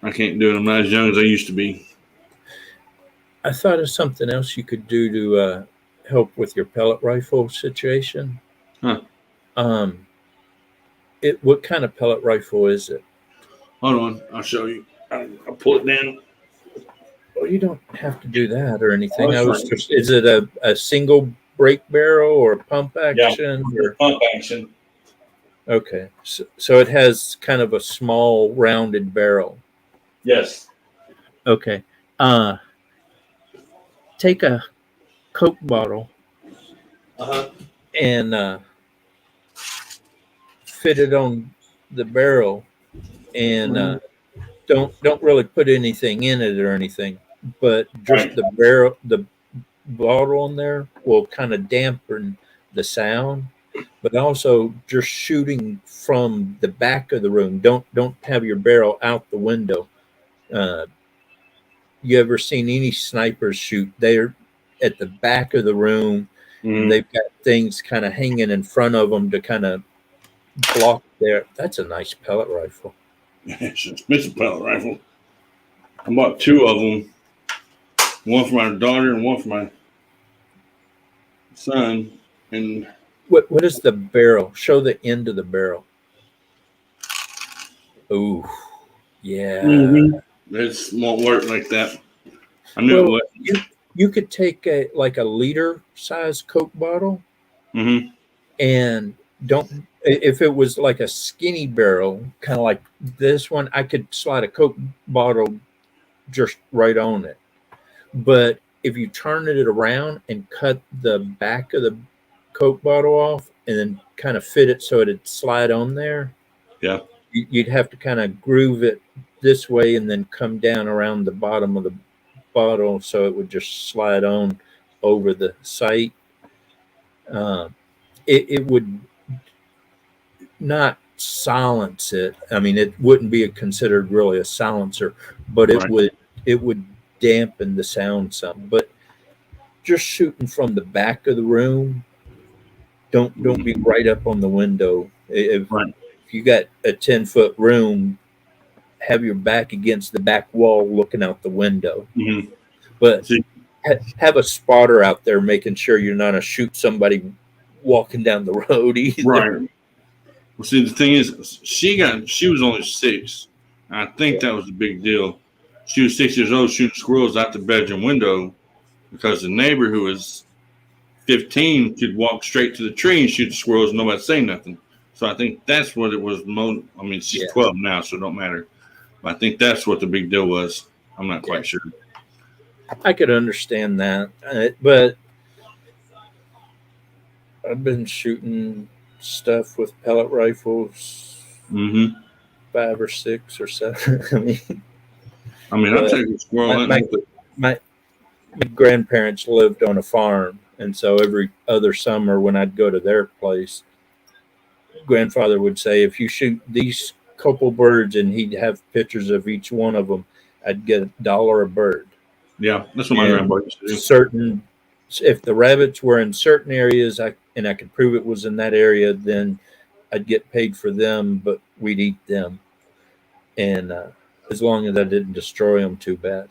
I can't do it. I'm not as young as I used to be. I thought of something else you could do to help with your pellet rifle situation. Huh. What kind of pellet rifle is it? Hold on, I'll show you. I'll pull it down. Well, you don't have to do that or anything. Oh, I was fine. just, is it a single break barrel or pump action? Or, Pump action. okay. So it has kind of a small rounded barrel. Yes. Okay. Take a Coke bottle and fit it on the barrel, and don't really put anything in it or anything, but just Right. the barrel, the bottle in there will kind of dampen the sound, but also just shooting from the back of the room. Don't have your barrel out the window. You ever seen any snipers shoot? They're at the back of the room. Mhm. They've got things kind of hanging in front of them to kind of block there. That's a nice pellet rifle. It's an expensive pellet rifle. I bought 2 of them. One for my daughter and one for my son. And What is the barrel? Show the end of the barrel. Ooh, yeah. this won't work like that. I knew Well, it would. you could take a liter size Coke bottle Mm-hmm. and don't. If it was like a skinny barrel, kind of like this one, I could slide a Coke bottle just right on it. But if you turn it around and cut the back of the Coke bottle off and then kind of fit it so it'd slide on there, Yeah. you'd have to kind of groove it this way and then come down around the bottom of the bottle so it would just slide on over the sight. It would not silence it. I mean, it wouldn't be considered really a silencer, but Right. it would dampen the sound some. But just shooting from the back of the room, don't be right up on the window. If Right. you got a 10-foot room, have your back against the back wall looking out the window. Mm-hmm. But See, have a spotter out there making sure you're not going to shoot somebody walking down the road either. right. Well, see, the thing is, she was only 6. I think that was a big deal. She was 6 years old shooting squirrels out the bedroom window because the neighbor who was 15 could walk straight to the tree and shoot the squirrels and nobody say nothing. So I think that's what it was. I mean, she's Yeah. 12 now, so it don't matter. But I think that's what the big deal was. I'm not quite sure. I could understand that, but I've been shooting stuff with pellet rifles, Mm-hmm. 5 or 6 or 7. I mean, I'll take a squirrel hunting, but My grandparents lived on a farm, and so every other summer when I'd go to their place, grandfather would say, if you shoot these couple birds, and he'd have pictures of each one of them, I'd get $1 a bird. yeah, that's what my And grandpa used to do. certain, if the rabbits were in certain areas, I could prove it was in that area, then I'd get paid for them, but we'd eat them. And as long as I didn't destroy them too bad.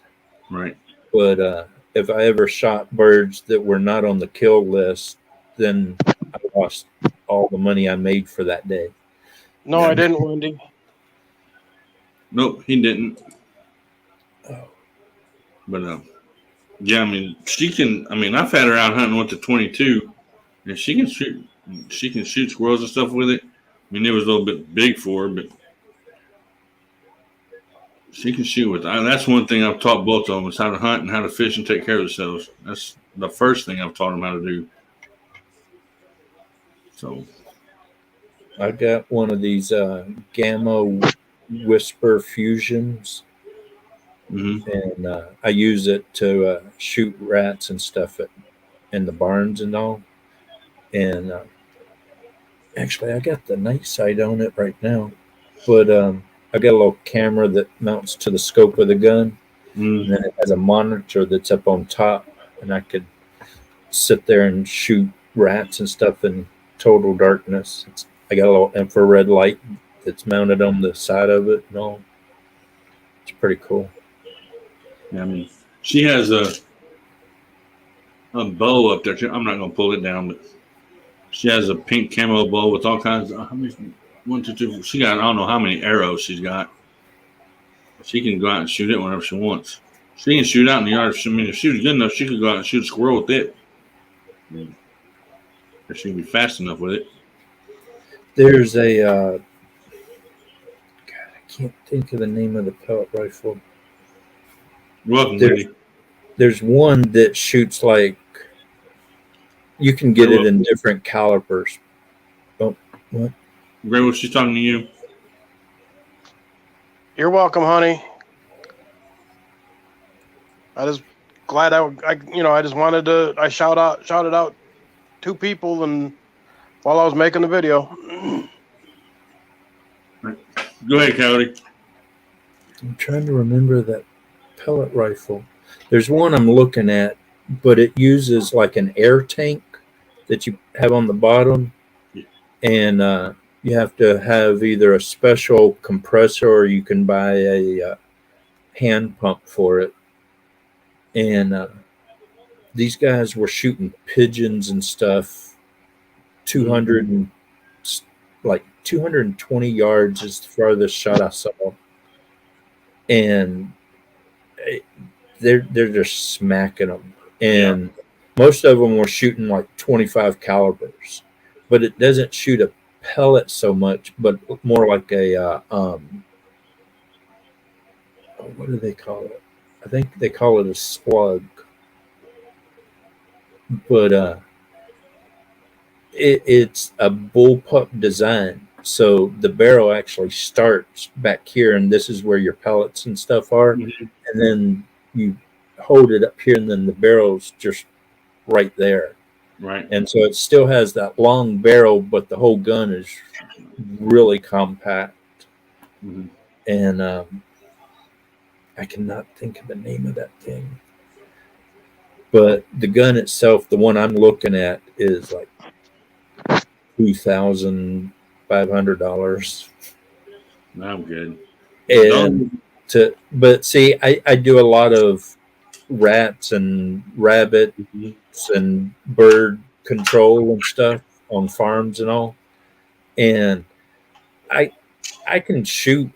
Right. But if I ever shot birds that were not on the kill list, then I lost all the money I made for that day. No, I didn't, Wendy. Nope, he didn't. Oh. But yeah, I mean, she can. I mean, I've had her out hunting with the 22, and she can shoot. She can shoot squirrels and stuff with it. I mean, it was a little bit big for her, but she can shoot with it. That's one thing I've taught both of them is how to hunt and how to fish and take care of themselves. That's the first thing I've taught them how to do. So I got one of these Gamma Whisper Fusions, and I use it to shoot rats and stuff in the barns and all. And actually, I got the night sight on it right now, but I got a little camera that mounts to the scope of the gun, and then it has a monitor that's up on top, and I could sit there and shoot rats and stuff in total darkness. I got a little infrared light that's mounted on the side of it and all. It's pretty cool. yeah, I mean, she has a bow up there. I'm not gonna pull it down, but she has a pink camo bow with all kinds of. How many? 1, 2, 3. She got I don't know how many arrows she's got. She can go out and shoot it whenever she wants. She can shoot out in the yard. I mean, if she was good enough, she could go out and shoot a squirrel with it. I mean, if she can be fast enough with it. There's a God, I can't think of the name of the pellet rifle. You're welcome, There's- lady. There's one that shoots like you can get it in different calibers. Oh, what? Gray, she's talking to you. You're welcome, honey. I just glad I just wanted to. I shouted out 2 people, and while I was making the video. Go ahead, Cody. I'm trying to remember that pellet rifle. There's one I'm looking at but it uses like an air tank that you have on the bottom, and you have to have either a special compressor or you can buy a hand pump for it. And these guys were shooting pigeons and stuff 200 and like 220 yards is the farthest shot I saw, and they're just smacking them. And most of them were shooting like 25 calibers, but it doesn't shoot a pellet so much, but more like a what do they call it? I think they call it a slug. But it's a bullpup design. So the barrel actually starts back here, and this is where your pellets and stuff are. Mhm. And then you hold it up here, and then the barrel's just right there. Right. And so it still has that long barrel, but the whole gun is really compact. Mhm. And I cannot think of the name of that thing. But the gun itself, the one I'm looking at, is like $2,500. I'm good. And but see, I do a lot of rats and rabbits and bird control and stuff on farms and all. And I can shoot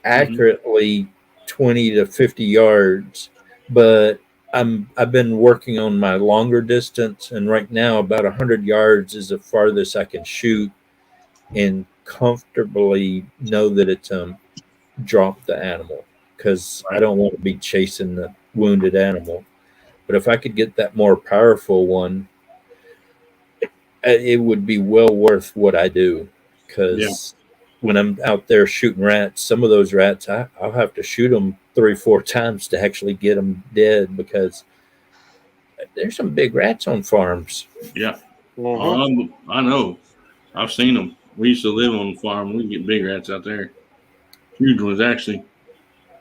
accurately 20 to 50 yards, but I've been working on my longer distance, and right now about 100 yards is the farthest I can shoot and comfortably know that it's drop the animal, because I don't want to be chasing the wounded animal. But if I could get that more powerful one, it would be well worth what I do, because when I'm out there shooting rats, some of those rats, I'll have to shoot them 3-4 times to actually get them dead, because there's some big rats on farms. Yeah. Mhm. I know. I've seen them. We used to live on the farm. We get big rats out there. Huge ones, actually.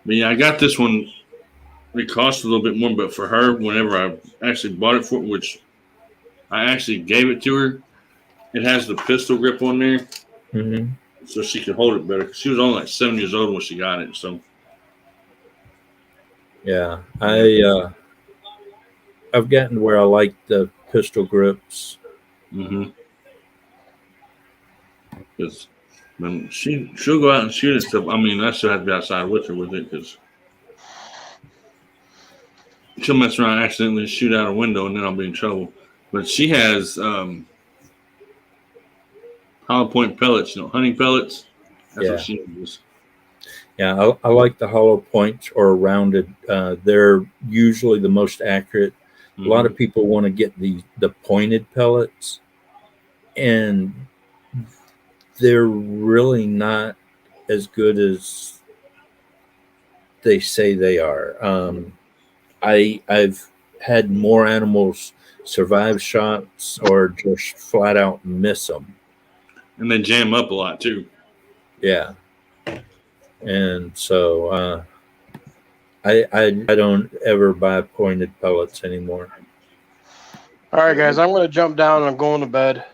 But yeah, I got this one. It cost a little bit more, but for her, whenever I actually bought it for, which I actually gave it to her, it has the pistol grip on there, Mm-hmm. so she could hold it better. 'Cause she was only like 7 years old when she got it. So Yeah, I've gotten to where I like the pistol grips. because she'll go out and shoot and stuff. I mean, I still have to be outside with her with it, because she'll mess around and accidentally shoot out a window, and then I'll be in trouble. But she has hollow point pellets, hunting pellets. That's what she uses. Yeah, I like the hollow points or rounded. They're usually the most accurate. A lot of people want to get the pointed pellets, and they're really not as good as they say they are. I've had more animals survive shots or just flat out miss them. And they jam up a lot too. Yeah. And so I don't ever buy pointed pellets anymore. All right, guys, I'm going to jump down and I'm going to bed.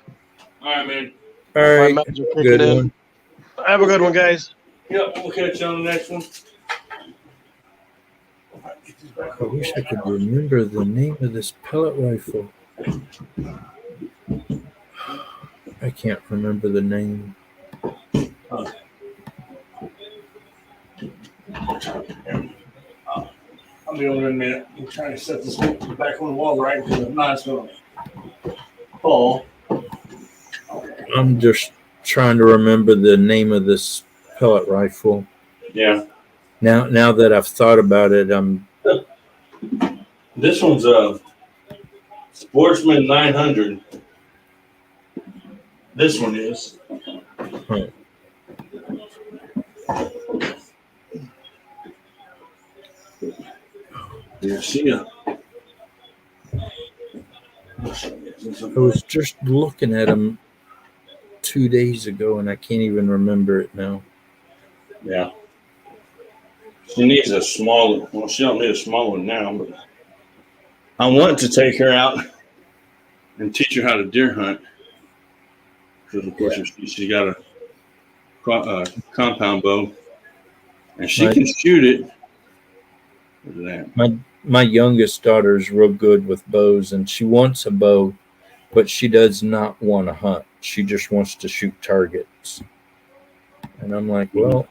All right, man. All right. My meds are kicking in. Have a good one, guys. Yep, we'll catch you on the next one. I wish I could remember the name of this pellet rifle. I can't remember the name. I'll be over in a minute. I'm trying to set this back on the wall right, because if not, it's going to fall. I'm just trying to remember the name of this pellet rifle. Yeah. Now that I've thought about it, This one's a Sportsman 900. This one is. Huh. Yeah, see ya. I was just looking at them 2 days ago, and I can't even remember it now. Yeah. She needs a smaller. Well, she don't need a small one now, but I want to take her out and teach her how to deer hunt. Because of course, she got a compound bow, and she can shoot it. Look at that. My youngest daughter is real good with bows, and she wants a bow, but she does not want to hunt. She just wants to shoot targets. And I'm like, well,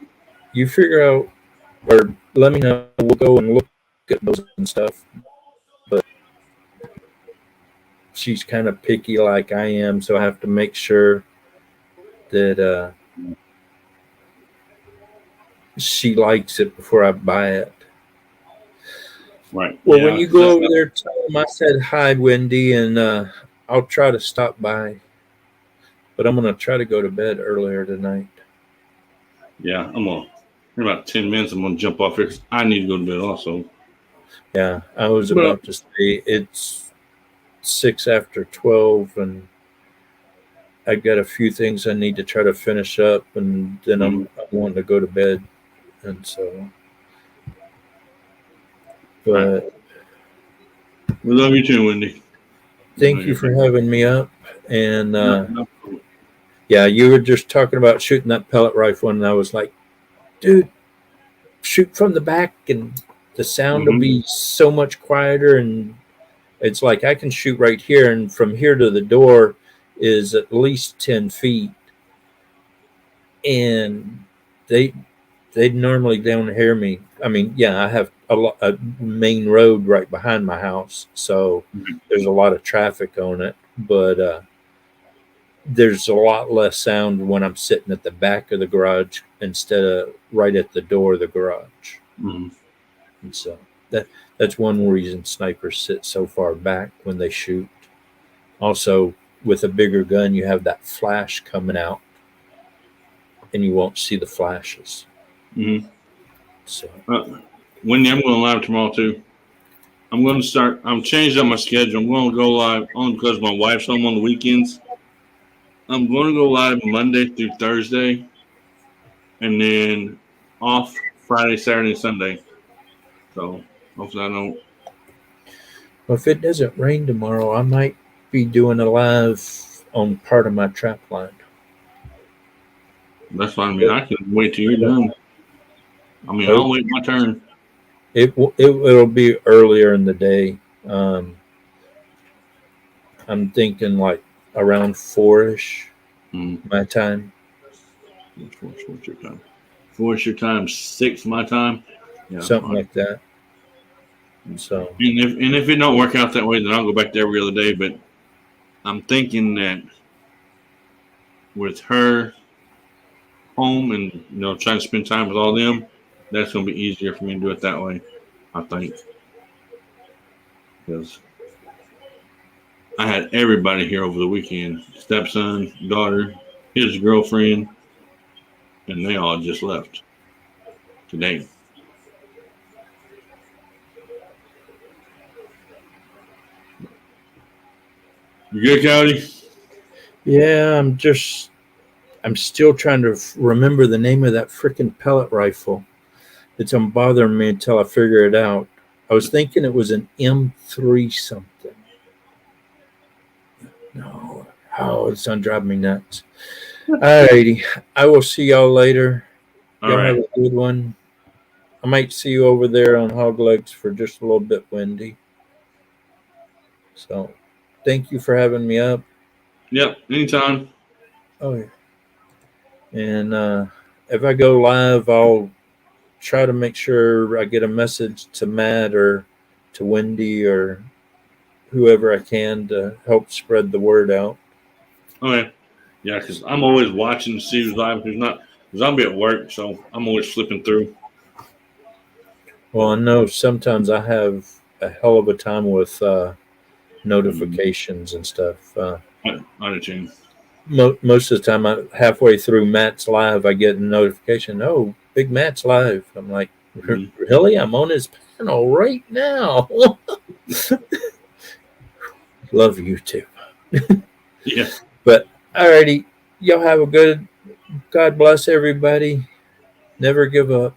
you figure out, or let me know. We'll go and look at bows and stuff. But she's kind of picky like I am, so I have to make sure that she likes it before I buy it. Right. Well, when you go over there, tell them I said hi, Wendy, and I'll try to stop by. But I'm going to try to go to bed earlier tonight. Yeah, in about 10 minutes, I'm going to jump off here. I need to go to bed also. Yeah, I was about to say it's 6 after 12, and I got a few things I need to try to finish up, and then I'm wanting to go to bed. And so, but we love you too, Wendy. Thank you for having me up. And yeah, you were just talking about shooting that pellet rifle, and I was like, dude, shoot from the back, and the sound will be so much quieter. And it's like I can shoot right here, and from here to the door is at least 10 feet. And they normally don't hear me. I mean, yeah, I have a main road right behind my house, so there's a lot of traffic on it, but there's a lot less sound when I'm sitting at the back of the garage instead of right at the door of the garage. And so that's one reason snipers sit so far back when they shoot. Also, with a bigger gun, you have that flash coming out, and you won't see the flashes. So, Wendy, I'm going live tomorrow too. I'm changing up my schedule. I'm going to go live only because my wife's home on the weekends. I'm going to go live Monday through Thursday, and then off Friday, Saturday, and Sunday. So hopefully I don't. Well, if it doesn't rain tomorrow, I might be doing a live on part of my trap line. That's fine. I mean, I can wait till you're done. I mean, I'll wait my turn. It'll be earlier in the day. I'm thinking like around 4-ish my time. What's your time? 4 is your time. 6 my time. Yeah, something like that. And so, and if it don't work out that way, then I'll go back to every other day. But I'm thinking that with her home and trying to spend time with all them, that's going to be easier for me to do it that way, I think. Because I had everybody here over the weekend. Stepson, daughter, his girlfriend, and they all just left today. You good, Cody? Yeah, I'm still trying to remember the name of that freaking pellet rifle. It's bothering me until I figure it out. I was thinking it was an M3 something. No. Oh, it's driving me nuts. Alrighty. I will see y'all later. Y'all have a good one. I might see you over there on Hog Legs for just a little bit, Wendy. So, thank you for having me up. Yep, anytime. Oh, yeah. And if I go live, I'll try to make sure I get a message to Matt or to Wendy or whoever I can to help spread the word out. Okay. Yeah, because I'm always watching to see who's live, who's not. Because I'll be at work, so I'm always flipping through. Well, I know sometimes I have a hell of a time with notifications and stuff. I understand. Most of the time, halfway through Matt's live, I get a notification. Oh, Big Matt's live. I'm like, really? I'm on his panel right now. Love you too. Yeah. But alrighty, y'all have a good. God bless everybody. Never give up.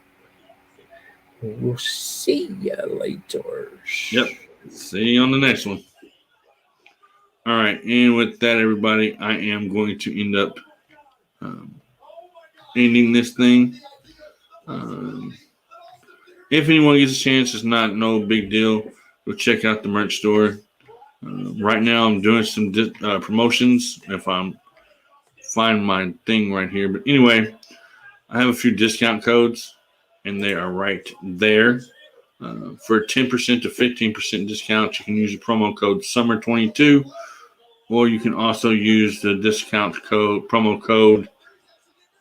We'll see ya later. Yep. See you on the next one. All right. And with that, everybody, I am going to end up ending this thing. If anyone gets a chance, it's no big deal. Go check out the merch store. Right now, I'm doing some promotions. If I'm find my thing right here, but anyway, I have a few discount codes, and they are right there. For 10% to 15% discount, you can use the promo code Summer22, or you can also use the promo code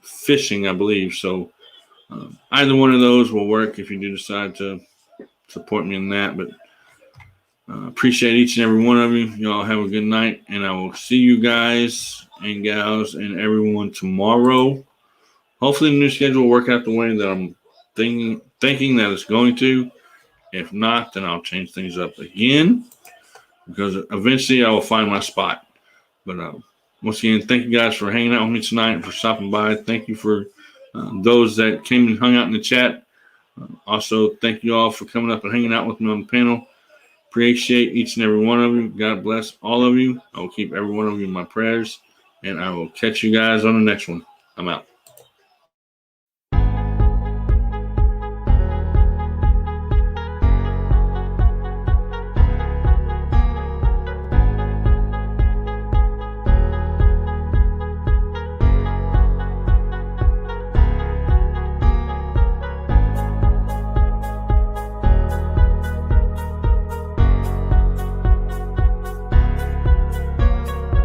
Fishing, I believe. So either one of those will work if you do decide to support me in that. But appreciate each and every one of you. You all have a good night, and I will see you guys and gals and everyone tomorrow. Hopefully the new schedule will work out the way that I'm thinking that it's going to. If not, then I'll change things up again, because eventually I will find my spot. But once again, thank you guys for hanging out with me tonight and for stopping by. Thank you for those that came and hung out in the chat. Also, thank you all for coming up and hanging out with me on the panel. Appreciate each and every one of you. God bless all of you. I will keep every one of you in my prayers, and I will catch you guys on the next one. I'm out.